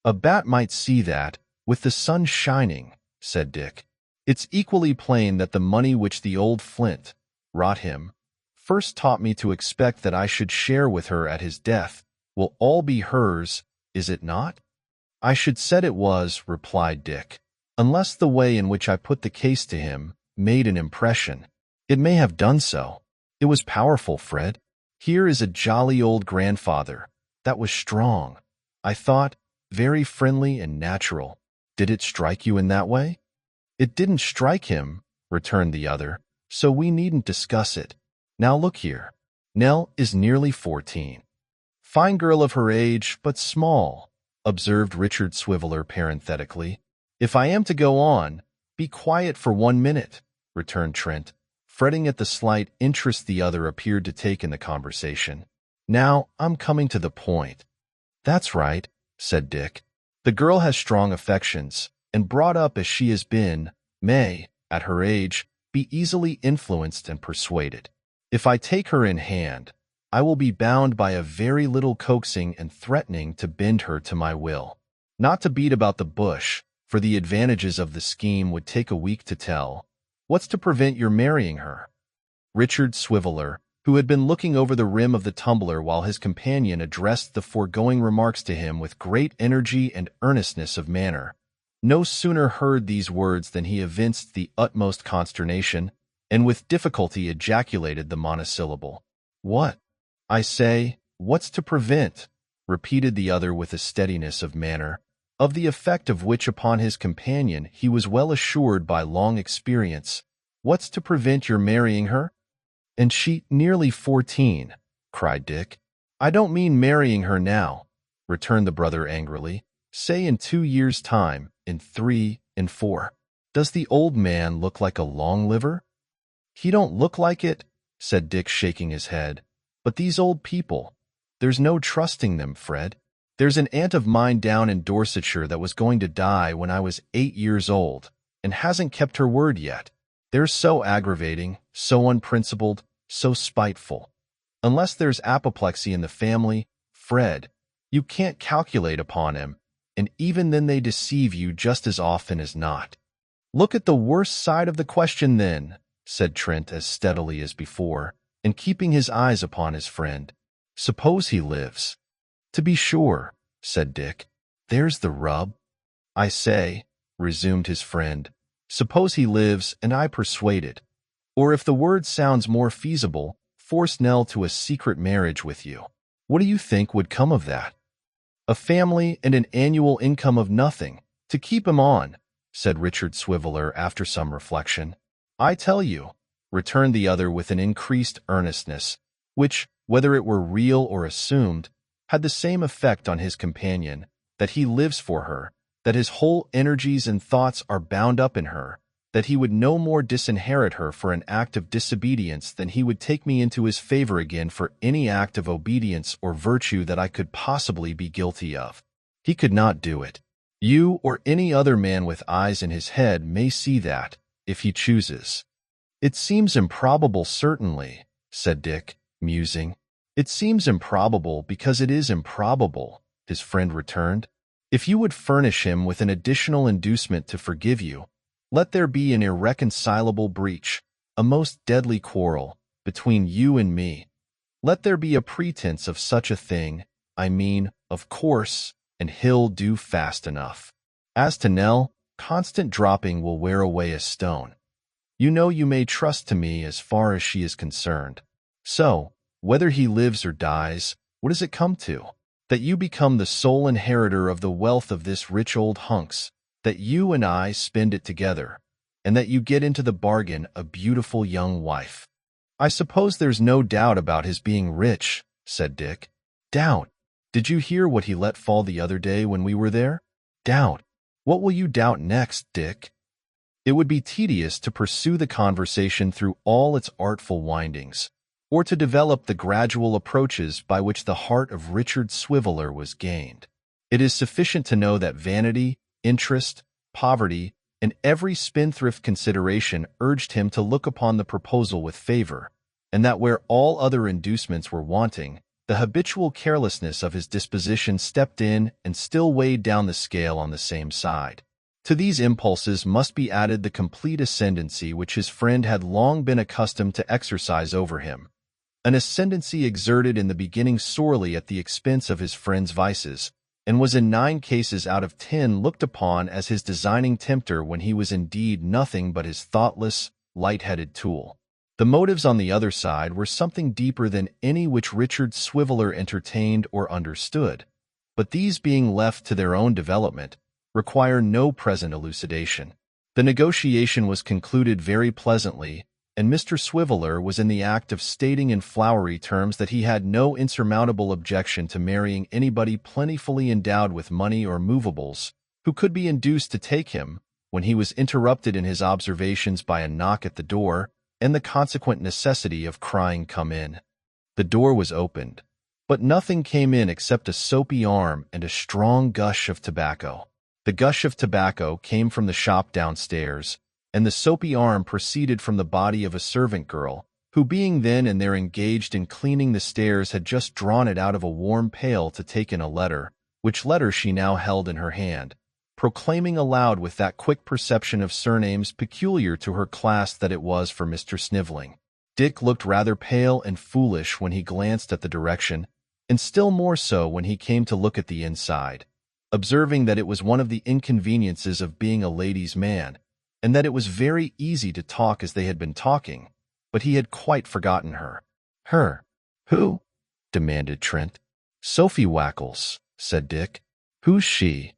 A bat might see that, with the sun shining, said Dick. It's equally plain that the money which the old flint, rot him, first taught me to expect that I should share with her at his death, will all be hers, is it not? I should said it was, replied Dick, unless the way in which I put the case to him made an impression. It may have done so. It was powerful, Fred. Here is a jolly old grandfather. That was strong. I thought, very friendly and natural. Did it strike you in that way? It didn't strike him, returned the other, so we needn't discuss it. Now look here. Nell is nearly 14. Fine girl of her age, but small, observed Richard Swiveller parenthetically. If I am to go on, be quiet for 1 minute, returned Trent, fretting at the slight interest the other appeared to take in the conversation. Now I'm coming to the point. That's right, said Dick. The girl has strong affections, and brought up as she has been, may, at her age, be easily influenced and persuaded. If I take her in hand, I will be bound by a very little coaxing and threatening to bend her to my will. Not to beat about the bush, for the advantages of the scheme would take a week to tell. What's to prevent your marrying her? Richard Swiveller, who had been looking over the rim of the tumbler while his companion addressed the foregoing remarks to him with great energy and earnestness of manner, no sooner heard these words than he evinced the utmost consternation, and with difficulty ejaculated the monosyllable. What? I say, what's to prevent? Repeated the other with a steadiness of manner, of the effect of which upon his companion he was well assured by long experience. What's to prevent your marrying her? And she nearly 14, cried Dick. I don't mean marrying her now, returned the brother angrily. Say in 2 years' time, in 3, in 4. Does the old man look like a long-liver? He don't look like it, said Dick, shaking his head. But these old people, there's no trusting them, Fred. There's an aunt of mine down in Dorsetshire that was going to die when I was 8 years old, and hasn't kept her word yet. They're so aggravating, so unprincipled, so spiteful. Unless there's apoplexy in the family, Fred, you can't calculate upon him, and even then they deceive you just as often as not. Look at the worst side of the question then, said Trent as steadily as before, and keeping his eyes upon his friend. Suppose he lives. To be sure, said Dick. There's the rub. I say, resumed his friend, suppose he lives and I persuade it. Or if the word sounds more feasible, force Nell to a secret marriage with you. What do you think would come of that? A family and an annual income of nothing, to keep him on, said Richard Swiveller after some reflection. I tell you, returned the other with an increased earnestness, which, whether it were real or assumed, had the same effect on his companion, that he lives for her, that his whole energies and thoughts are bound up in her, that he would no more disinherit her for an act of disobedience than he would take me into his favor again for any act of obedience or virtue that I could possibly be guilty of. He could not do it. You or any other man with eyes in his head may see that, if he chooses. It seems improbable, certainly, said Dick, musing. It seems improbable because it is improbable, his friend returned. If you would furnish him with an additional inducement to forgive you, let there be an irreconcilable breach, a most deadly quarrel, between you and me. Let there be a pretense of such a thing, I mean, of course, and he'll do fast enough. As to Nell, constant dropping will wear away a stone. You know you may trust to me as far as she is concerned. So, whether he lives or dies, what does it come to? That you become the sole inheritor of the wealth of this rich old hunks, that you and I spend it together, and that you get into the bargain a beautiful young wife. I suppose there's no doubt about his being rich, said Dick. Doubt? Did you hear what he let fall the other day when we were there? Doubt? What will you doubt next, Dick? It would be tedious to pursue the conversation through all its artful windings, or to develop the gradual approaches by which the heart of Richard Swiveller was gained. It is sufficient to know that vanity, interest, poverty, and every spendthrift consideration urged him to look upon the proposal with favor, and that where all other inducements were wanting, the habitual carelessness of his disposition stepped in and still weighed down the scale on the same side. To these impulses must be added the complete ascendancy which his friend had long been accustomed to exercise over him, an ascendancy exerted in the beginning sorely at the expense of his friend's vices, and was in 9 cases out of 10 looked upon as his designing tempter when he was indeed nothing but his thoughtless, light-headed tool. The motives on the other side were something deeper than any which Richard Swiveller entertained or understood, but these being left to their own development, require no present elucidation. The negotiation was concluded very pleasantly, and Mr. Swiveller was in the act of stating in flowery terms that he had no insurmountable objection to marrying anybody plentifully endowed with money or movables, who could be induced to take him, when he was interrupted in his observations by a knock at the door, and the consequent necessity of crying, "Come in." The door was opened, but nothing came in except a soapy arm and a strong gush of tobacco. The gush of tobacco came from the shop downstairs, and the soapy arm proceeded from the body of a servant girl, who being then and there engaged in cleaning the stairs had just drawn it out of a warm pail to take in a letter, which letter she now held in her hand, proclaiming aloud with that quick perception of surnames peculiar to her class that it was for Mr. Snivelling. Dick looked rather pale and foolish when he glanced at the direction, and still more so when he came to look at the inside, observing that it was one of the inconveniences of being a ladies' man, and that it was very easy to talk as they had been talking, but he had quite forgotten her. Her? Who? Demanded Trent. Sophie Wackles, said Dick. Who's she?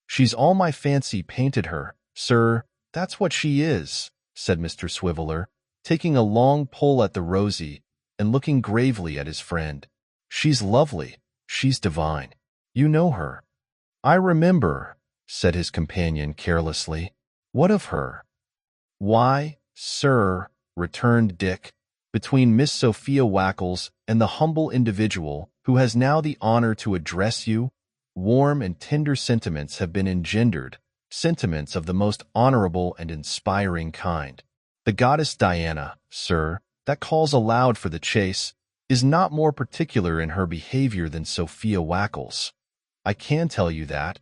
She's all my fancy painted her, sir, that's what she is, said Mr. Swiveller, taking a long pull at the rosy and looking gravely at his friend. She's lovely, she's divine. You know her. I remember, said his companion carelessly. What of her? Why, sir, returned Dick, between Miss Sophia Wackles and the humble individual who has now the honor to address you, warm and tender sentiments have been engendered, sentiments of the most honorable and inspiring kind. The goddess Diana, sir, that calls aloud for the chase, is not more particular in her behavior than Sophia Wackles. I can tell you that.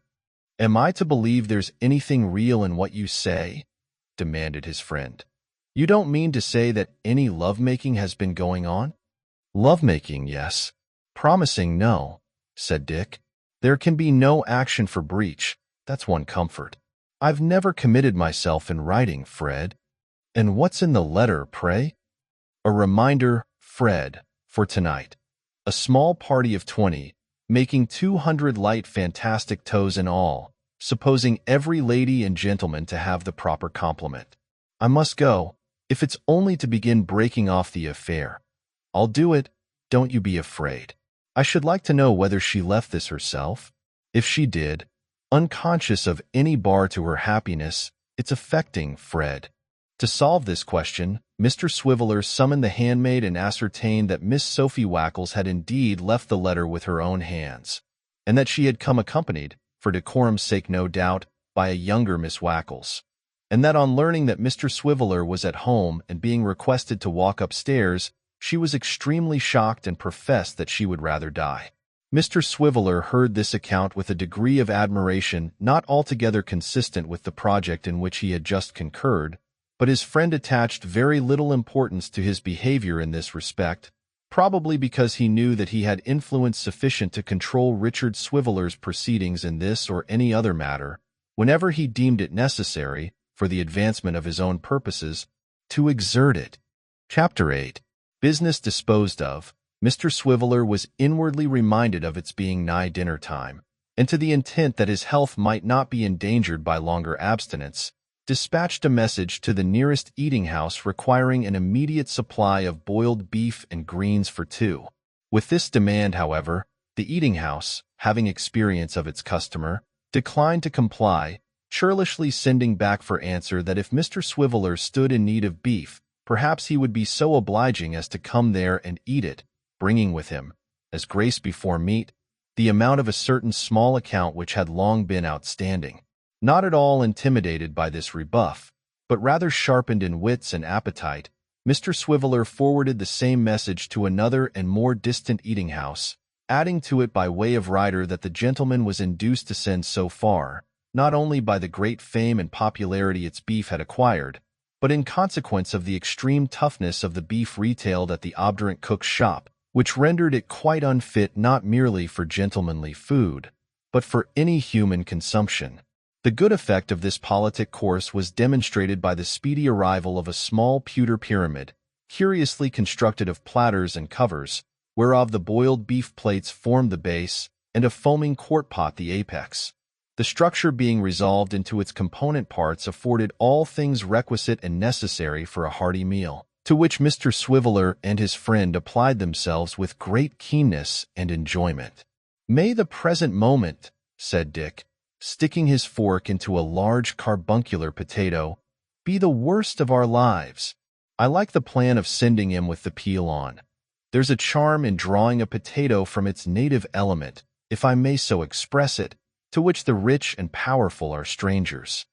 Am I to believe there's anything real in what you say? Demanded his friend. You don't mean to say that any love-making has been going on? Love-making, yes. Promising, no, said Dick. There can be no action for breach, that's one comfort. I've never committed myself in writing, Fred. And what's in the letter, pray? A reminder, Fred, for tonight. A small party of 20, making 200 light fantastic toes in all, supposing every lady and gentleman to have the proper complement. I must go, if it's only to begin breaking off the affair. I'll do it, don't you be afraid. I should like to know whether she left this herself. If she did, unconscious of any bar to her happiness, it's affecting Fred. To solve this question, Mr. Swiveller summoned the handmaid and ascertained that Miss Sophie Wackles had indeed left the letter with her own hands, and that she had come accompanied, for decorum's sake no doubt, by a younger Miss Wackles, and that on learning that Mr. Swiveller was at home and being requested to walk upstairs, she was extremely shocked and professed that she would rather die. Mr. Swiveller heard this account with a degree of admiration not altogether consistent with the project in which he had just concurred, but his friend attached very little importance to his behavior in this respect, probably because he knew that he had influence sufficient to control Richard Swiveller's proceedings in this or any other matter, whenever he deemed it necessary, for the advancement of his own purposes, to exert it. Chapter 8. Business disposed of, Mr. Swiveller was inwardly reminded of its being nigh dinner time, and to the intent that his health might not be endangered by longer abstinence, dispatched a message to the nearest eating-house requiring an immediate supply of boiled beef and greens for two. With this demand, however, the eating-house, having experience of its customer, declined to comply, churlishly sending back for answer that if Mr. Swiveller stood in need of beef, perhaps he would be so obliging as to come there and eat it, bringing with him, as grace before meat, the amount of a certain small account which had long been outstanding. Not at all intimidated by this rebuff, but rather sharpened in wits and appetite, Mr. Swiveller forwarded the same message to another and more distant eating-house, adding to it by way of rider that the gentleman was induced to send so far, not only by the great fame and popularity its beef had acquired, but in consequence of the extreme toughness of the beef retailed at the obdurate cook's shop, which rendered it quite unfit not merely for gentlemanly food, but for any human consumption. The good effect of this politic course was demonstrated by the speedy arrival of a small pewter pyramid, curiously constructed of platters and covers, whereof the boiled beef plates formed the base, and a foaming quart-pot the apex. The structure being resolved into its component parts afforded all things requisite and necessary for a hearty meal, to which Mr. Swiveller and his friend applied themselves with great keenness and enjoyment. "May the present moment," said Dick, sticking his fork into a large carbuncular potato, "be the worst of our lives. I like the plan of sending him with the peel on. There's a charm in drawing a potato from its native element, if I may so express it, to which the rich and powerful are strangers.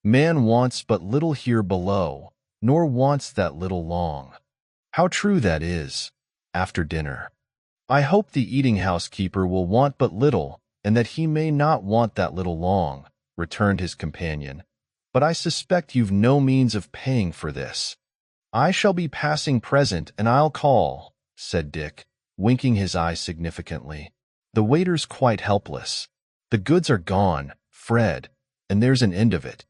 Man wants but little here below, nor wants that little long." How true that is, after dinner. I hope the eating-house keeper will want but little, and that he may not want that little long, returned his companion. But I suspect you've no means of paying for this. I shall be passing present, and I'll call, said Dick, winking his eye significantly. The waiter's quite helpless. The goods are gone, Fred, and there's an end of it.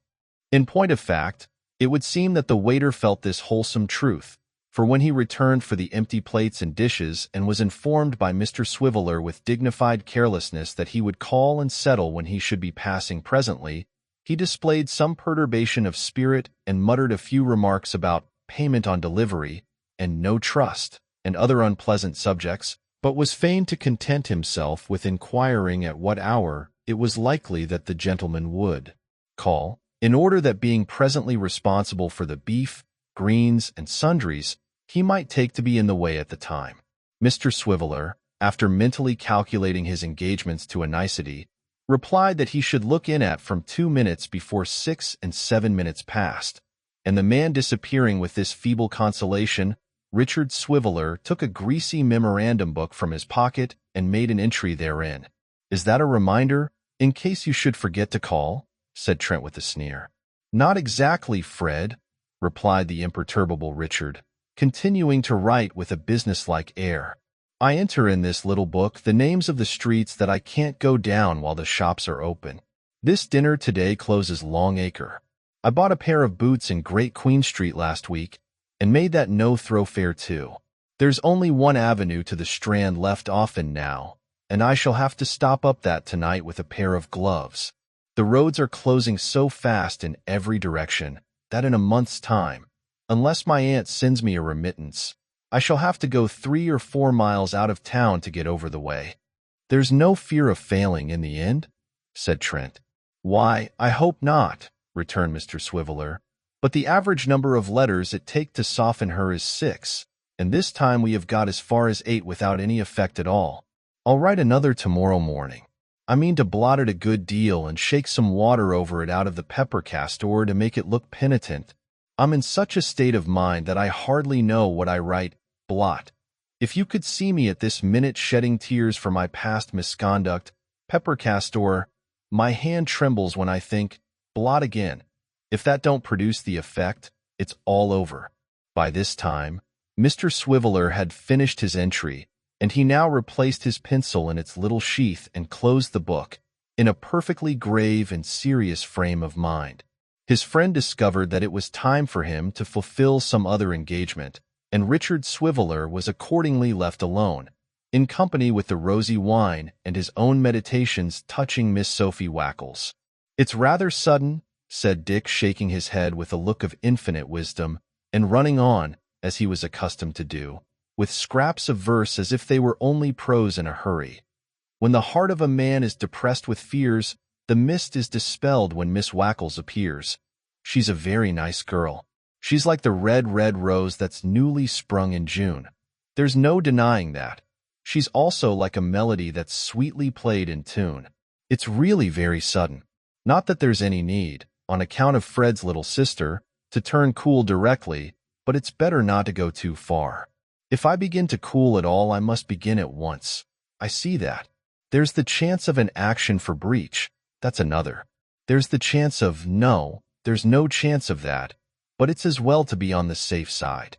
In point of fact, it would seem that the waiter felt this wholesome truth, for when he returned for the empty plates and dishes and was informed by Mr. Swiveller with dignified carelessness that he would call and settle when he should be passing presently, he displayed some perturbation of spirit and muttered a few remarks about payment on delivery and no trust and other unpleasant subjects, but was fain to content himself with inquiring at what hour it was likely that the gentleman would call, in order that being presently responsible for the beef, greens, and sundries, he might take to be in the way at the time. Mr. Swiveller, after mentally calculating his engagements to a nicety, replied that he should look in at from 2 minutes before 6 and 7 minutes past, and the man disappearing with this feeble consolation, Richard Swiveller took a greasy memorandum book from his pocket and made an entry therein. "Is that a reminder, in case you should forget to call?" said Trent with a sneer. "Not exactly, Fred," replied the imperturbable Richard, continuing to write with a businesslike air. "I enter in this little book the names of the streets that I can't go down while the shops are open. This dinner today closes Long Acre. I bought a pair of boots in Great Queen Street last week, and made that no thoroughfare too. There's only one avenue to the Strand left open now, and I shall have to stop up that tonight with a pair of gloves. The roads are closing so fast in every direction that in a month's time, unless my aunt sends me a remittance, I shall have to go 3 or 4 miles out of town to get over the way." "There's no fear of failing in the end?" said Trent. "Why, I hope not," returned Mr. Swiveller. "But the average number of letters it takes to soften her is 6, and this time we have got as far as 8 without any effect at all. I'll write another tomorrow morning. I mean to blot it a good deal and shake some water over it out of the pepper castor to make it look penitent. I'm in such a state of mind that I hardly know what I write. Blot. If you could see me at this minute shedding tears for my past misconduct, pepper castor, my hand trembles when I think, blot again. If that don't produce the effect, it's all over." By this time, Mr. Swiveller had finished his entry, and he now replaced his pencil in its little sheath and closed the book, in a perfectly grave and serious frame of mind. His friend discovered that it was time for him to fulfill some other engagement, and Richard Swiveller was accordingly left alone, in company with the rosy wine and his own meditations touching Miss Sophie Wackles. "It's rather sudden," said Dick, shaking his head with a look of infinite wisdom, and running on, as he was accustomed to do, with scraps of verse as if they were only prose in a hurry. "When the heart of a man is depressed with fears, the mist is dispelled when Miss Wackles appears. She's a very nice girl. She's like the red rose that's newly sprung in June. There's no denying that. She's also like a melody that's sweetly played in tune. It's really very sudden. Not that there's any need, on account of Fred's little sister, to turn cool directly, but it's better not to go too far. If I begin to cool at all, I must begin at once. I see that. There's the chance of an action for breach. That's another. There's the chance of no, there's no chance of that, but it's as well to be on the safe side."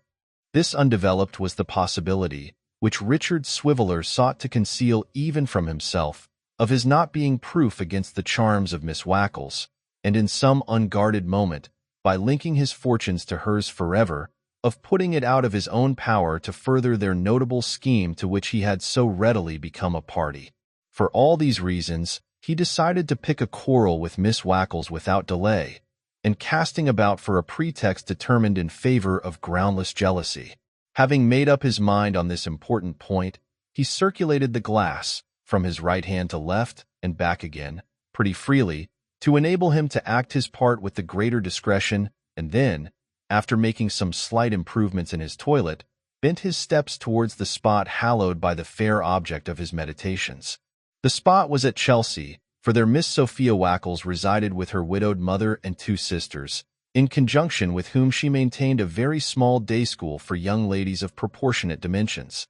This undeveloped was the possibility, which Richard Swiveller sought to conceal even from himself, of his not being proof against the charms of Miss Wackles, and in some unguarded moment, by linking his fortunes to hers forever, of putting it out of his own power to further their notable scheme to which he had so readily become a party. For all these reasons, he decided to pick a quarrel with Miss Wackles without delay, and casting about for a pretext determined in favor of groundless jealousy. Having made up his mind on this important point, he circulated the glass, from his right hand to left and back again, pretty freely, to enable him to act his part with the greater discretion, and then, after making some slight improvements in his toilet, bent his steps towards the spot hallowed by the fair object of his meditations. The spot was at Chelsea, for there Miss Sophia Wackles resided with her widowed mother and 2 sisters, in conjunction with whom she maintained a very small day school for young ladies of proportionate dimensions,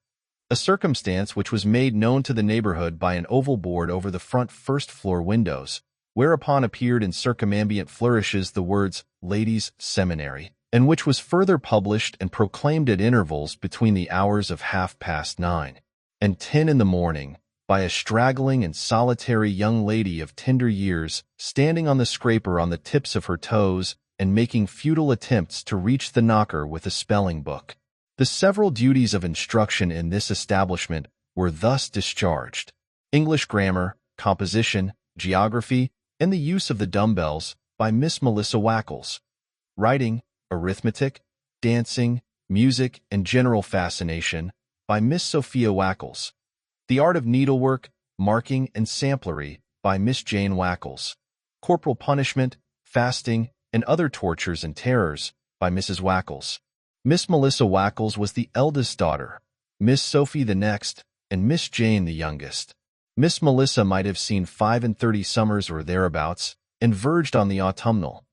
a circumstance which was made known to the neighborhood by an oval board over the front first-floor windows, whereupon appeared in circumambient flourishes the words "Ladies' Seminary," and which was further published and proclaimed at intervals between the hours of 9:30 and 10 in the morning, by a straggling and solitary young lady of tender years, standing on the scraper on the tips of her toes and making futile attempts to reach the knocker with a spelling book. The several duties of instruction in this establishment were thus discharged: English grammar, composition, geography, and the use of the dumbbells by Miss Melissa Wackles; writing, arithmetic, dancing, music, and general fascination by Miss Sophia Wackles; the art of needlework, marking, and samplery by Miss Jane Wackles; corporal punishment, fasting, and other tortures and terrors by Mrs. Wackles. Miss Melissa Wackles was the eldest daughter, Miss Sophie the next, and Miss Jane the youngest. Miss Melissa might have seen 35 summers or thereabouts, and verged on the autumnal.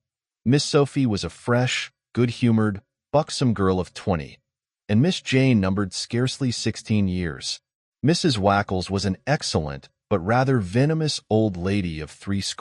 Miss Sophie was a fresh, good-humored, buxom girl of 20, and Miss Jane numbered scarcely 16 years. Mrs. Wackles was an excellent, but rather venomous old lady of 60.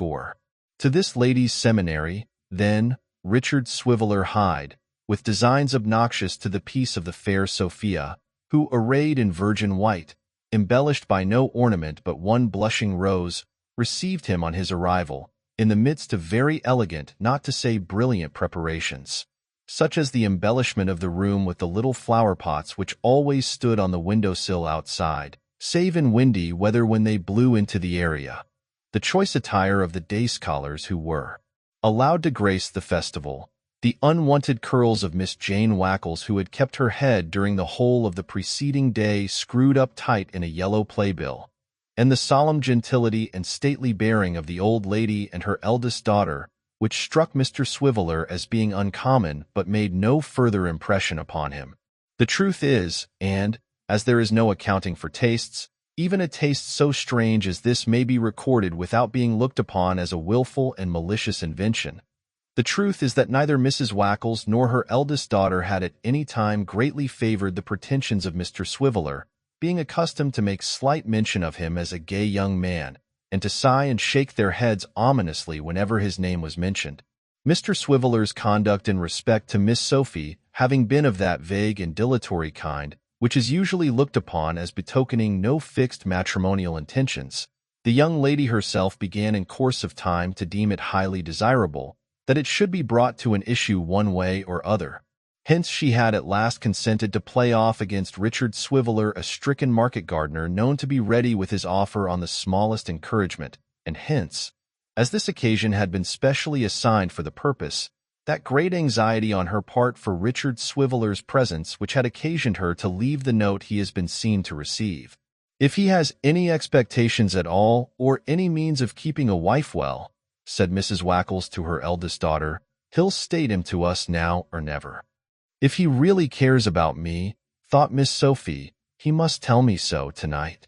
To this ladies' seminary, then, Richard Swiveller hied, with designs obnoxious to the peace of the fair Sophia, who, arrayed in virgin white, embellished by no ornament but one blushing rose, received him on his arrival, in the midst of very elegant, not to say brilliant preparations, such as the embellishment of the room with the little flower-pots which always stood on the window-sill outside, save in windy weather when they blew into the area. The choice attire of the day scholars who were allowed to grace the festival, the unwanted curls of Miss Jane Wackles, who had kept her head during the whole of the preceding day screwed up tight in a yellow playbill, and the solemn gentility and stately bearing of the old lady and her eldest daughter, which struck Mr. Swiveller as being uncommon but made no further impression upon him. The truth is, and, as there is no accounting for tastes, even a taste so strange as this may be recorded without being looked upon as a willful and malicious invention. The truth is that neither Mrs. Wackles nor her eldest daughter had at any time greatly favored the pretensions of Mr. Swiveller, being accustomed to make slight mention of him as a gay young man, and to sigh and shake their heads ominously whenever his name was mentioned. Mr. Swiveller's conduct in respect to Miss Sophie having been of that vague and dilatory kind which is usually looked upon as betokening no fixed matrimonial intentions, the young lady herself began in course of time to deem it highly desirable that it should be brought to an issue one way or other. Hence she had at last consented to play off against Richard Swiveller, a stricken market gardener known to be ready with his offer on the smallest encouragement, and hence, as this occasion had been specially assigned for the purpose, that great anxiety on her part for Richard Swiveller's presence which had occasioned her to leave the note he has been seen to receive. "If he has any expectations at all, or any means of keeping a wife well," said Mrs. Wackles to her eldest daughter, "he'll state him to us now or never. If he really cares about me," thought Miss Sophie, "he must tell me so tonight."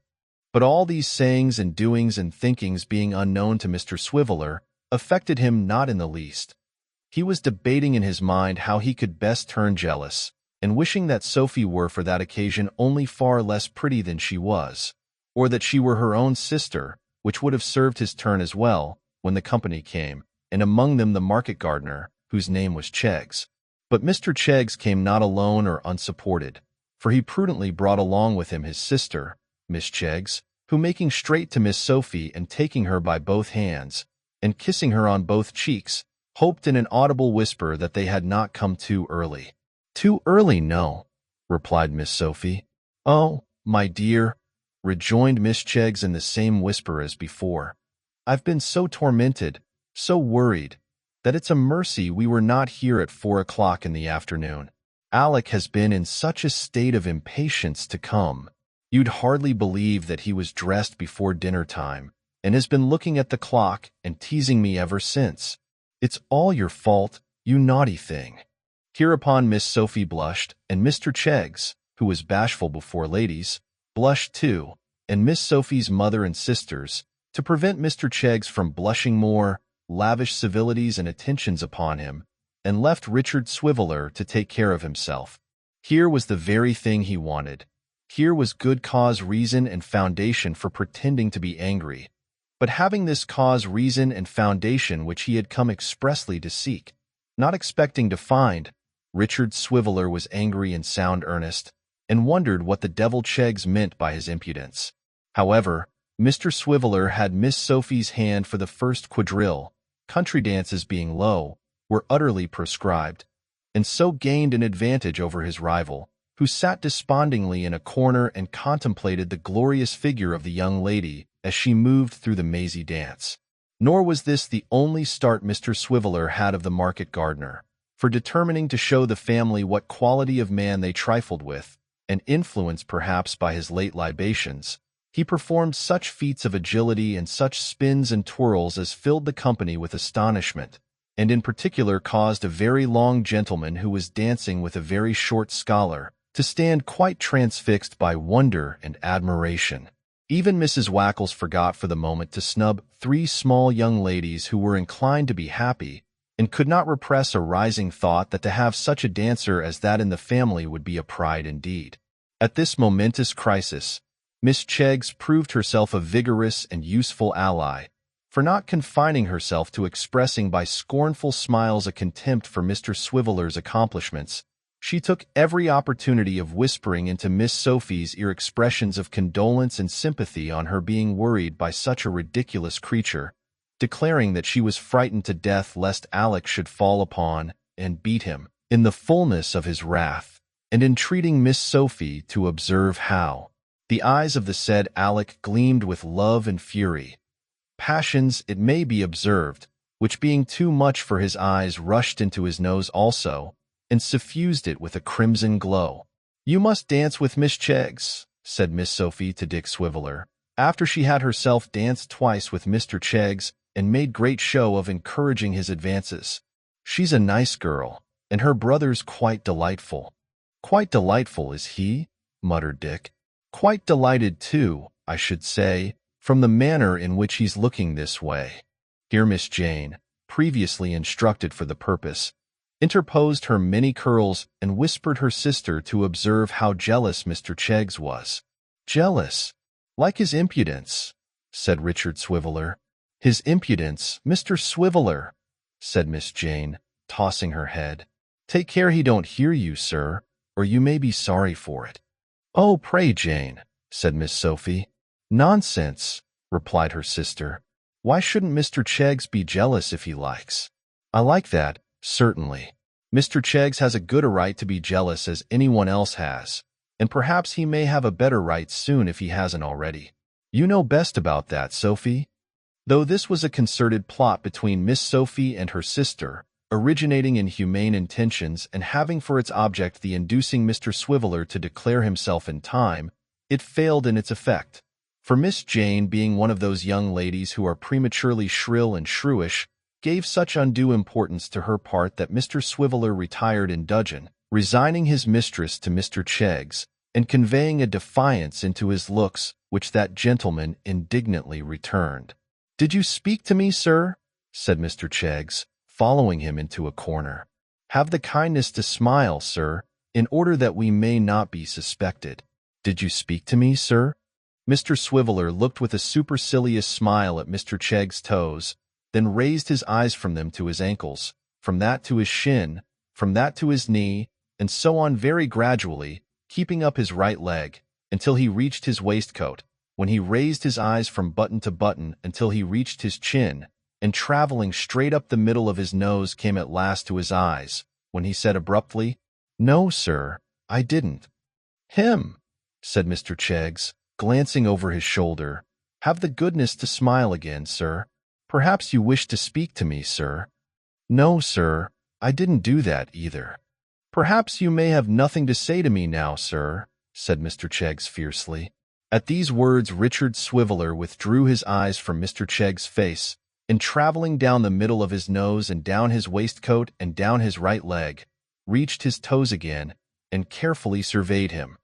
But all these sayings and doings and thinkings being unknown to Mr. Swiveller, affected him not in the least. He was debating in his mind how he could best turn jealous, and wishing that Sophie were for that occasion only far less pretty than she was, or that she were her own sister, which would have served his turn as well, when the company came, and among them the market gardener, whose name was Cheggs. But Mr. Cheggs came not alone or unsupported, for he prudently brought along with him his sister, Miss Cheggs, who, making straight to Miss Sophie and taking her by both hands, and kissing her on both cheeks, hoped in an audible whisper that they had not come too early. "Too early, no," replied Miss Sophie. "Oh, my dear," rejoined Miss Cheggs in the same whisper as before, "I've been so tormented, so worried, that it's a mercy we were not here at 4 o'clock in the afternoon. Alec has been in such a state of impatience to come. You'd hardly believe that he was dressed before dinner time, and has been looking at the clock and teasing me ever since. It's all your fault, you naughty thing." Hereupon Miss Sophie blushed, and Mr. Cheggs, who was bashful before ladies, blushed too, and Miss Sophie's mother and sisters, to prevent Mr. Cheggs from blushing more, lavished civilities and attentions upon him, and left Richard Swiveller to take care of himself. Here was the very thing he wanted. Here was good cause, reason, and foundation for pretending to be angry. But having this cause, reason, and foundation which he had come expressly to seek, not expecting to find, Richard Swiveller was angry in sound earnest, and wondered what the devil Cheggs meant by his impudence. However, Mr. Swiveller had Miss Sophie's hand for the first quadrille, country dances being low, were utterly proscribed, and so gained an advantage over his rival, who sat despondingly in a corner and contemplated the glorious figure of the young lady as she moved through the mazy dance. Nor was this the only start Mr. Swiveller had of the market gardener, for determining to show the family what quality of man they trifled with, and influenced perhaps by his late libations, he performed such feats of agility and such spins and twirls as filled the company with astonishment, and in particular caused a very long gentleman who was dancing with a very short scholar to stand quite transfixed by wonder and admiration. Even Mrs. Wackles forgot for the moment to snub 3 small young ladies who were inclined to be happy, and could not repress a rising thought that to have such a dancer as that in the family would be a pride indeed. At this momentous crisis, Miss Cheggs proved herself a vigorous and useful ally, for not confining herself to expressing by scornful smiles a contempt for Mr. Swiveller's accomplishments. She took every opportunity of whispering into Miss Sophie's ear expressions of condolence and sympathy on her being worried by such a ridiculous creature, declaring that she was frightened to death lest Alec should fall upon and beat him in the fullness of his wrath, and entreating Miss Sophie to observe how, The eyes of the said Alec gleamed with love and fury. Passions, it may be observed, which being too much for his eyes rushed into his nose also, and suffused it with a crimson glow. "You must dance with Miss Cheggs," said Miss Sophie to Dick Swiveller, after she had herself danced twice with Mr. Cheggs and made great show of encouraging his advances. "She's a nice girl, and her brother's quite delightful." "Quite delightful, is he?" muttered Dick. "Quite delighted, too, I should say, from the manner in which he's looking this way." Here Miss Jane, previously instructed for the purpose, interposed her many curls and whispered her sister to observe how jealous Mr. Cheggs was. "Jealous? Like his impudence," said Richard Swiveller. "His impudence, Mr. Swiveller," said Miss Jane, tossing her head. "Take care he don't hear you, sir, or you may be sorry for it." "Oh, pray, Jane," said Miss Sophie. "Nonsense," replied her sister. "Why shouldn't Mr. Cheggs be jealous if he likes?" "I like that, certainly. Mr. Cheggs has as good a right to be jealous as anyone else has, and perhaps he may have a better right soon if he hasn't already. You know best about that, Sophie." Though this was a concerted plot between Miss Sophie and her sister, originating in humane intentions and having for its object the inducing Mr. Swiveller to declare himself in time, it failed in its effect. For Miss Jane, being one of those young ladies who are prematurely shrill and shrewish, gave such undue importance to her part that Mr. Swiveller retired in dudgeon, resigning his mistress to Mr. Cheggs, and conveying a defiance into his looks which that gentleman indignantly returned. "Did you speak to me, sir?" said Mr. Cheggs, following him into a corner. "Have the kindness to smile, sir, in order that we may not be suspected. Did you speak to me, sir?" Mr. Swiveller looked with a supercilious smile at Mr. Cheggs' toes, then raised his eyes from them to his ankles, from that to his shin, from that to his knee, and so on very gradually, keeping up his right leg, until he reached his waistcoat, when he raised his eyes from button to button until he reached his chin, and traveling straight up the middle of his nose came at last to his eyes, when he said abruptly, "No, sir, I didn't." "Him," said Mr. Cheggs, glancing over his shoulder. "Have the goodness to smile again, sir. Perhaps you wish to speak to me, sir." "No, sir, I didn't do that either." "Perhaps you may have nothing to say to me now, sir," said Mr. Cheggs fiercely. At these words Richard Swiveller withdrew his eyes from Mr. Cheggs' face, and traveling down the middle of his nose and down his waistcoat and down his right leg, reached his toes again, and carefully surveyed him.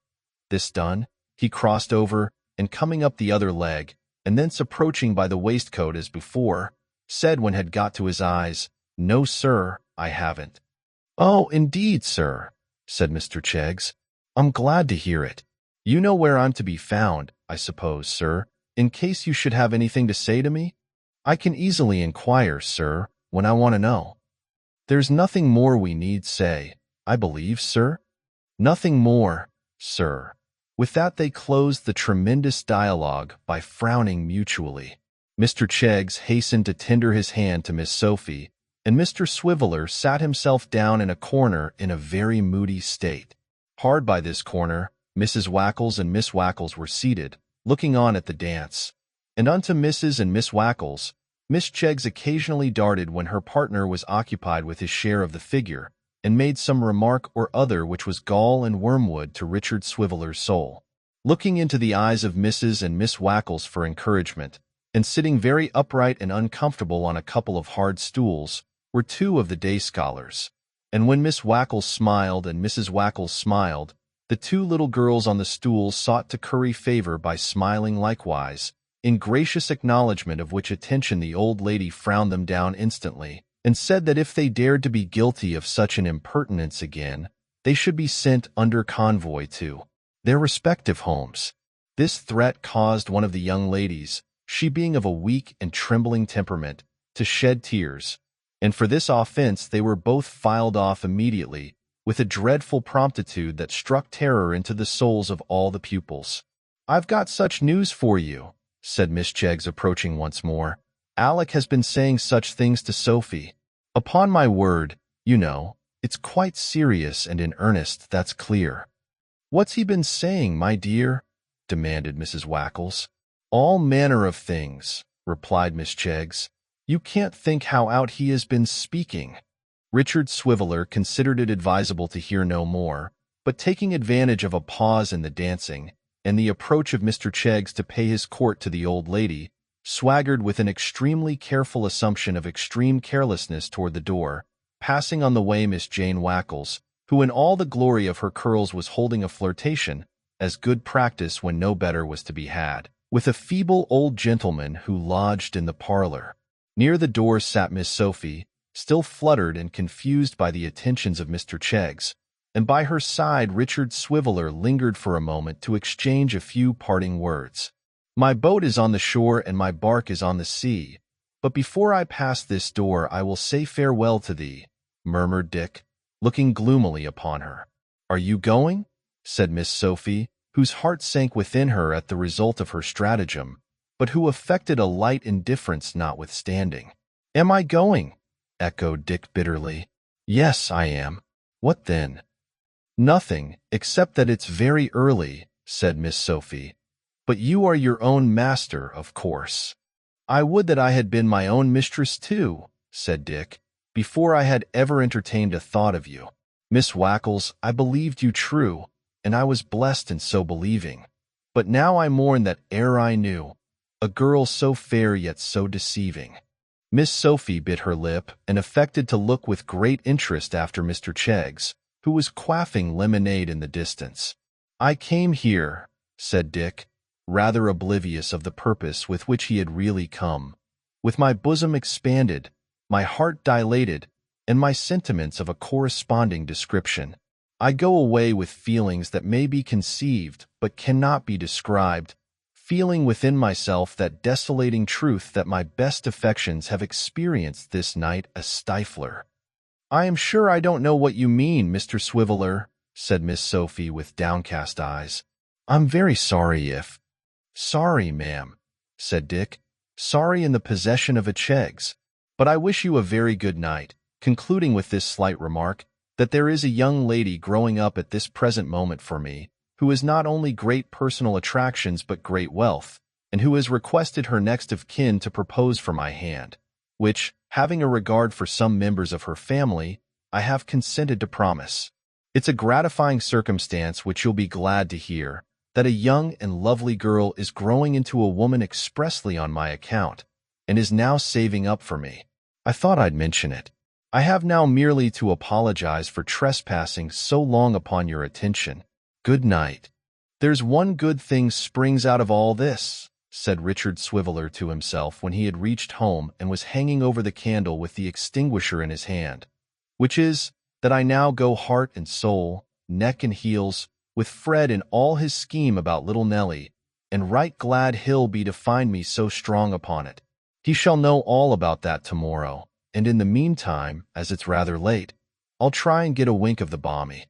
This done, he crossed over, and coming up the other leg, and thence approaching by the waistcoat as before, said when had got to his eyes, "No, sir, I haven't." "Oh, indeed, sir," said Mr. Cheggs. "I'm glad to hear it. You know where I'm to be found, I suppose, sir, in case you should have anything to say to me?" "I can easily inquire, sir, when I want to know." "There's nothing more we need say, I believe, sir?" "Nothing more, sir." With that they closed the tremendous dialogue by frowning mutually. Mr. Cheggs hastened to tender his hand to Miss Sophie, and Mr. Swiveller sat himself down in a corner in a very moody state. Hard by this corner, Mrs. Wackles and Miss Wackles were seated, looking on at the dance, and unto Mrs. and Miss Wackles, Miss Cheggs occasionally darted when her partner was occupied with his share of the figure, and made some remark or other which was gall and wormwood to Richard Swiveller's soul. Looking into the eyes of Mrs. and Miss Wackles for encouragement, and sitting very upright and uncomfortable on a couple of hard stools, were two of the day scholars. And when Miss Wackles smiled and Mrs. Wackles smiled, the two little girls on the stools sought to curry favor by smiling likewise, in gracious acknowledgment of which attention the old lady frowned them down instantly, and said that if they dared to be guilty of such an impertinence again, they should be sent under convoy to their respective homes. This threat caused one of the young ladies, she being of a weak and trembling temperament, to shed tears, and for this offense they were both filed off immediately, with a dreadful promptitude that struck terror into the souls of all the pupils. "I've got such news for you," said Miss Cheggs, approaching once more. "Alec has been saying such things to Sophie. Upon my word, you know, it's quite serious and in earnest, that's clear." "What's he been saying, my dear?" demanded Mrs. Wackles. "All manner of things," replied Miss Cheggs. "You can't think how out he has been speaking." Richard Swiveller considered it advisable to hear no more, but taking advantage of a pause in the dancing, and the approach of Mr. Cheggs to pay his court to the old lady, swaggered with an extremely careful assumption of extreme carelessness toward the door, passing on the way Miss Jane Wackles, who in all the glory of her curls was holding a flirtation, as good practice when no better was to be had, with a feeble old gentleman who lodged in the parlor. Near the door sat Miss Sophie, still fluttered and confused by the attentions of Mr. Cheggs, and by her side Richard Swiveller lingered for a moment to exchange a few parting words. "My boat is on the shore and my bark is on the sea, but before I pass this door I will say farewell to thee," murmured Dick, looking gloomily upon her. "Are you going?" said Miss Sophie, whose heart sank within her at the result of her stratagem, but who affected a light indifference notwithstanding. "Am I going?" echoed Dick bitterly. "Yes, I am." "What then?" "Nothing, except that it's very early," said Miss Sophie. "But you are your own master, of course." "I would that I had been my own mistress too," said Dick, "before I had ever entertained a thought of you. Miss Wackles, I believed you true, and I was blessed in so believing. But now I mourn that ere I knew, a girl so fair yet so deceiving." Miss Sophie bit her lip and affected to look with great interest after Mr. Cheggs, who was quaffing lemonade in the distance. "I came here," said Dick, rather oblivious of the purpose with which he had really come, "with my bosom expanded, my heart dilated, and my sentiments of a corresponding description. I go away with feelings that may be conceived but cannot be described, feeling within myself that desolating truth that my best affections have experienced this night a stifler." "I am sure I don't know what you mean, Mr. Swiveller," said Miss Sophie with downcast eyes. "I'm very sorry if—" "Sorry, ma'am," said Dick, "sorry in the possession of a Cheggs. But I wish you a very good night," concluding with this slight remark, that there is a young lady growing up at this present moment for me, who has not only great personal attractions but great wealth, and who has requested her next of kin to propose for my hand, which, having a regard for some members of her family, I have consented to promise. It's a gratifying circumstance which you'll be glad to hear, that a young and lovely girl is growing into a woman expressly on my account, and is now saving up for me. I thought I'd mention it. I have now merely to apologize for trespassing so long upon your attention. Good night. "There's one good thing springs out of all this," said Richard Swiveller to himself when he had reached home and was hanging over the candle with the extinguisher in his hand, "which is, that I now go heart and soul, neck and heels, with Fred in all his scheme about little Nelly, and right glad he'll be to find me so strong upon it. He shall know all about that tomorrow, and in the meantime, as it's rather late, I'll try and get a wink of the Bommy."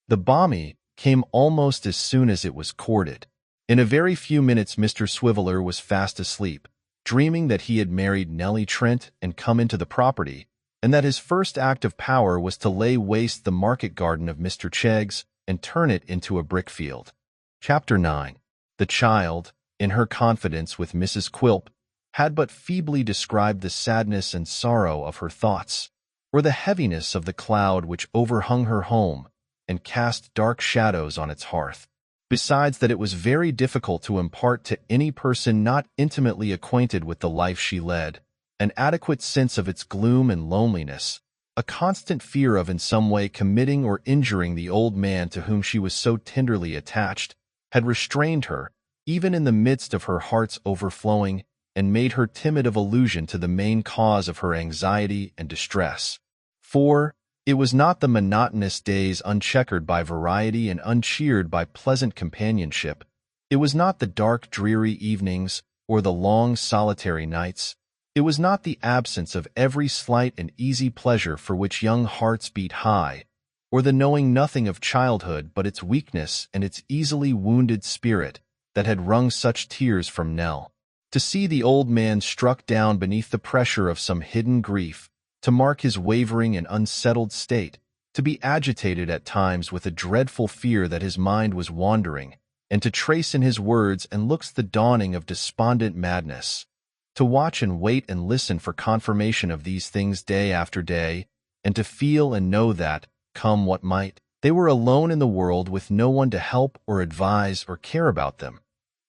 The Bommy came almost as soon as it was courted. In a very few minutes Mr. Swiveller was fast asleep, dreaming that he had married Nellie Trent and come into the property, and that his first act of power was to lay waste the market garden of Mr. Cheggs and turn it into a brick-field. Chapter 9. The child, in her confidence with Mrs. Quilp, had but feebly described the sadness and sorrow of her thoughts, or the heaviness of the cloud which overhung her home and cast dark shadows on its hearth. Besides that it was very difficult to impart to any person not intimately acquainted with the life she led an adequate sense of its gloom and loneliness. A constant fear of in some way committing or injuring the old man to whom she was so tenderly attached had restrained her, even in the midst of her heart's overflowing, and made her timid of allusion to the main cause of her anxiety and distress. For it was not the monotonous days uncheckered by variety and uncheered by pleasant companionship. It was not the dark, dreary evenings or the long, solitary nights. It was not the absence of every slight and easy pleasure for which young hearts beat high, or the knowing nothing of childhood but its weakness and its easily wounded spirit that had wrung such tears from Nell. To see the old man struck down beneath the pressure of some hidden grief, to mark his wavering and unsettled state, to be agitated at times with a dreadful fear that his mind was wandering, and to trace in his words and looks the dawning of despondent madness. To watch and wait and listen for confirmation of these things day after day, and to feel and know that, come what might, they were alone in the world with no one to help or advise or care about them.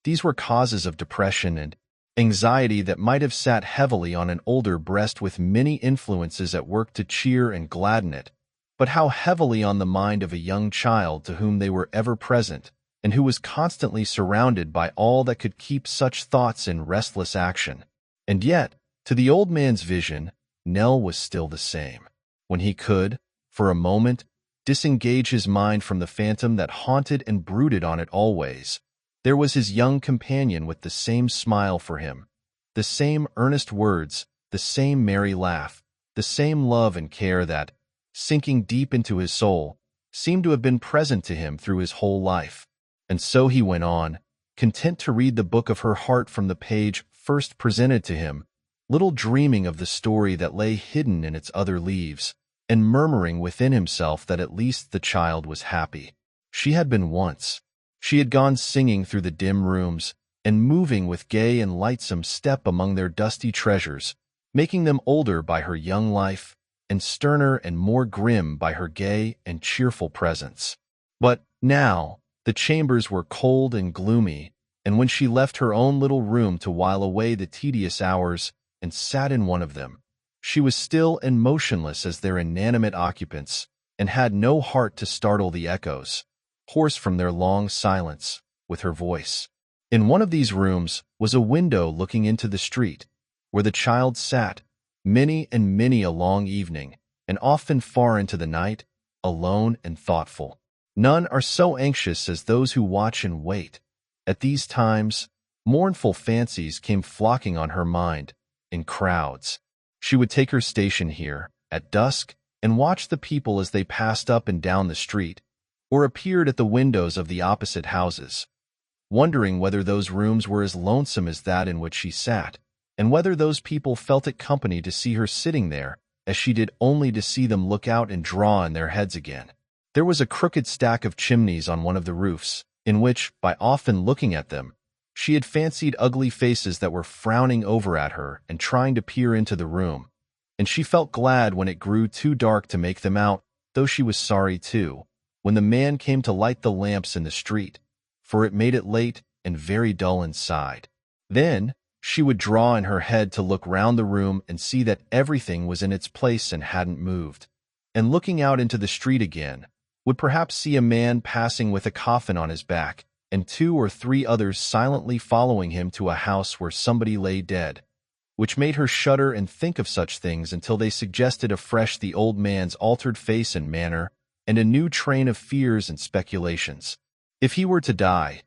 These were causes of depression and anxiety that might have sat heavily on an older breast with many influences at work to cheer and gladden it, but how heavily on the mind of a young child to whom they were ever present, and who was constantly surrounded by all that could keep such thoughts in restless action. And yet, to the old man's vision, Nell was still the same. When he could, for a moment, disengage his mind from the phantom that haunted and brooded on it always, there was his young companion with the same smile for him, the same earnest words, the same merry laugh, the same love and care that, sinking deep into his soul, seemed to have been present to him through his whole life. And so he went on, content to read the book of her heart from the page first presented to him, little dreaming of the story that lay hidden in its other leaves, and murmuring within himself that at least the child was happy. She had been once. She had gone singing through the dim rooms, and moving with gay and lightsome step among their dusty treasures, making them older by her young life, and sterner and more grim by her gay and cheerful presence. But now the chambers were cold and gloomy, and when she left her own little room to while away the tedious hours, and sat in one of them, she was still and motionless as their inanimate occupants, and had no heart to startle the echoes, hoarse from their long silence, with her voice. In one of these rooms was a window looking into the street, where the child sat, many and many a long evening, and often far into the night, alone and thoughtful. None are so anxious as those who watch and wait. At these times, mournful fancies came flocking on her mind, in crowds. She would take her station here, at dusk, and watch the people as they passed up and down the street, or appeared at the windows of the opposite houses, wondering whether those rooms were as lonesome as that in which she sat, and whether those people felt it company to see her sitting there, as she did only to see them look out and draw in their heads again. There was a crooked stack of chimneys on one of the roofs, in which, by often looking at them, she had fancied ugly faces that were frowning over at her and trying to peer into the room, and she felt glad when it grew too dark to make them out, though she was sorry too, when the man came to light the lamps in the street, for it made it late and very dull inside. Then she would draw in her head to look round the room and see that everything was in its place and hadn't moved, and looking out into the street again, would perhaps see a man passing with a coffin on his back, and 2 or 3 others silently following him to a house where somebody lay dead, which made her shudder and think of such things until they suggested afresh the old man's altered face and manner, and a new train of fears and speculations. If he were to die,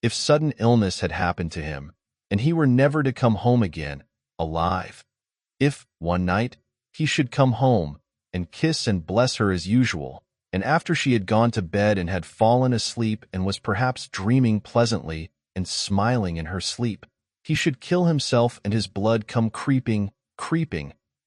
if sudden illness had happened to him, and he were never to come home again, alive, if, one night, he should come home, and kiss and bless her as usual, and after she had gone to bed and had fallen asleep and was perhaps dreaming pleasantly and smiling in her sleep, he should kill himself and his blood come creeping,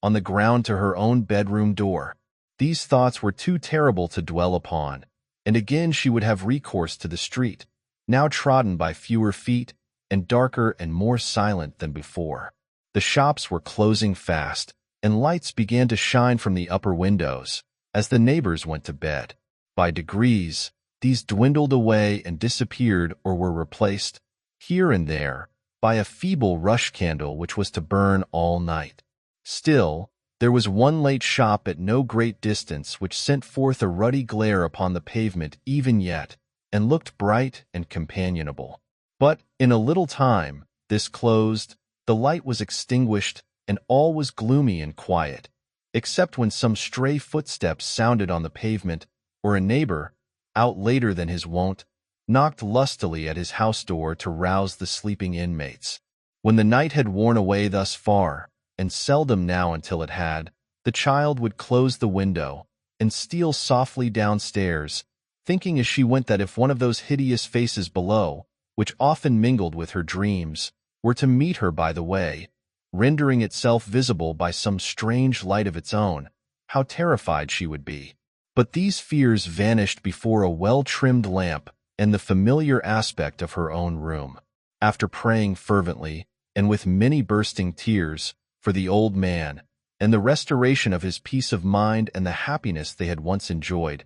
on the ground to her own bedroom door. These thoughts were too terrible to dwell upon, and again she would have recourse to the street, now trodden by fewer feet, and darker and more silent than before. The shops were closing fast, and lights began to shine from the upper windows, as the neighbors went to bed. By degrees, these dwindled away and disappeared or were replaced, here and there, by a feeble rush candle which was to burn all night. Still, there was one late shop at no great distance which sent forth a ruddy glare upon the pavement even yet, and looked bright and companionable. But in a little time, this closed, the light was extinguished, and all was gloomy and quiet, except when some stray footsteps sounded on the pavement, or a neighbor, out later than his wont, knocked lustily at his house door to rouse the sleeping inmates. When the night had worn away thus far, and seldom now until it had, the child would close the window, and steal softly downstairs, thinking as she went that if one of those hideous faces below, which often mingled with her dreams, were to meet her by the way, rendering itself visible by some strange light of its own, how terrified she would be. But these fears vanished before a well-trimmed lamp, and the familiar aspect of her own room. After praying fervently, and with many bursting tears, for the old man, and the restoration of his peace of mind and the happiness they had once enjoyed,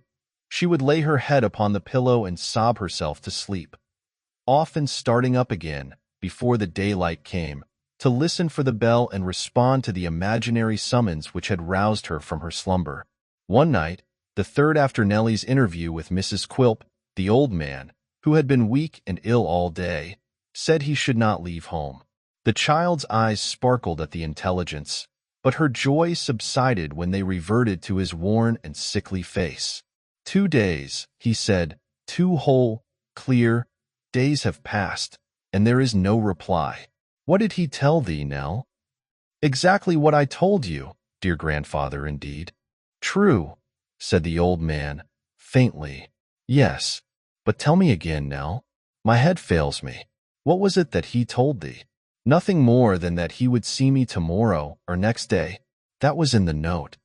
she would lay her head upon the pillow and sob herself to sleep, often starting up again, before the daylight came, to listen for the bell and respond to the imaginary summons which had roused her from her slumber. One night, the third after Nellie's interview with Mrs. Quilp, the old man, who had been weak and ill all day, said he should not leave home. The child's eyes sparkled at the intelligence, but her joy subsided when they reverted to his worn and sickly face. 2 days, he said, 2 whole, clear days have passed, and there is no reply. What did he tell thee, Nell? Exactly what I told you, dear grandfather, indeed. True, said the old man, faintly. Yes, but tell me again, Nell. My head fails me. What was it that he told thee? Nothing more than that he would see me tomorrow or next day. That was in the note.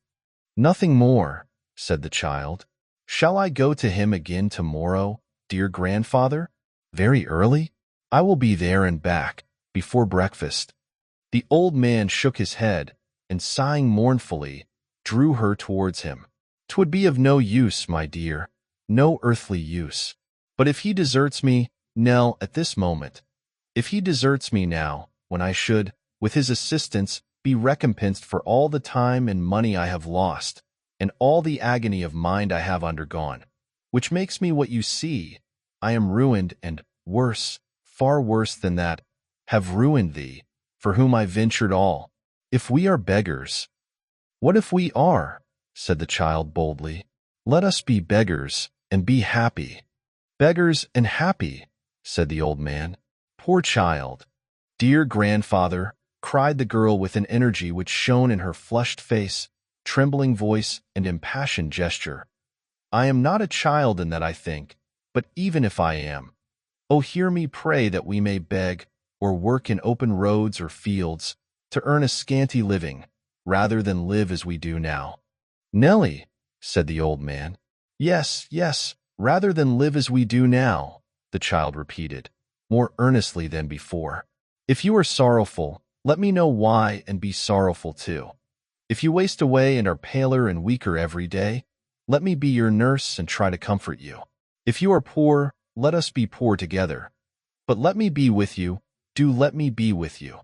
Nothing more, said the child. Shall I go to him again tomorrow, dear grandfather? Very early? I will be there and back, before breakfast. The old man shook his head, and sighing mournfully, drew her towards him. 'Twould be of no use, my dear, no earthly use. But if he deserts me, Nell, at this moment, if he deserts me now, when I should, with his assistance, be recompensed for all the time and money I have lost, and all the agony of mind I have undergone, which makes me what you see, I am ruined, and worse, far worse than that, have ruined thee, for whom I ventured all. If we are beggars— What if we are? Said the child boldly. Let us be beggars, and be happy. Beggars and happy, said the old man. Poor child. Dear grandfather, cried the girl with an energy which shone in her flushed face, trembling voice, and impassioned gesture. I am not a child in that I think, but even if I am, oh, hear me pray that we may beg, or work in open roads or fields, to earn a scanty living, rather than live as we do now. Nellie, said the old man. Yes, yes, rather than live as we do now, the child repeated, more earnestly than before. If you are sorrowful, let me know why and be sorrowful too. If you waste away and are paler and weaker every day, let me be your nurse and try to comfort you. If you are poor, let us be poor together. But let me be with you, do let me be with you.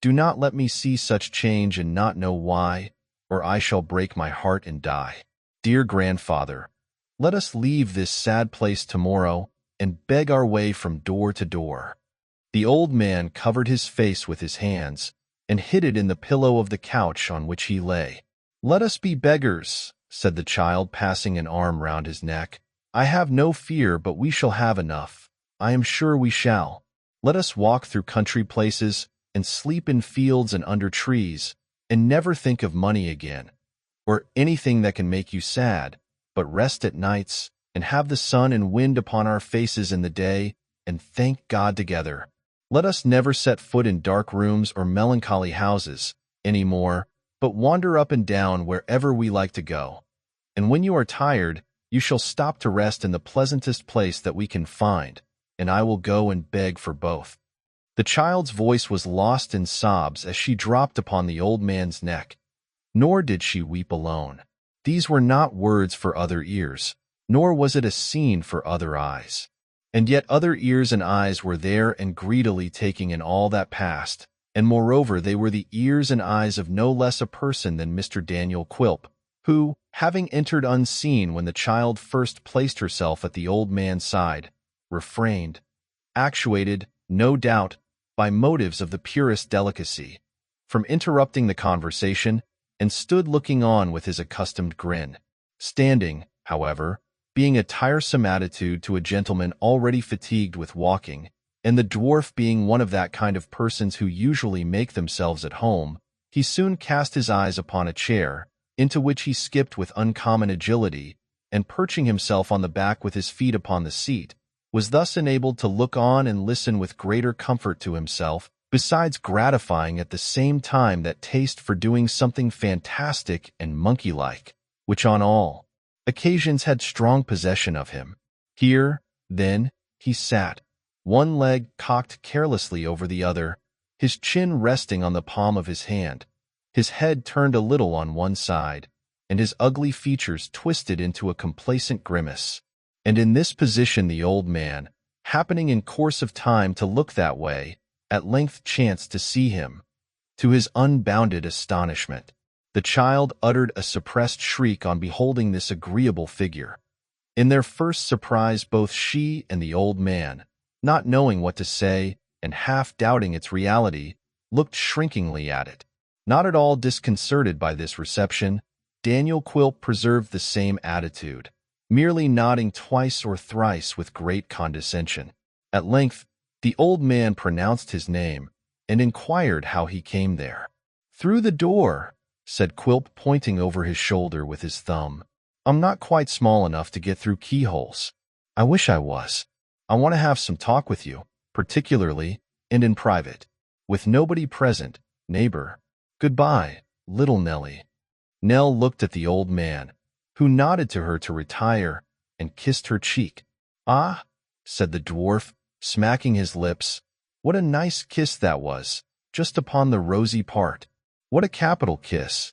Do not let me see such change and not know why, or I shall break my heart and die. Dear grandfather, let us leave this sad place tomorrow and beg our way from door to door. The old man covered his face with his hands and hid it in the pillow of the couch on which he lay. Let us be beggars, said the child, passing an arm round his neck. I have no fear, but we shall have enough. I am sure we shall. Let us walk through country places and sleep in fields and under trees, and never think of money again, or anything that can make you sad, but rest at nights, and have the sun and wind upon our faces in the day, and thank God together. Let us never set foot in dark rooms or melancholy houses any more, but wander up and down wherever we like to go. And when you are tired, you shall stop to rest in the pleasantest place that we can find, and I will go and beg for both. The child's voice was lost in sobs as she dropped upon the old man's neck. Nor did she weep alone. These were not words for other ears, nor was it a scene for other eyes. And yet other ears and eyes were there and greedily taking in all that passed, and moreover they were the ears and eyes of no less a person than Mr. Daniel Quilp, who, having entered unseen when the child first placed herself at the old man's side, refrained, actuated, no doubt, by motives of the purest delicacy, from interrupting the conversation, and stood looking on with his accustomed grin, standing, however, being a tiresome attitude to a gentleman already fatigued with walking, and the dwarf being one of that kind of persons who usually make themselves at home, he soon cast his eyes upon a chair, into which he skipped with uncommon agility, and perching himself on the back with his feet upon the seat, was thus enabled to look on and listen with greater comfort to himself, besides gratifying at the same time that taste for doing something fantastic and monkey-like, which on all occasions had strong possession of him. Here, then, he sat, one leg cocked carelessly over the other, his chin resting on the palm of his hand, his head turned a little on one side, and his ugly features twisted into a complacent grimace. And in this position the old man, happening in course of time to look that way, at length chanced to see him. To his unbounded astonishment, the child uttered a suppressed shriek on beholding this agreeable figure. In their first surprise both she and the old man, not knowing what to say and half doubting its reality, looked shrinkingly at it. Not at all disconcerted by this reception, Daniel Quilp preserved the same attitude, merely nodding twice or thrice with great condescension. At length, the old man pronounced his name, and inquired how he came there. "Through the door," said Quilp, pointing over his shoulder with his thumb. "I'm not quite small enough to get through keyholes. I wish I was. I want to have some talk with you, particularly, and in private. With nobody present, neighbor. Goodbye, little Nellie." Nell looked at the old man, who nodded to her to retire, and kissed her cheek. "Ah," said the dwarf, smacking his lips, "what a nice kiss that was, just upon the rosy part. What a capital kiss."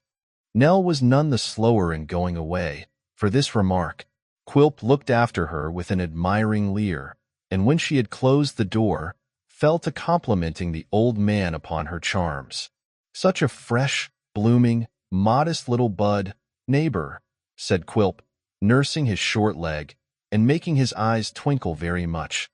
Nell was none the slower in going away. For this remark, Quilp looked after her with an admiring leer, and when she had closed the door, fell to complimenting the old man upon her charms. "Such a fresh, blooming, modest little bud, neighbor," said Quilp, nursing his short leg, and making his eyes twinkle very much.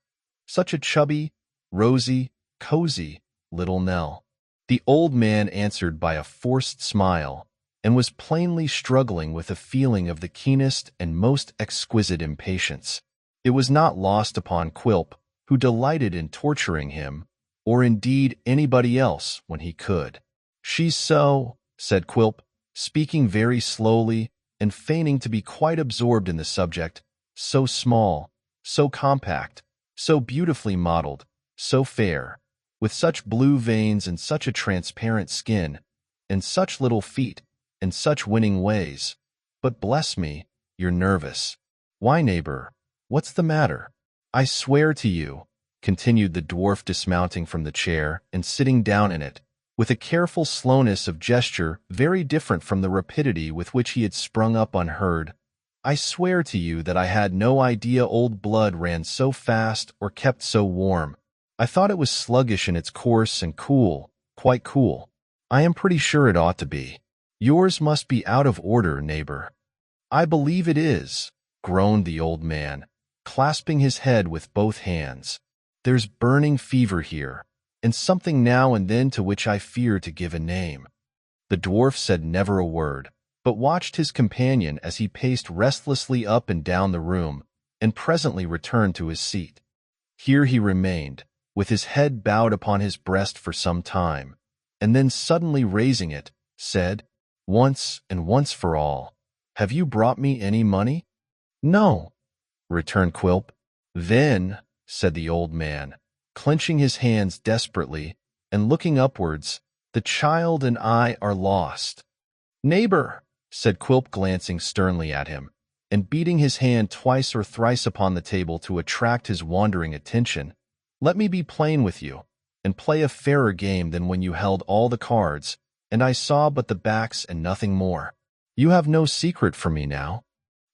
"Such a chubby, rosy, cozy little Nell." The old man answered by a forced smile, and was plainly struggling with a feeling of the keenest and most exquisite impatience. It was not lost upon Quilp, who delighted in torturing him, or indeed anybody else when he could. "She's so," said Quilp, speaking very slowly and feigning to be quite absorbed in the subject, "so small, so compact, so beautifully modeled, so fair, with such blue veins and such a transparent skin, and such little feet, and such winning ways. But bless me, you're nervous. Why, neighbor, what's the matter? I swear to you," continued the dwarf, dismounting from the chair and sitting down in it, with a careful slowness of gesture very different from the rapidity with which he had sprung up unheard, "I swear to you that I had no idea old blood ran so fast or kept so warm. I thought it was sluggish in its course and cool, quite cool. I am pretty sure it ought to be. Yours must be out of order, neighbor." "I believe it is," groaned the old man, clasping his head with both hands. "There's burning fever here, and something now and then to which I fear to give a name." The dwarf said never a word, but watched his companion as he paced restlessly up and down the room, and presently returned to his seat. Here he remained, with his head bowed upon his breast for some time, and then suddenly raising it, said, "Once and once for all, have you brought me any money?" "No," returned Quilp. "Then," said the old man, clenching his hands desperately, and looking upwards, "the child and I are lost." "Neighbor," said Quilp, glancing sternly at him, and beating his hand twice or thrice upon the table to attract his wandering attention, "let me be plain with you, and play a fairer game than when you held all the cards, and I saw but the backs and nothing more. You have no secret from me now."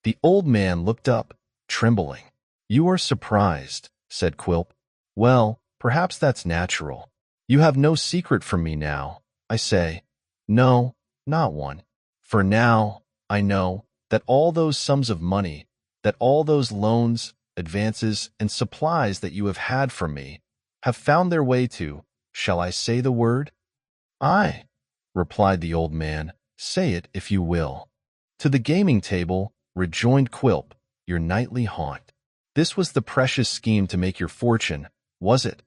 The old man looked up, trembling. "You are surprised," said Quilp. "Well, perhaps that's natural. You have no secret from me now, I say. No, not one. For now, I know that all those sums of money, that all those loans, advances, and supplies that you have had from me, have found their way to, shall I say the word?" "Aye," replied the old man, "say it if you will." "To the gaming table," rejoined Quilp, "your nightly haunt. This was the precious scheme to make your fortune, was it?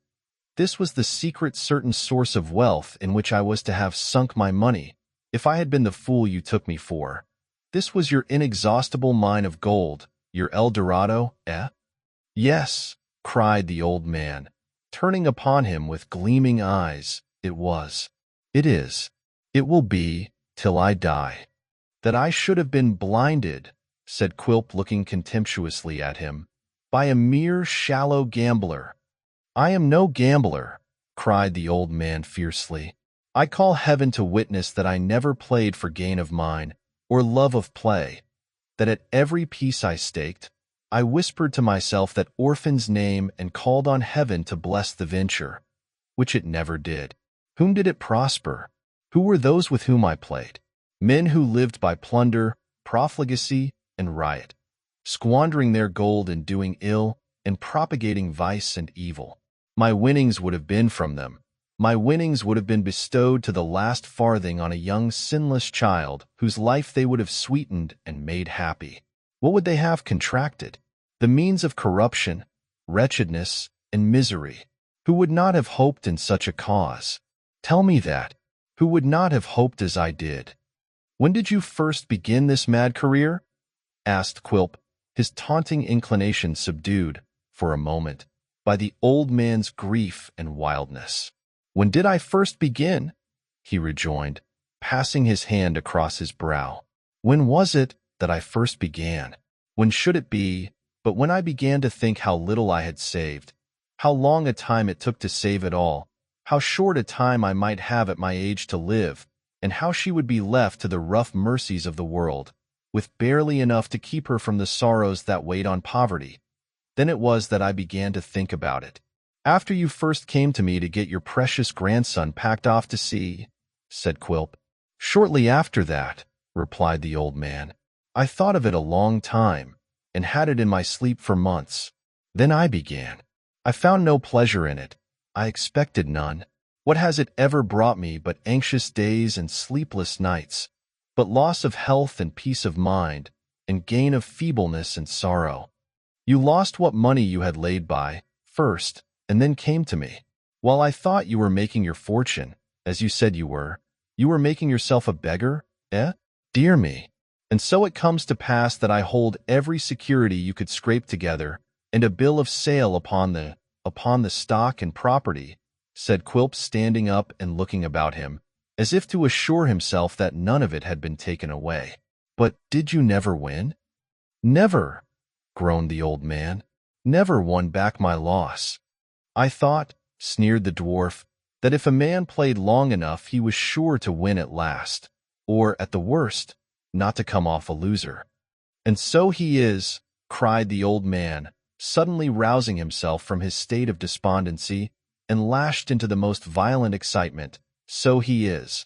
This was the secret certain source of wealth in which I was to have sunk my money, if I had been the fool you took me for. This was your inexhaustible mine of gold, your El Dorado, eh?" "Yes," cried the old man, turning upon him with gleaming eyes, "it was. It is. It will be, till I die." "That I should have been blinded," said Quilp, looking contemptuously at him, by a mere shallow gambler. I am no gambler, cried the old man fiercely. I call heaven to witness that I never played for gain of mine, or love of play, that at every piece I staked, I whispered to myself that orphan's name and called on heaven to bless the venture, which it never did. Whom did it prosper? Who were those with whom I played? Men who lived by plunder, profligacy, and riot, squandering their gold in doing ill and propagating vice and evil. My winnings would have been from them. My winnings would have been bestowed to the last farthing on a young sinless child whose life they would have sweetened and made happy. What would they have contracted? The means of corruption, wretchedness, and misery. Who would not have hoped in such a cause? Tell me that. Who would not have hoped as I did? When did you first begin this mad career? Asked Quilp, his taunting inclination subdued, for a moment, by the old man's grief and wildness. When did I first begin? He rejoined, passing his hand across his brow. When was it that I first began? When should it be, but when I began to think how little I had saved, how long a time it took to save it all, how short a time I might have at my age to live, and how she would be left to the rough mercies of the world, with barely enough to keep her from the sorrows that weighed on poverty. Then it was that I began to think about it. After you first came to me to get your precious grandson packed off to sea, said Quilp. Shortly after that, replied the old man. I thought of it a long time, and had it in my sleep for months. Then I began. I found no pleasure in it. I expected none. What has it ever brought me but anxious days and sleepless nights, but loss of health and peace of mind, and gain of feebleness and sorrow? You lost what money you had laid by, first, and then came to me. While I thought you were making your fortune, as you said you were making yourself a beggar, eh? Dear me. And so it comes to pass that I hold every security you could scrape together, and a bill of sale upon the stock and property, said Quilp, standing up and looking about him, as if to assure himself that none of it had been taken away. But did you never win? Never, groaned the old man. Never won back my loss. I thought, sneered the dwarf, that if a man played long enough he was sure to win at last, or, at the worst, not to come off a loser. And so he is, cried the old man, suddenly rousing himself from his state of despondency and lashed into the most violent excitement. So he is.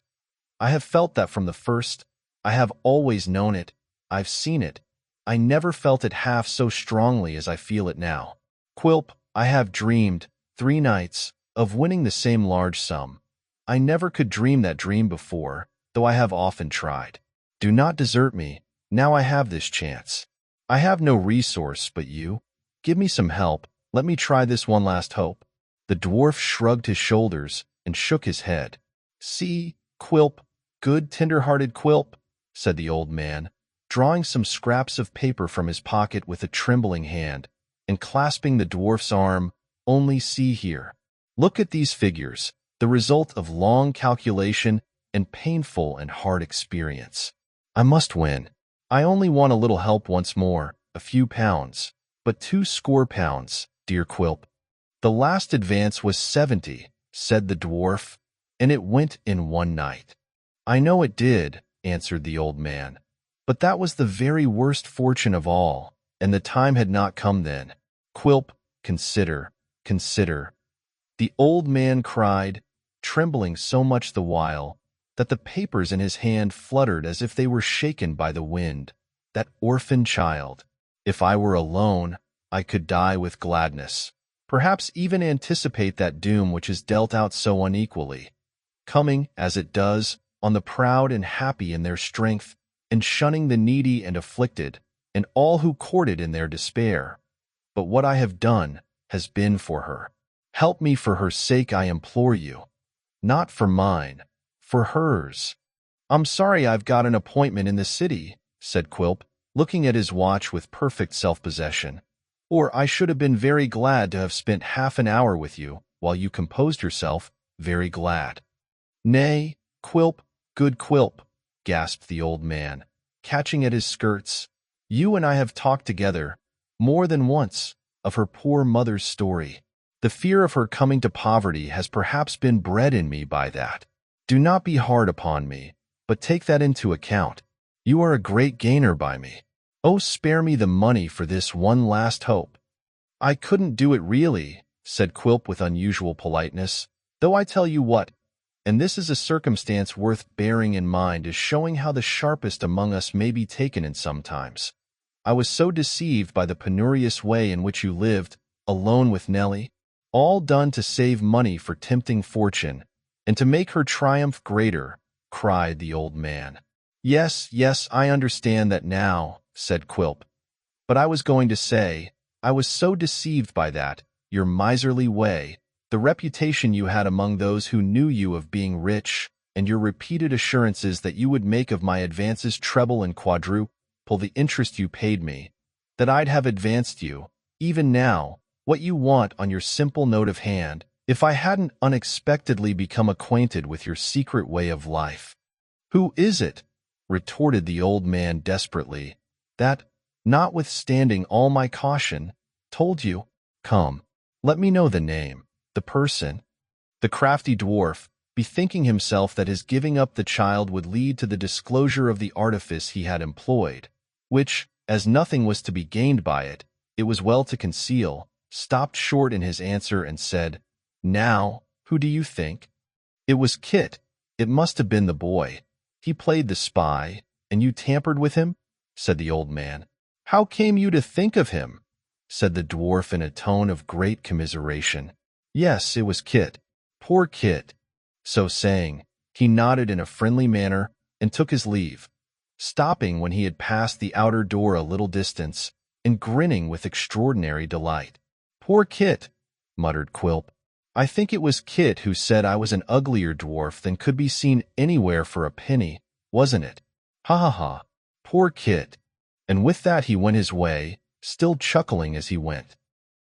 I have felt that from the first. I have always known it. I've seen it. I never felt it half so strongly as I feel it now. Quilp, I have dreamed, 3 nights, of winning the same large sum. I never could dream that dream before, though I have often tried. Do not desert me, now I have this chance. I have no resource but you. Give me some help, let me try this one last hope. The dwarf shrugged his shoulders and shook his head. See, Quilp, good tender-hearted Quilp, said the old man, drawing some scraps of paper from his pocket with a trembling hand, and clasping the dwarf's arm. Only see here. Look at these figures, the result of long calculation and painful and hard experience. I must win. I only want a little help once more, a few pounds, but 20 pounds, dear Quilp. The last advance was 70, said the dwarf, and it went in one night. I know it did, answered the old man, but that was the very worst fortune of all, and the time had not come then. Quilp, consider, consider. The old man cried, trembling so much the while, that the papers in his hand fluttered as if they were shaken by the wind. That orphan child. If I were alone, I could die with gladness, perhaps even anticipate that doom which is dealt out so unequally, coming, as it does, on the proud and happy in their strength, and shunning the needy and afflicted, and all who court it in their despair. But what I have done has been for her. Help me for her sake, I implore you. Not for mine, for hers. I'm sorry I've got an appointment in the city, said Quilp, looking at his watch with perfect self-possession. Or I should have been very glad to have spent half an hour with you, while you composed yourself, very glad. Nay, Quilp, good Quilp, gasped the old man, catching at his skirts. You and I have talked together, more than once, of her poor mother's story. The fear of her coming to poverty has perhaps been bred in me by that. Do not be hard upon me, but take that into account. You are a great gainer by me. Oh, spare me the money for this one last hope." "I couldn't do it really," said Quilp with unusual politeness, "though I tell you what, and this is a circumstance worth bearing in mind as showing how the sharpest among us may be taken in sometimes. I was so deceived by the penurious way in which you lived, alone with Nellie, all done to save money for tempting fortune, and to make her triumph greater," cried the old man. Yes, I understand that now," said Quilp. "But I was going to say, I was so deceived by that, your miserly way, the reputation you had among those who knew you of being rich, and your repeated assurances that you would make of my advances treble and quadruple the interest you paid me, that I'd have advanced you, even now, what you want on your simple note of hand, if I hadn't unexpectedly become acquainted with your secret way of life." "Who is it?" retorted the old man desperately, "that, notwithstanding all my caution, told you? Come, let me know the name, the person." The crafty dwarf, bethinking himself that his giving up the child would lead to the disclosure of the artifice he had employed, which, as nothing was to be gained by it, it was well to conceal, stopped short in his answer and said, "Now, who do you think?" "It was Kit. It must have been the boy. He played the spy, and you tampered with him?" said the old man. "How came you to think of him?" said the dwarf in a tone of great commiseration. "Yes, it was Kit. Poor Kit." So saying, he nodded in a friendly manner and took his leave, stopping when he had passed the outer door a little distance and grinning with extraordinary delight. "Poor Kit," muttered Quilp. "I think it was Kit who said I was an uglier dwarf than could be seen anywhere for a penny, wasn't it? Ha ha ha! Poor Kit!" And with that he went his way, still chuckling as he went.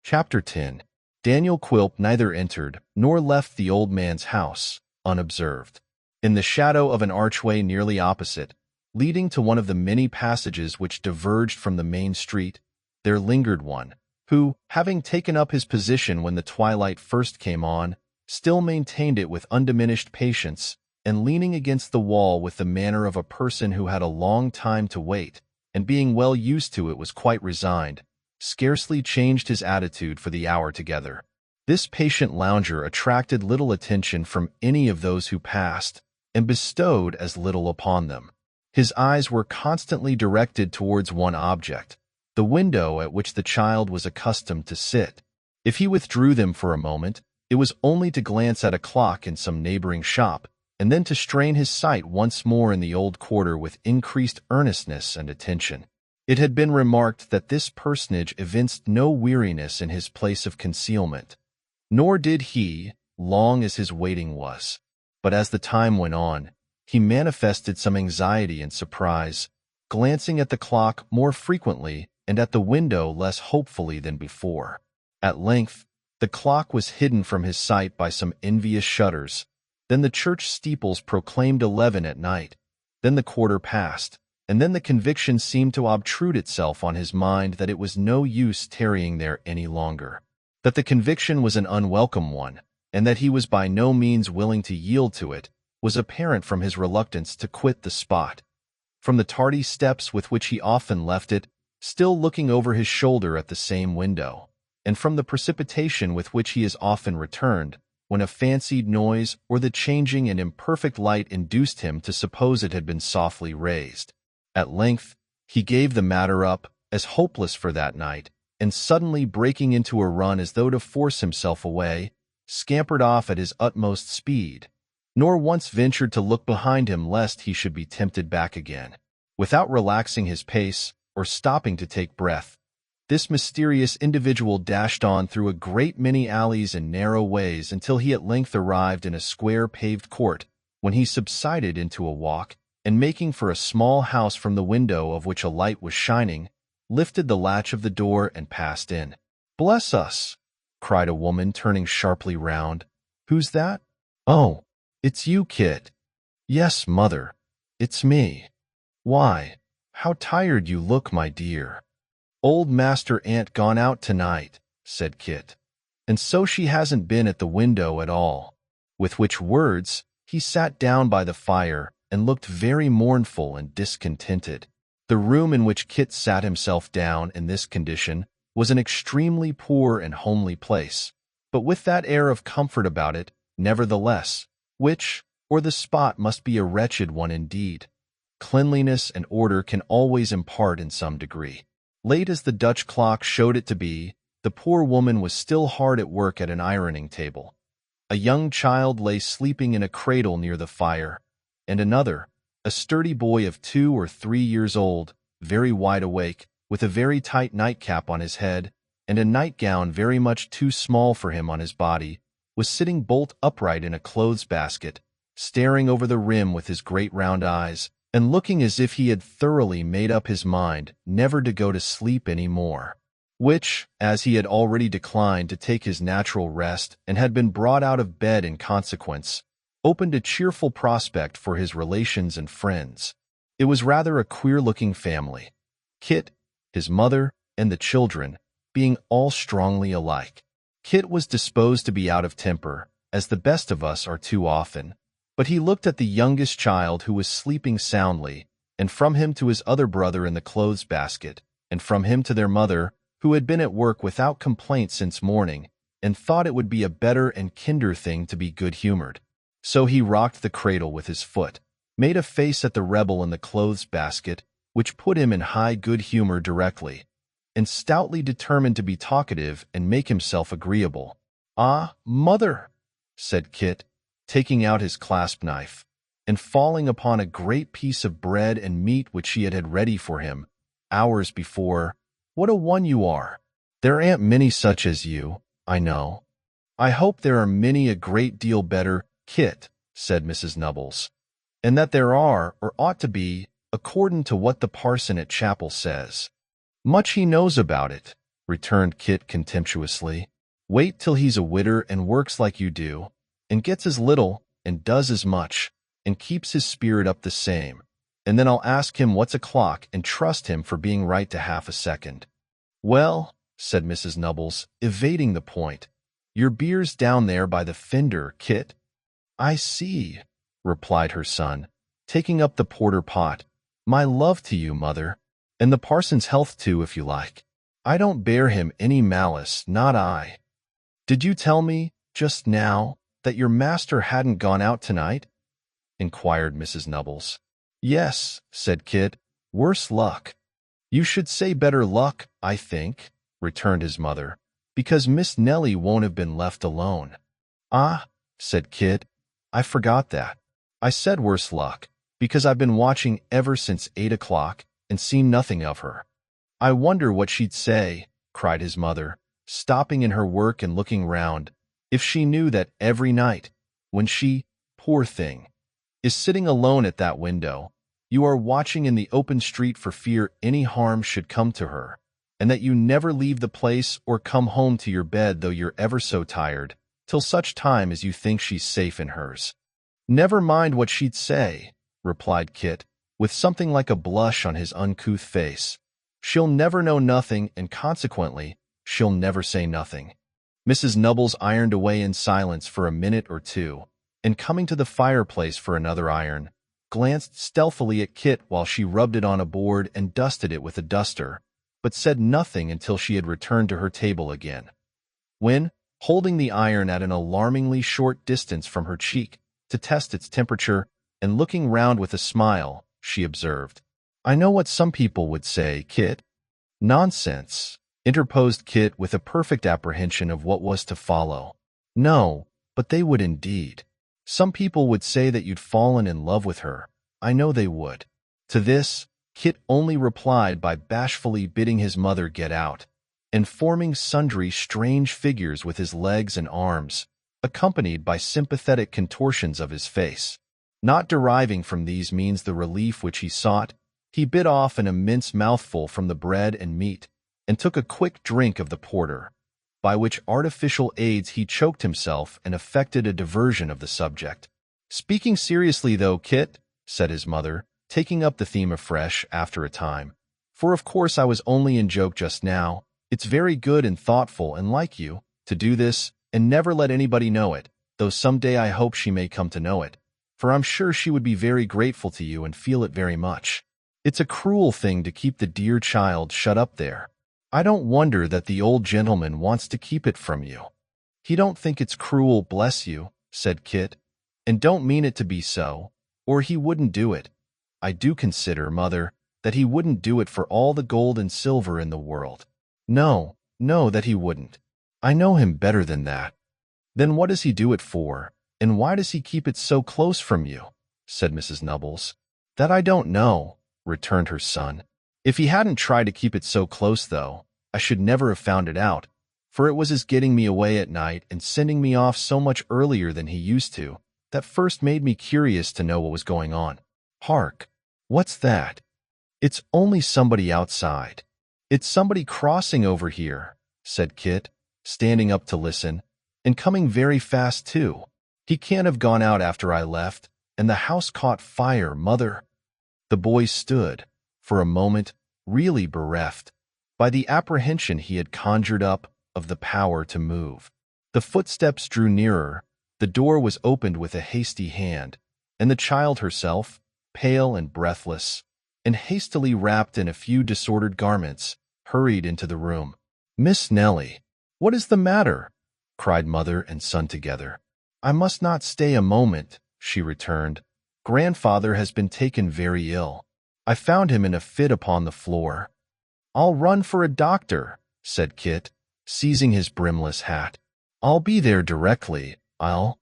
Chapter 10. Daniel Quilp neither entered nor left the old man's house unobserved. In the shadow of an archway nearly opposite, leading to one of the many passages which diverged from the main street, there lingered one, who, having taken up his position when the twilight first came on, still maintained it with undiminished patience, and leaning against the wall with the manner of a person who had a long time to wait, and being well used to it was quite resigned, scarcely changed his attitude for the hour together. This patient lounger attracted little attention from any of those who passed, and bestowed as little upon them. His eyes were constantly directed towards one object, the window at which the child was accustomed to sit. If he withdrew them for a moment, it was only to glance at a clock in some neighboring shop, and then to strain his sight once more in the old quarter with increased earnestness and attention. It had been remarked that this personage evinced no weariness in his place of concealment, nor did he, long as his waiting was. But as the time went on, he manifested some anxiety and surprise, glancing at the clock more frequently and at the window less hopefully than before. At length, the clock was hidden from his sight by some envious shutters. Then the church steeples proclaimed 11 at night. Then the quarter passed, and then the conviction seemed to obtrude itself on his mind that it was no use tarrying there any longer, that the conviction was an unwelcome one, and that he was by no means willing to yield to it, was apparent from his reluctance to quit the spot, from the tardy steps with which he often left it, still looking over his shoulder at the same window, and from the precipitation with which he as often returned, when a fancied noise or the changing and imperfect light induced him to suppose it had been softly raised. At length, he gave the matter up as hopeless for that night, and suddenly breaking into a run as though to force himself away, scampered off at his utmost speed, nor once ventured to look behind him lest he should be tempted back again. Without relaxing his pace or stopping to take breath, this mysterious individual dashed on through a great many alleys and narrow ways until he at length arrived in a square paved court, when he subsided into a walk, and making for a small house from the window of which a light was shining, lifted the latch of the door and passed in. "Bless us!" cried a woman, turning sharply round. "Who's that?" "Oh, it's you, Kit." "Yes, mother, it's me." "Why, how tired you look, my dear." "Old Master ain't gone out tonight," said Kit. "And so she hasn't been at the window at all." With which words, he sat down by the fire and looked very mournful and discontented. The room in which Kit sat himself down in this condition was an extremely poor and homely place, but with that air of comfort about it, nevertheless, which, or the spot must be a wretched one indeed. Cleanliness and order can always impart in some degree. Late as the Dutch clock showed it to be, the poor woman was still hard at work at an ironing table. A young child lay sleeping in a cradle near the fire, and another, a sturdy boy of 2 or 3 years old, very wide awake, with a very tight nightcap on his head and a nightgown very much too small for him on his body, was sitting bolt upright in a clothes basket, staring over the rim with his great round eyes, and looking as if he had thoroughly made up his mind never to go to sleep any more, which, as he had already declined to take his natural rest and had been brought out of bed in consequence, opened a cheerful prospect for his relations and friends. It was rather a queer-looking family, Kit, his mother, and the children, being all strongly alike. Kit was disposed to be out of temper, as the best of us are too often, but he looked at the youngest child who was sleeping soundly, and from him to his other brother in the clothes basket, and from him to their mother, who had been at work without complaint since morning, and thought it would be a better and kinder thing to be good-humored. So he rocked the cradle with his foot, made a face at the rebel in the clothes basket, which put him in high good humor directly, and stoutly determined to be talkative and make himself agreeable. "Ah, mother," said Kit, taking out his clasp-knife, and falling upon a great piece of bread and meat which she had had ready for him, hours before, "what a one you are! There aren't many such as you, I know." "I hope there are many a great deal better, Kit," said Mrs. Nubbles, "and that there are, or ought to be, according to what the parson at chapel says." "Much he knows about it," returned Kit contemptuously. "Wait till he's a widder and works like you do, and gets as little, and does as much, and keeps his spirit up the same, and then I'll ask him what's a clock and trust him for being right to half a second." "Well," said Mrs. Nubbles, evading the point, "your beer's down there by the fender, Kit." "I see," replied her son, taking up the porter pot. "My love to you, mother, and the parson's health too, if you like. I don't bear him any malice, not I." "Did you tell me, just now, that your master hadn't gone out tonight?" inquired Mrs. Nubbles. "Yes," said Kit, "worse luck." "You should say better luck, I think," returned his mother, "because Miss Nellie won't have been left alone." "Ah," said Kit, "I forgot that. I said worse luck, because I've been watching ever since 8 o'clock and seen nothing of her." "I wonder what she'd say," cried his mother, stopping in her work and looking round, "if she knew that every night, when she, poor thing, is sitting alone at that window, you are watching in the open street for fear any harm should come to her, and that you never leave the place or come home to your bed though you're ever so tired, till such time as you think she's safe in hers." "Never mind what she'd say," replied Kit, with something like a blush on his uncouth face. "She'll never know nothing, and consequently, she'll never say nothing." Mrs. Nubbles ironed away in silence for a minute or two, and coming to the fireplace for another iron, glanced stealthily at Kit while she rubbed it on a board and dusted it with a duster, but said nothing until she had returned to her table again, when, holding the iron at an alarmingly short distance from her cheek to test its temperature, and looking round with a smile, she observed, "I know what some people would say, Kit." "Nonsense," interposed Kit with a perfect apprehension of what was to follow. "No, but they would indeed. Some people would say that you'd fallen in love with her. I know they would." To this, Kit only replied by bashfully bidding his mother get out, and forming sundry strange figures with his legs and arms, accompanied by sympathetic contortions of his face. Not deriving from these means the relief which he sought, he bit off an immense mouthful from the bread and meat, and took a quick drink of the porter, by which artificial aids he choked himself and effected a diversion of the subject. "Speaking seriously, though, Kit," said his mother, taking up the theme afresh after a time, "for of course I was only in joke just now, It's very good and thoughtful and like you to do this and never let anybody know it, though someday I hope she may come to know it, for I'm sure she would be very grateful to you and feel it very much. It's a cruel thing to keep the dear child shut up there. I don't wonder that the old gentleman wants to keep it from you. He don't think it's cruel, bless you, said Kit, and don't mean it to be so, or he wouldn't do it. I do consider, mother, that he wouldn't do it for all the gold and silver in the world. No, no, that he wouldn't. I know him better than that. Then what does he do it for, and why does he keep it so close from you? Said Mrs. Nubbles. That I don't know, returned her son. If he hadn't tried to keep it so close, though, I should never have found it out, for it was his getting me away at night and sending me off so much earlier than he used to that first made me curious to know what was going on. Hark! What's that? It's only somebody outside. It's somebody crossing over here, said Kit, standing up to listen, and coming very fast, too. He can't have gone out after I left, and the house caught fire, mother. The boy stood, for a moment, really bereft by the apprehension he had conjured up of the power to move. The footsteps drew nearer, the door was opened with a hasty hand, and the child herself, pale and breathless, and hastily wrapped in a few disordered garments, hurried into the room. Miss Nellie, what is the matter? Cried mother and son together. I must not stay a moment, she returned. Grandfather has been taken very ill. I found him in a fit upon the floor. I'll run for a doctor, said Kit, seizing his brimless hat. I'll be there directly, I'll—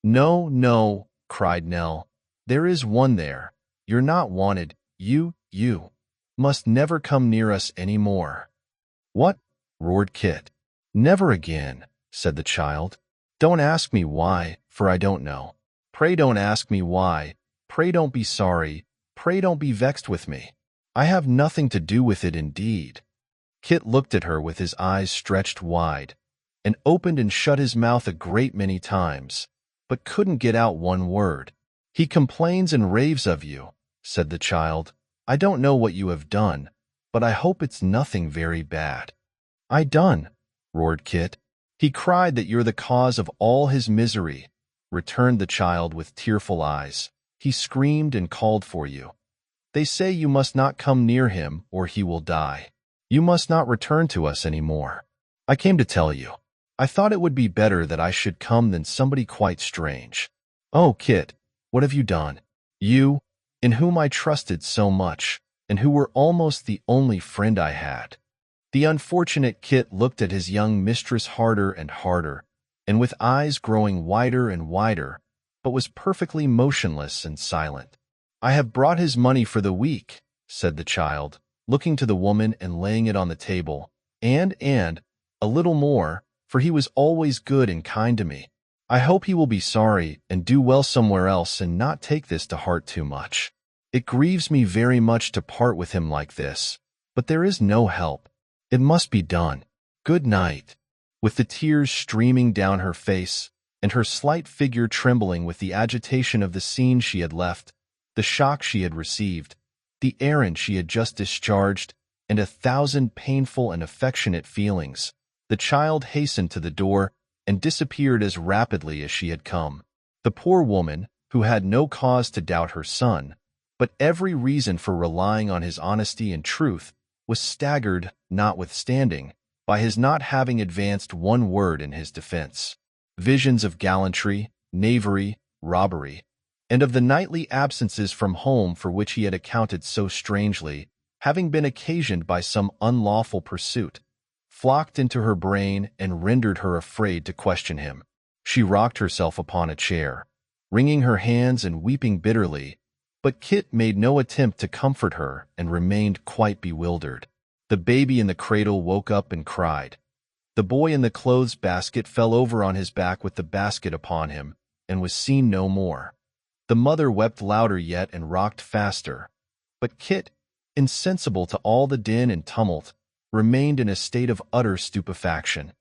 No, no, cried Nell. There is one there. You're not wanted. You must never come near us any more. What? Roared Kit. Never again, said the child. Don't ask me why, for I don't know. Pray don't ask me why. Pray don't be sorry. Pray don't be vexed with me. I have nothing to do with it indeed. Kit looked at her with his eyes stretched wide, and opened and shut his mouth a great many times, but couldn't get out one word. He complains and raves of you, said the child. I don't know what you have done, but I hope it's nothing very bad. I done, roared Kit. He cried that you're the cause of all his misery, returned the child with tearful eyes. He screamed and called for you. They say you must not come near him or he will die. You must not return to us any more. I came to tell you. I thought it would be better that I should come than somebody quite strange. Oh, Kit, what have you done? You, in whom I trusted so much, and who were almost the only friend I had. The unfortunate Kit looked at his young mistress harder and harder, and with eyes growing wider and wider, but was perfectly motionless and silent. I have brought his money for the week, said the child, looking to the woman and laying it on the table, and a little more, for he was always good and kind to me. I hope he will be sorry and do well somewhere else and not take this to heart too much. It grieves me very much to part with him like this, but there is no help. It must be done. Good night. With the tears streaming down her face, and her slight figure trembling with the agitation of the scene she had left, the shock she had received, the errand she had just discharged, and 1,000 painful and affectionate feelings, the child hastened to the door and disappeared as rapidly as she had come. The poor woman, who had no cause to doubt her son, but every reason for relying on his honesty and truth, was staggered, notwithstanding, by his not having advanced one word in his defense. Visions of gallantry, knavery, robbery, and of the nightly absences from home for which he had accounted so strangely, having been occasioned by some unlawful pursuit, flocked into her brain and rendered her afraid to question him. She rocked herself upon a chair, wringing her hands and weeping bitterly, but Kit made no attempt to comfort her and remained quite bewildered. The baby in the cradle woke up and cried. The boy in the clothes basket fell over on his back with the basket upon him, and was seen no more. The mother wept louder yet and rocked faster, but Kit, insensible to all the din and tumult, remained in a state of utter stupefaction.